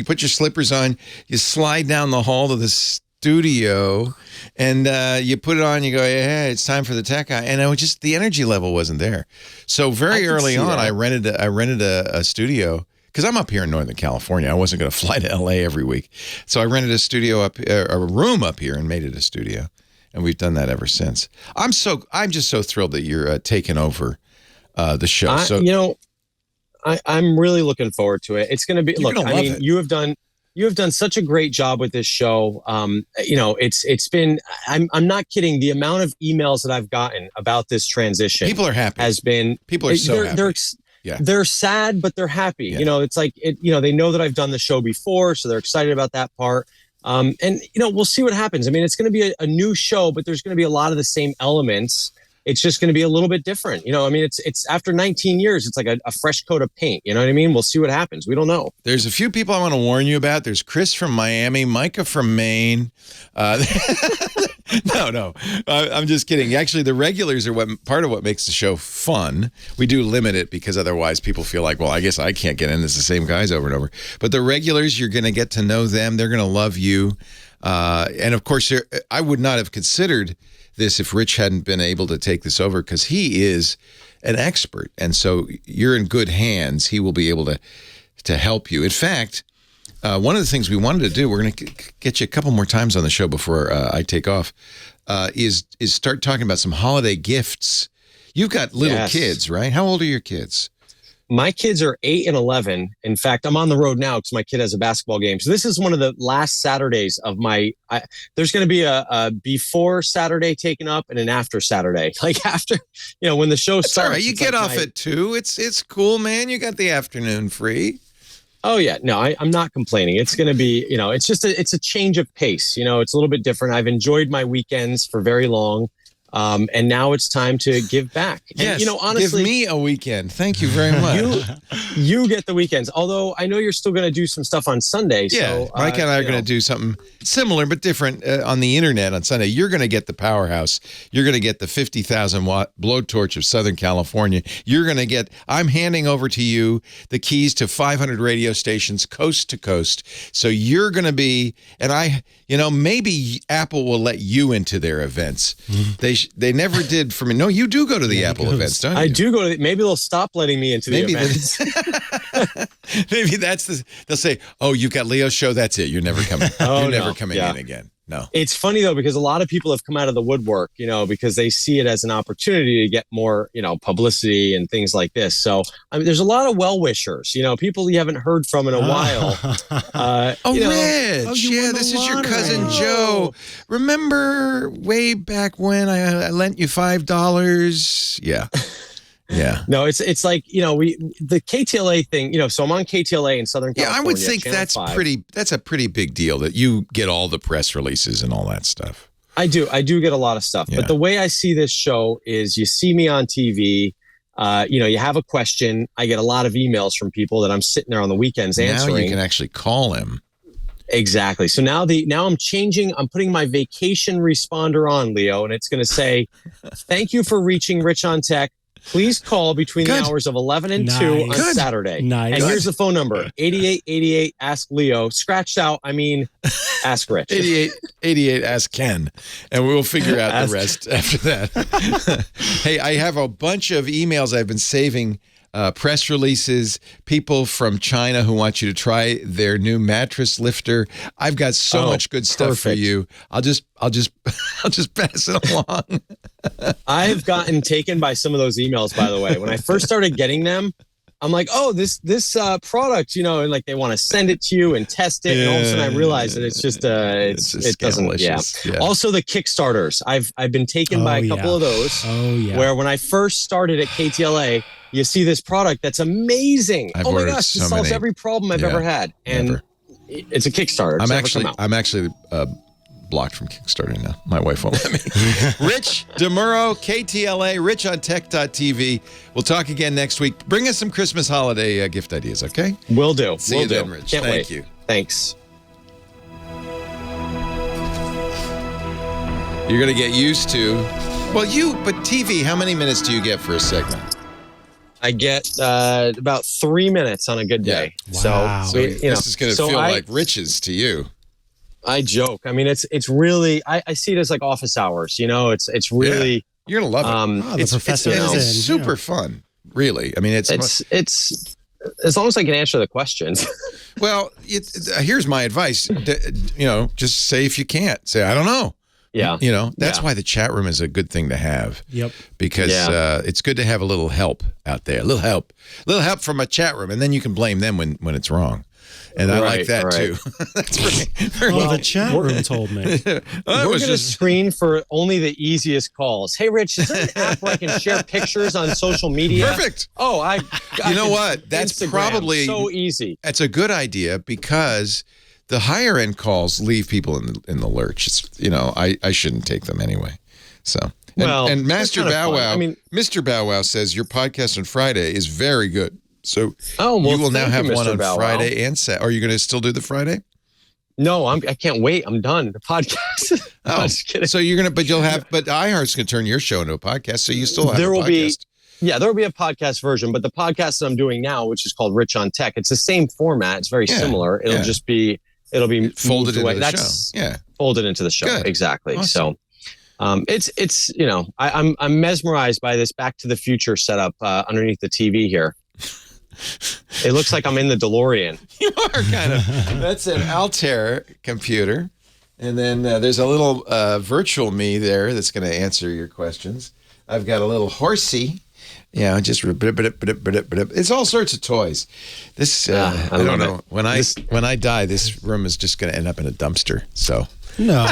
put your slippers on, you slide down the hall to the studio and you put it on, you go, hey, it's time for the tech guy. And the energy level wasn't there. So very early on, I rented a studio. Because I'm up here in Northern California. I wasn't going to fly to LA every week. So I rented a room up here and made it a studio. And we've done that ever since. I'm just so thrilled that you're taking over the show. I'm really looking forward to it. It's going to be, you have done such a great job with this show. It's been, I'm not kidding. The amount of emails that I've gotten about this transition. People are happy. People are so happy. They're sad, but they're happy. Yeah. It's they know that I've done the show before, so they're excited about that part. We'll see what happens. It's going to be a new show, but there's going to be a lot of the same elements. It's just going to be a little bit different. It's after 19 years, it's like a fresh coat of paint. You know what I mean? We'll see what happens. We don't know. There's a few people I want to warn you about. There's Chris from Miami, Micah from Maine. No, I'm just kidding. Actually, the regulars are part of what makes the show fun. We do limit it because otherwise people feel like, well, I guess I can't get in. It's the same guys over and over. But the regulars, you're going to get to know them. They're going to love you. And of course, I would not have considered this if Rich hadn't been able to take this over because he is an expert. And so you're in good hands. He will be able to help you. In fact, one of the things we wanted to do, we're going to get you a couple more times on the show before I take off, is start talking about some holiday gifts. You've got little kids, right? How old are your kids? My kids are 8 and 11. In fact, I'm on the road now because my kid has a basketball game. So this is one of the last Saturdays of there's going to be a before Saturday taken up and an after Saturday. After, when the show starts. All right, you get off at 2. It's cool, man. You got the afternoon free. Oh yeah, no, I'm not complaining. It's going to be, it's a change of pace. It's a little bit different. I've enjoyed my weekends for very long. And now it's time to give back. Yes, and, honestly, give me a weekend. Thank you very much. You get the weekends. Although I know you're still going to do some stuff on Sunday. Yeah, so, Mike and I are going to do something similar but different on the internet on Sunday. You're going to get the powerhouse. You're going to get the 50,000 watt blowtorch of Southern California. You're going to get. I'm handing over to you the keys to 500 radio stations coast to coast. So you're going to be, and maybe Apple will let you into their events. They never did for me. No, you do go to the Apple events, don't you? I do go to. Maybe they'll stop letting me into the events. Maybe they'll say, "Oh, you've got Leo's show. That's it. You're never coming. You're never coming in again." No. It's funny though because a lot of people have come out of the woodwork, because they see it as an opportunity to get more, publicity and things like this. So there's a lot of well-wishers, people you haven't heard from in a while. Rich, this is your cousin Joe. Remember way back when I lent you $5? Yeah. Yeah. No, it's like, the KTLA thing, so I'm on KTLA in Southern California. Yeah, I would think that's a pretty big deal that you get all the press releases and all that stuff. I do get a lot of stuff. Yeah. But the way I see this show is you see me on TV, you have a question. I get a lot of emails from people that I'm sitting there on the weekends answering. Now you can actually call him. Exactly. So now I'm putting my vacation responder on, Leo, and it's going to say, thank you for reaching Rich on Tech. Please call between the hours of 11 and 2 on Saturday. Nice. And here's the phone number, 8888 Ask Leo. Scratched out, Ask Rich. 8888 Ask Ken. And we'll figure out the rest after that. Hey, I have a bunch of emails I've been saving, press releases, people from China who want you to try their new mattress lifter. I've got so much good stuff for you. I'll just pass it along. I've gotten taken by some of those emails, by the way. When I first started getting them, I'm like, oh, this product, and like they want to send it to you and test it, and all of a sudden I realize that it's just it doesn't. Yeah. Also the Kickstarters, I've been taken by a couple of those. Oh yeah. Where when I first started at KTLA, you see this product that's amazing. Oh my gosh, this solves every problem I've ever had, and it's a Kickstarter. I'm actually blocked from Kickstarter now. My wife won't let me. Rich DeMuro, KTLA, Rich on Tech.tv. We'll talk again next week. Bring us some Christmas holiday gift ideas, okay? Will do. See you then, Rich. Thank you. Thanks. You're going to get used to... but TV, how many minutes do you get for a segment? I get about 3 minutes on a good day. Wow. So this is going to feel like riches to you. I joke. I mean, it's really. I see it as like office hours. It's really. You're gonna love it. It's super fun. Really, I mean, it's as long as I can answer the questions. Well, here's my advice. Just say if you can't. Say I don't know. Yeah. That's why the chat room is a good thing to have. Yep. Because it's good to have a little help out there. A little help from a chat room, and then you can blame them when it's wrong. And I like that too. That's very well, the chat room told me. We're going to screen for only the easiest calls. Hey, Rich, is there an app where I can share pictures on social media? Perfect. Oh, you know what? That's Instagram, probably so easy. That's a good idea because the higher end calls leave people in the lurch. It's, I shouldn't take them anyway. So and Master Bow Wow, Mr. Bow Wow says your podcast on Friday is very good. So you will now have one on Friday and Saturday. Are you going to still do the Friday? No, I can't wait. I'm done. The podcast. I'm just kidding. So you're going to, but iHeart's going to turn your show into a podcast. So you still have a podcast. There will be a podcast version, but the podcast that I'm doing now, which is called Rich on Tech, it's the same format. It's very similar. It'll just be, folded into the show. Yeah. Folded into the show. Good. Exactly. Awesome. So it's I'm mesmerized by this Back to the Future setup underneath the TV here. It looks like I'm in the DeLorean. You are kind of. That's an Altair computer. And then there's a little virtual me there that's going to answer your questions. I've got a little horsey. Just it's all sorts of toys. This I don't know. When I die, this room is just going to end up in a dumpster. So no,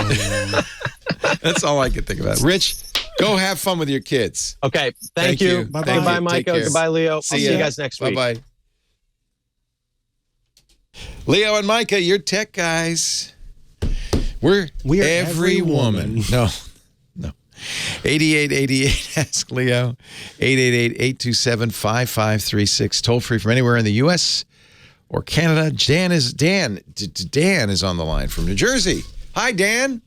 that's all I can think about. Rich, go have fun with your kids. Okay, thank you. Bye-bye. Goodbye, Micah. Goodbye, Leo. I'll see you guys next week. Bye-bye. Leo and Micah, you're tech guys. We're every woman. No. 8888 Ask Leo. 888-827-5536. Toll free from anywhere in the U.S. or Canada. Dan is on the line from New Jersey. Hi, Dan.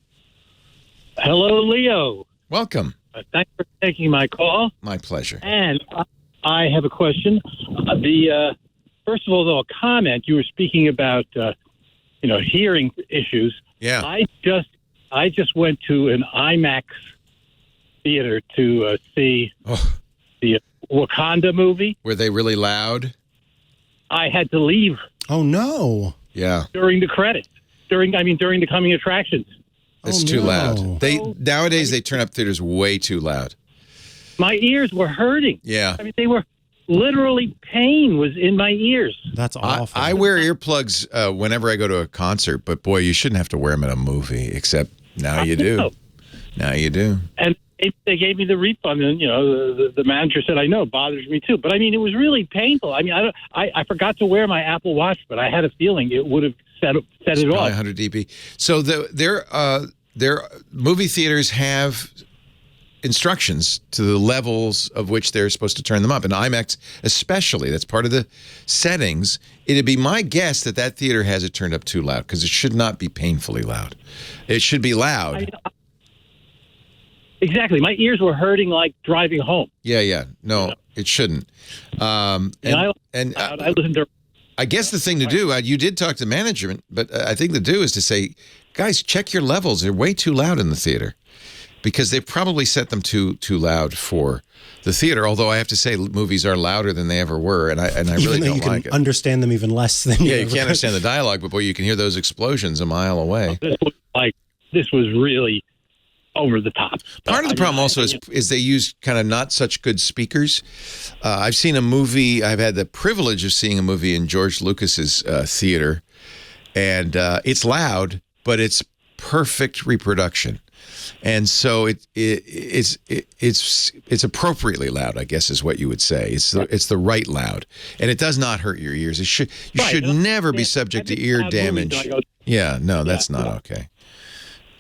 Hello, Leo. Welcome. Thanks for taking my call. My pleasure. And I have a question. First of all, though, a comment. You were speaking about, hearing issues. Yeah. I just went to an IMAX theater to see the Wakanda movie. Were they really loud? I had to leave. Oh no! Yeah. During the credits. During the coming attractions. It's too loud. Nowadays they turn up theaters way too loud. My ears were hurting. Yeah. I mean, they were literally, pain was in my ears. That's awful. I wear earplugs whenever I go to a concert, but boy, you shouldn't have to wear them at a movie. Except now you do. Now you do. And they gave me the refund, and the manager said, "I know, it bothers me too." But I mean, it was really painful. I mean, I forgot to wear my Apple Watch, but I had a feeling it would have set it off. 100 dB. So their movie theaters have instructions to the levels of which they're supposed to turn them up. And IMAX especially, that's part of the settings. It'd be my guess that theater has it turned up too loud because it should not be painfully loud. It should be loud. Exactly. My ears were hurting like driving home. Yeah. No, it shouldn't. I listened to... I guess the thing to do, you did talk to management, but I think the do is to say, guys, check your levels. They're way too loud in the theater. Because they probably set them too loud for the theater. Although I have to say, movies are louder than they ever were, and I really don't like it. You can understand them even less than you can't understand the dialogue, but boy, you can hear those explosions a mile away. This was really over the top. Part of the problem also is they use kind of not such good speakers. I've seen a movie. I've had the privilege of seeing a movie in George Lucas's theater, and it's loud, but it's perfect reproduction. And so it's appropriately loud, I guess is what you would say. It's the right loud, and it does not hurt your ears. You should never be subject to ear damage. Yeah, no, that's not okay.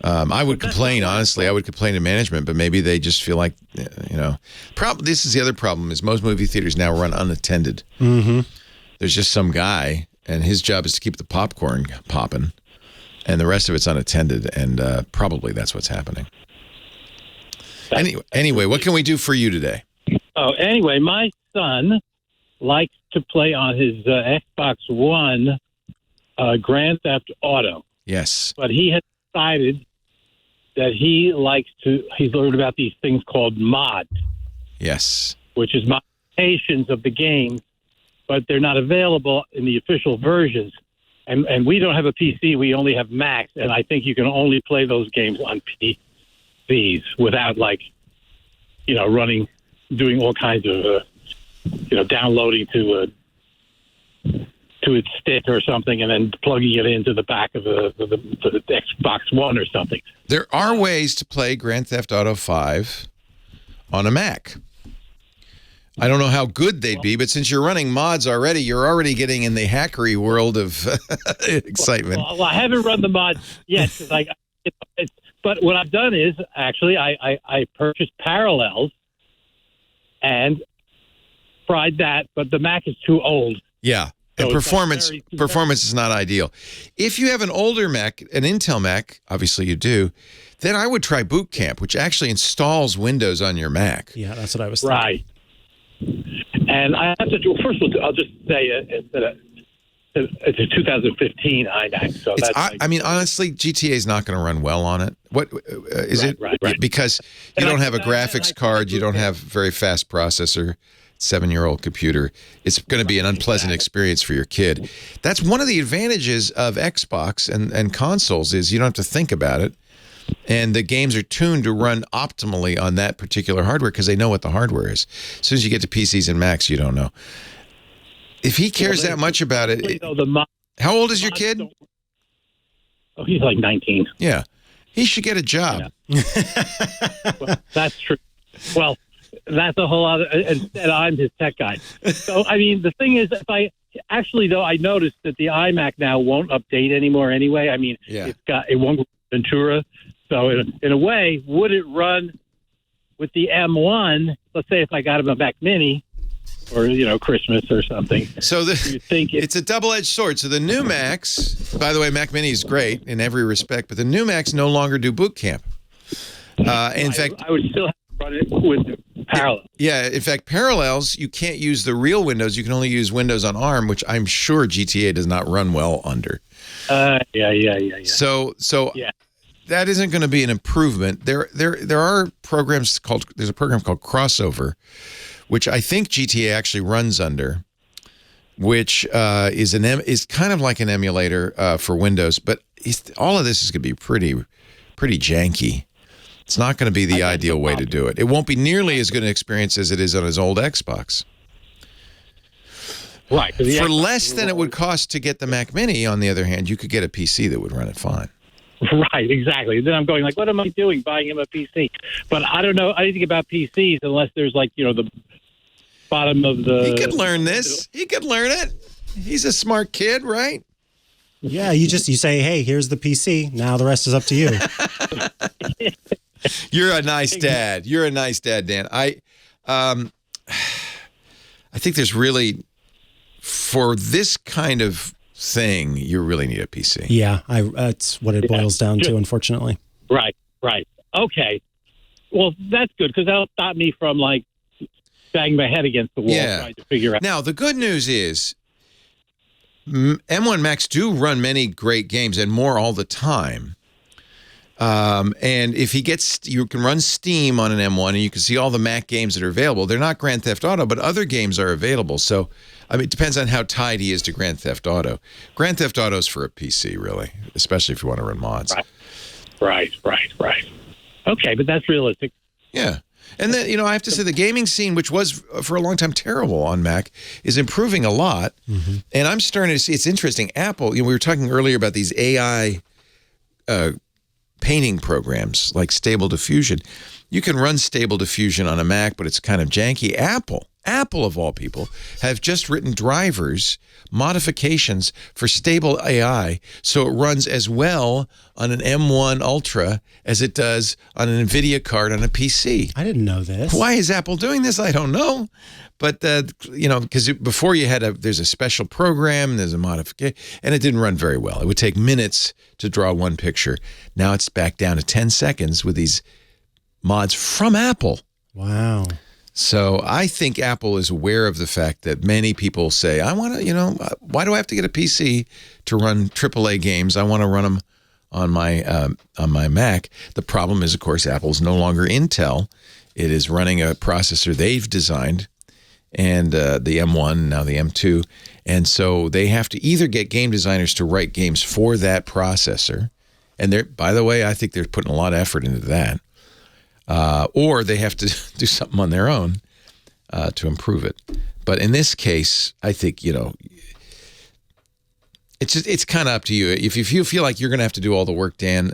I would complain, honestly. I would complain to management, but maybe they just feel like, This is the other problem: is most movie theaters now run unattended. Mm-hmm. There's just some guy, and his job is to keep the popcorn popping. And the rest of it's unattended, and probably that's what's happening. Anyway, what can we do for you today? Oh, anyway, my son likes to play on his Xbox One Grand Theft Auto. Yes. But he has decided that he's learned about these things called mods. Yes. Which is modifications of the game, but they're not available in the official versions. And we don't have a PC. We only have Macs, and I think you can only play those games on PCs without, doing all kinds of, downloading to its stick or something, and then plugging it into the back of the Xbox One or something. There are ways to play Grand Theft Auto 5 on a Mac. I don't know how good they'd be, but since you're running mods already, you're already getting in the hackery world of excitement. Well, I haven't run the mods yet, but what I've done is, actually, I purchased Parallels and tried that, but the Mac is too old. Yeah, and performance is not ideal. If you have an older Mac, an Intel Mac, obviously you do, then I would try Boot Camp, which actually installs Windows on your Mac. Yeah, that's what I was thinking. Right. And I have to do, first of all, I'll just say it's a 2015 iMac. So honestly, GTA is not going to run well on it. What is it? Right. Because you don't have a graphics card, you don't have a very fast processor, 7-year-old computer. It's going to be an unpleasant experience for your kid. That's one of the advantages of Xbox and consoles is you don't have to think about it. And the games are tuned to run optimally on that particular hardware because they know what the hardware is. As soon as you get to PCs and Macs, you don't know. If he cares that much about it, how old is your kid? Oh, he's like 19. Yeah. He should get a job. Yeah. Well, that's true. Well, that's a whole other, instead I'm his tech guy. So, the thing is, I noticed that the iMac now won't update anymore anyway. It won't Ventura. So in a way, would it run with the M1? Let's say if I got him a Mac Mini or, Christmas or something. So it's a double-edged sword. So the new Macs, by the way, Mac Mini is great in every respect, but the new Macs no longer do Boot Camp. In fact, I would still have to run it with Parallels. Yeah, in fact, Parallels, you can't use the real Windows. You can only use Windows on ARM, which I'm sure GTA does not run well under. Yeah. So that isn't going to be an improvement. There are programs there's a program called Crossover, which I think GTA actually runs under, which is kind of like an emulator for Windows, but all of this is going to be pretty janky. It's not going to be the ideal way to do it. It won't be nearly as good an experience as it is on his old Xbox. Right. For less than it would cost to get the Mac Mini, on the other hand, you could get a PC that would run it fine. Right, exactly. Then I'm going what am I doing buying him a PC? But I don't know anything about PCs unless there's the bottom of the... He could learn this. He could learn it. He's a smart kid, right? Yeah, you say, hey, here's the PC. Now the rest is up to you. You're a nice dad. You're a nice dad, Dan. I think there's really, for this kind of thing, you really need a PC. Yeah, that's what it boils down to, unfortunately. Right. Okay. Well, that's good because that'll stop me from banging my head against the wall trying to figure out. Now, the good news is M1 Macs do run many great games and more all the time. And if you can run Steam on an M1 and you can see all the Mac games that are available. They're not Grand Theft Auto, but other games are available. So, it depends on how tied he is to Grand Theft Auto. Grand Theft Auto is for a PC, really, especially if you want to run mods. Right. Okay, but that's realistic. Yeah. And then, I have to say the gaming scene, which was for a long time terrible on Mac, is improving a lot. Mm-hmm. And I'm starting to see, it's interesting. Apple, we were talking earlier about these AI painting programs like Stable Diffusion. You can run Stable Diffusion on a Mac, but it's kind of janky. Apple of all people, have just written drivers, modifications for Stable AI, so it runs as well on an M1 Ultra as it does on an NVIDIA card on a PC. I didn't know this. Why is Apple doing this? I don't know. But, because before there's a special program, there's a modification, and it didn't run very well. It would take minutes to draw one picture. Now it's back down to 10 seconds with these mods from Apple. Wow. So I think Apple is aware of the fact that many people say, I want to, why do I have to get a PC to run AAA games? I want to run them on my Mac. The problem is, of course, Apple's no longer Intel. It is running a processor they've designed, and the M1, now the M2. And so they have to either get game designers to write games for that processor. And by the way, I think they're putting a lot of effort into that. Or they have to do something on their own to improve it. But in this case, I think, it's kind of up to you. If you feel like you're going to have to do all the work, Dan,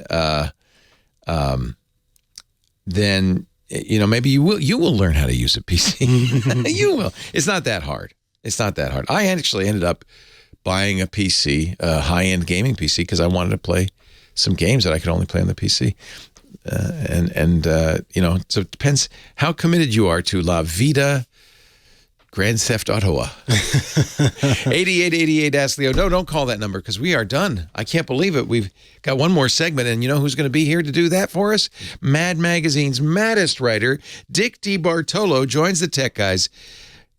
then, maybe you will learn how to use a PC. You will. It's not that hard. I actually ended up buying a PC, a high-end gaming PC, because I wanted to play some games that I could only play on the PC. So it depends how committed you are to La Vida Grand Theft Auto. 8888 Ask Leo. No, don't call that number because we are done. I can't believe it. We've got one more segment, and you know who's going to be here to do that for us? Mad Magazine's maddest writer, Dick Debartolo, joins the Tech Guys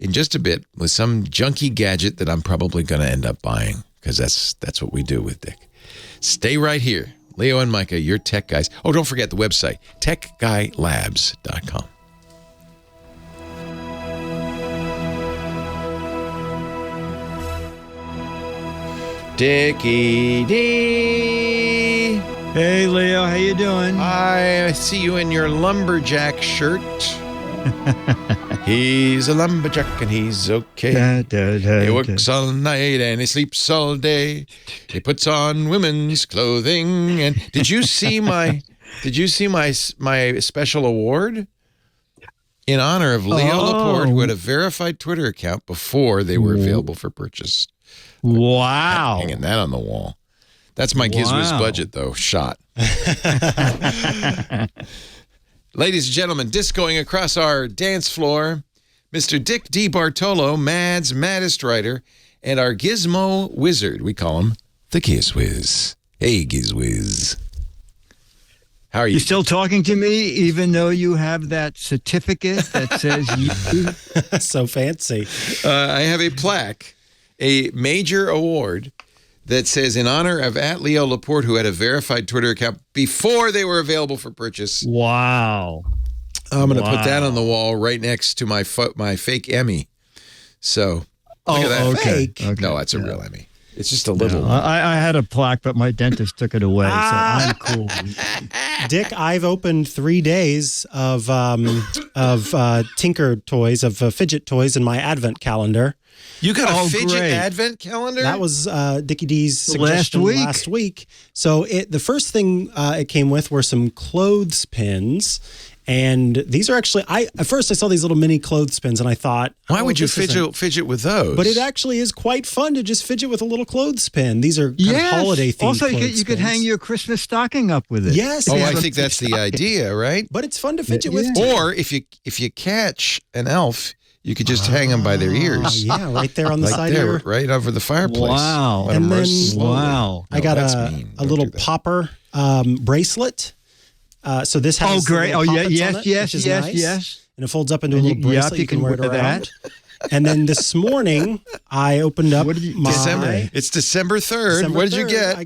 in just a bit with some junky gadget that I'm probably going to end up buying because that's what we do with Dick. Stay right here. Leo and Micah, your tech guys. Oh, don't forget the website, techguylabs.com. Dickie D. Hey, Leo, how you doing? I see you in your lumberjack shirt. He's a lumberjack and he's okay. He works all night and he sleeps all day. He puts on women's clothing. And did you see my special award in honor of Leo Laporte, who had a verified Twitter account before they were available for purchase? Wow. Hanging that on the wall. That's my Gizwiz budget, though. Shot. Ladies and gentlemen, discoing across our dance floor, Mr. Dick Debartolo, Mad's maddest writer, and our gizmo wizard. We call him the Gizwiz. Hey, Gizwiz. How are you? You still talking to me, even though you have that certificate that says you? So fancy. I have a plaque, a major award that says, in honor of @Leo Laporte, who had a verified Twitter account before they were available for purchase. Wow. I'm going to put that on the wall right next to my fake Emmy. So, look at that. Fake? Okay. No, it's a real Emmy. It's just a little one. I had a plaque, but my dentist took it away, so I'm cool. Dick, I've opened 3 days of Tinker toys, of fidget toys in my advent calendar. You got a fidget advent calendar? That was Dickie D's suggestion last week. So the first thing it came with were some clothespins. And these are actually, at first I saw these little mini clothespins and I thought, why would you fidget with those? But it actually is quite fun to just fidget with a little clothespin. These are kind of holiday themed. Also, you could hang your Christmas stocking up with it. Yes. Oh, I think that's the idea, right? But it's fun to fidget with. Or if you catch an elf, you could just hang them by their ears. Yeah, right there on the side there, here. Right over the fireplace. Wow. And then, I got a little popper bracelet. So this has great. Yes. And it folds up into a little bracelet. You can wear it around. And then this morning, I opened up December. It's December 3rd. What did you get?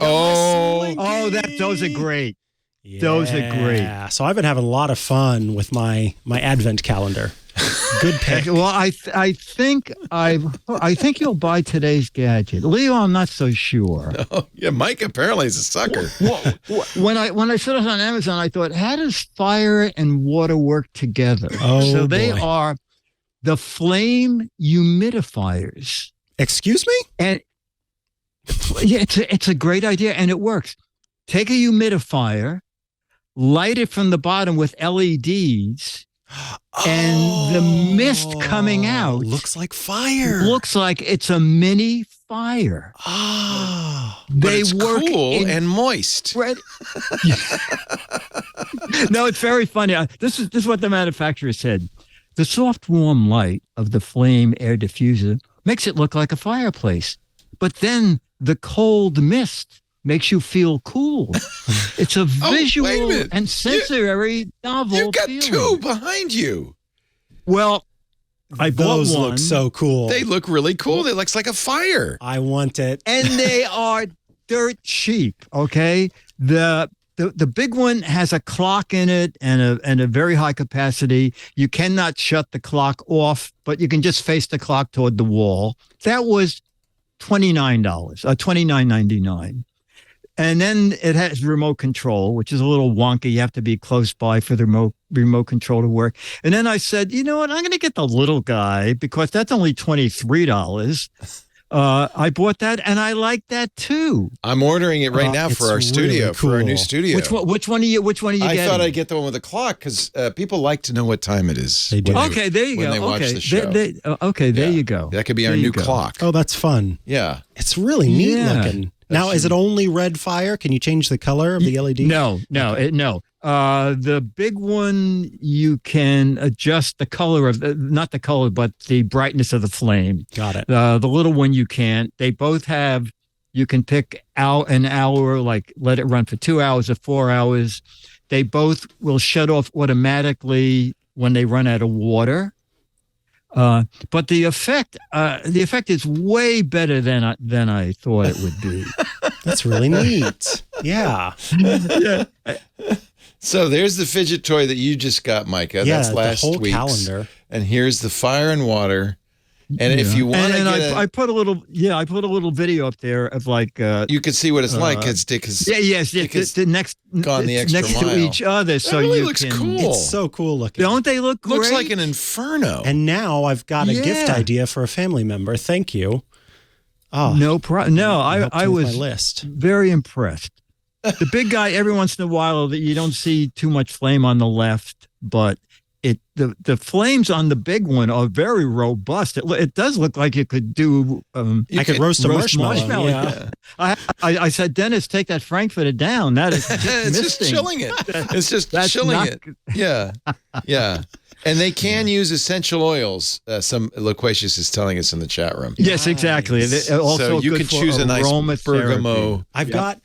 Those are great. Yeah. Those are great. So I've been having a lot of fun with my advent calendar. Good pick. Well, I think you'll buy today's gadget. Leo, I'm not so sure. Oh, yeah, Mike apparently is a sucker. When I saw this on Amazon, I thought, how does fire and water work together? So they are the flame humidifiers. Excuse me? And yeah, it's a great idea, and it works. Take a humidifier, light it from the bottom with LEDs. And the mist coming out looks like fire. Looks like it's a mini fire. They work cool and moist. No, it's very funny. This is what the manufacturer said. The soft, warm light of the flame air diffuser makes it look like a fireplace, but then the cold mist makes you feel cool. It's a visual and sensory novel. You've got feeling. two behind you. Well, I bought Those one. look so cool. They look really cool. They looks like a fire. I want it. And they are dirt cheap. Okay, the big one has a clock in it and a very high capacity. You cannot shut the clock off, but you can just face the clock toward the wall. That was $29, $29.99. And then it has remote control, which is a little wonky. You have to be close by for the remote control to work. And then I said, you know what? I'm going to get the little guy because that's only $23. I bought that, and I like that too. I'm ordering it right now for our studio, really cool. For our new studio. Which one are you getting? I thought I'd get the one with the clock because people like to know what time it is. They do. Okay, there you go. When they watch the show. There you go. That could be our new clock. Oh, that's fun. Yeah. It's really neat looking. Now, is it only red fire? Can you change the color of the LED? No. The big one, you can adjust the color of not the color, but the brightness of the flame. Got it. The little one you can't. They both have. You can pick out an hour, like let it run for 2 hours or 4 hours. They both will shut off automatically when they run out of water. But the effect is way better than I thought it would be. That's really neat. Yeah. So there's the fidget toy that you just got, Micah. Yeah, that's last the whole week's. calendar. And here's the fire and water. And if you want to I put a little video up there of like you can see what it's like because Dick is the next gone the extra next mile. to each other, That so really you looks can. cool. It's so cool looking. Don't they look great? Looks like an inferno. And now I've got a gift idea for a family member. Thank you. Oh, no problem. No, I was my list. Very impressed. The big guy, every once in a while, that you don't see too much flame on the left, but the flames on the big one are very robust. It does look like you could do. I could roast a marshmallow. Yeah. I said, Dennis, take that Frankfurter down. That is just it's just chilling it. It's just chilling it. Yeah, yeah. And they can use essential oils. Some Loquacious is telling us in the chat room. Yes, exactly. Also so you can choose a nice bergamot. I've got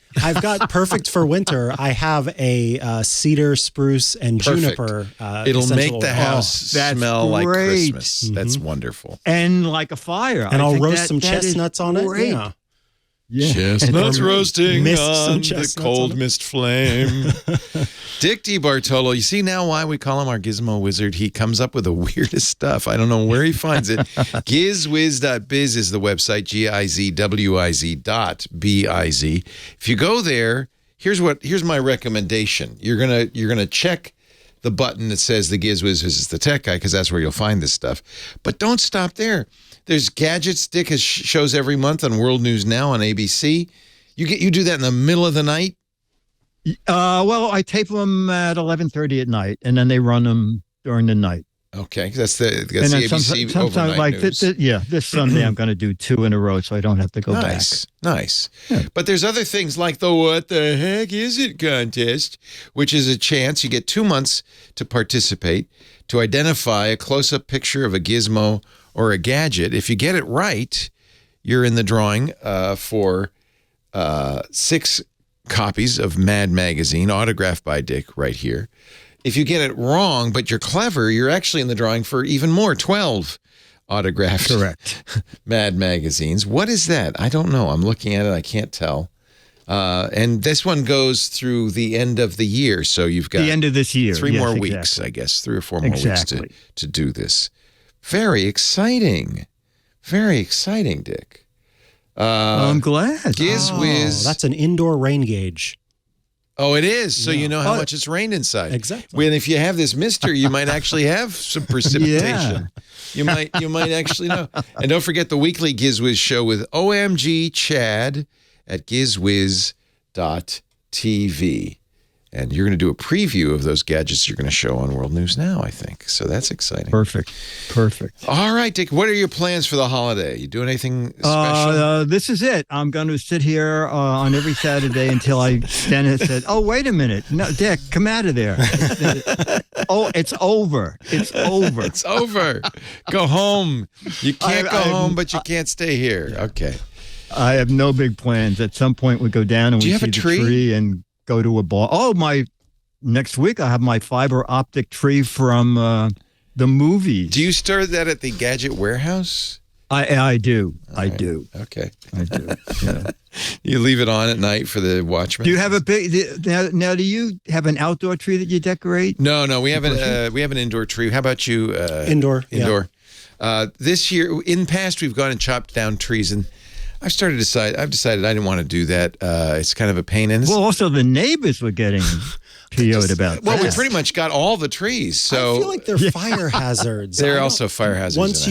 perfect for winter. I have a cedar, spruce, and juniper. It'll make the house smell like great. Christmas. That's wonderful. And like a fire. And I'll roast some chestnuts on it. Yeah. Chestnuts roasting Mist on some the cold mist flame. Dick Debartolo, you see now why we call him our Gizmo Wizard? He comes up with the weirdest stuff. I don't know where he finds it. Gizwiz.biz is the website, GIZWIZ.biz. If you go there, here's my recommendation. You're gonna check the button that says the Gizwiz is the tech guy because that's where you'll find this stuff. But don't stop there. There's gadgets. Dick has shows every month on World News Now on ABC. You do that in the middle of the night? Well, I tape them at 11:30 at night, and then they run them during the night. Okay, that's the ABC overnight news. This Sunday I'm going to do 2 in a row, so I don't have to go back. Nice. Yeah. But there's other things like the What the Heck Is It contest, which is a chance. You get 2 months to participate, to identify a close-up picture of a gizmo or a gadget. If you get it right, you're in the drawing for 6 copies of Mad Magazine, autographed by Dick right here. If you get it wrong, but you're clever, you're actually in the drawing for even more, 12 autographed Mad Magazines. What is that? I don't know. I'm looking at it. I can't tell. And this one goes through the end of the year. So you've got the end of this year. 3 Yes, more exactly. weeks, I guess, 3 or 4 more Exactly. weeks to do this. Very exciting. Very exciting, Dick. I'm glad. Gizwiz. That's an indoor rain gauge. Oh, it is. So you know how much it's rained inside. Exactly. When if you have this mister, you might actually have some precipitation. You might actually know. And don't forget the weekly Gizwiz show with OMG Chad at gizwiz.tv. And you're going to do a preview of those gadgets you're going to show on World News Now, I think. So that's exciting. Perfect. All right, Dick, what are your plans for the holiday? You doing anything special? This is it. I'm going to sit here on every Saturday until I stand and said, "Oh, wait a minute. No, Dick, come out of there." It's over. It's over. It's over. Go home. You can't go home, but you can't stay here. Yeah. Okay. I have no big plans. At some point, we go down and we see the tree and go to a bar. Oh, next week I have my fiber optic tree from the movies. Do you store that at the Gadget Warehouse? I do. All I right. do. Okay. I do. Yeah. You leave it on at night for the watchmen? Do you have a big now? Do you have an outdoor tree that you decorate? No. We have an indoor tree. How about you? Indoor. Indoor. Yeah. This year, in the past, we've gone and chopped down trees, and I've decided I didn't want to do that. It's kind of a pain. And well, also the neighbors were getting PO'd about that. Well, we pretty much got all the trees. So I feel like they're fire hazards. They're also fire hazards.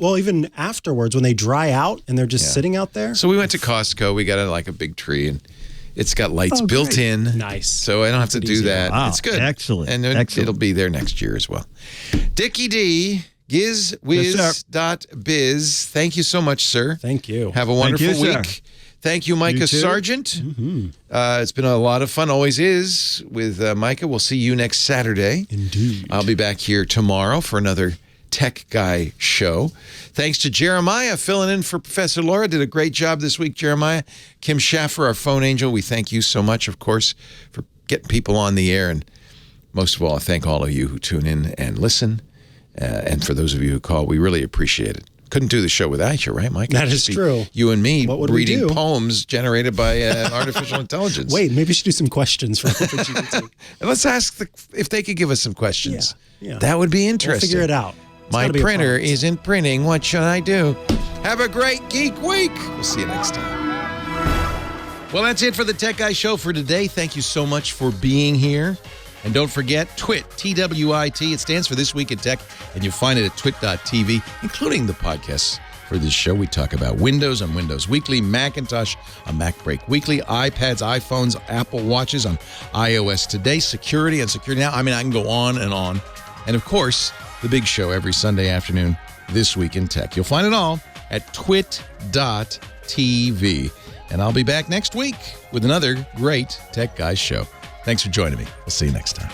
Well, even afterwards when they dry out and they're just sitting out there. So we went to Costco. We got a big tree, and it's got lights built in. Nice. So I don't have to do that. Wow, it's good. Excellent. And it'll be there next year as well. Dickie D. Gizwiz.biz. Thank you so much, sir. Thank you. Have a wonderful week. Sir. Thank you, Micah Sargent. Mm-hmm. It's been a lot of fun, always is, with Micah. We'll see you next Saturday. Indeed. I'll be back here tomorrow for another Tech Guy show. Thanks to Jeremiah filling in for Professor Laura. Did a great job this week, Jeremiah. Kim Schaffer, our phone angel, we thank you so much, of course, for getting people on the air. And most of all, I thank all of you who tune in and listen. And for those of you who call, we really appreciate it. Couldn't do the show without you, right, Mike? That is true. You and me What would reading we do? poems generated by artificial intelligence. Wait, maybe we should do some questions for GPT. And let's ask if they could give us some questions. Yeah. That would be interesting. We'll figure it out. It's My gotta be a printer prompt. isn't printing. What should I do? Have a great geek week. We'll see you next time. Well, that's it for the Tech Guy Show for today. Thank you so much for being here. And don't forget, TWIT, T-W-I-T. It stands for This Week in Tech, and you'll find it at twit.tv, including the podcasts for this show. We talk about Windows on Windows Weekly, Macintosh on Mac Break Weekly, iPads, iPhones, Apple Watches on iOS Today, security on Security Now. I mean, I can go on. And, of course, the big show every Sunday afternoon, This Week in Tech. You'll find it all at twit.tv. And I'll be back next week with another great Tech Guys show. Thanks for joining me. We'll see you next time.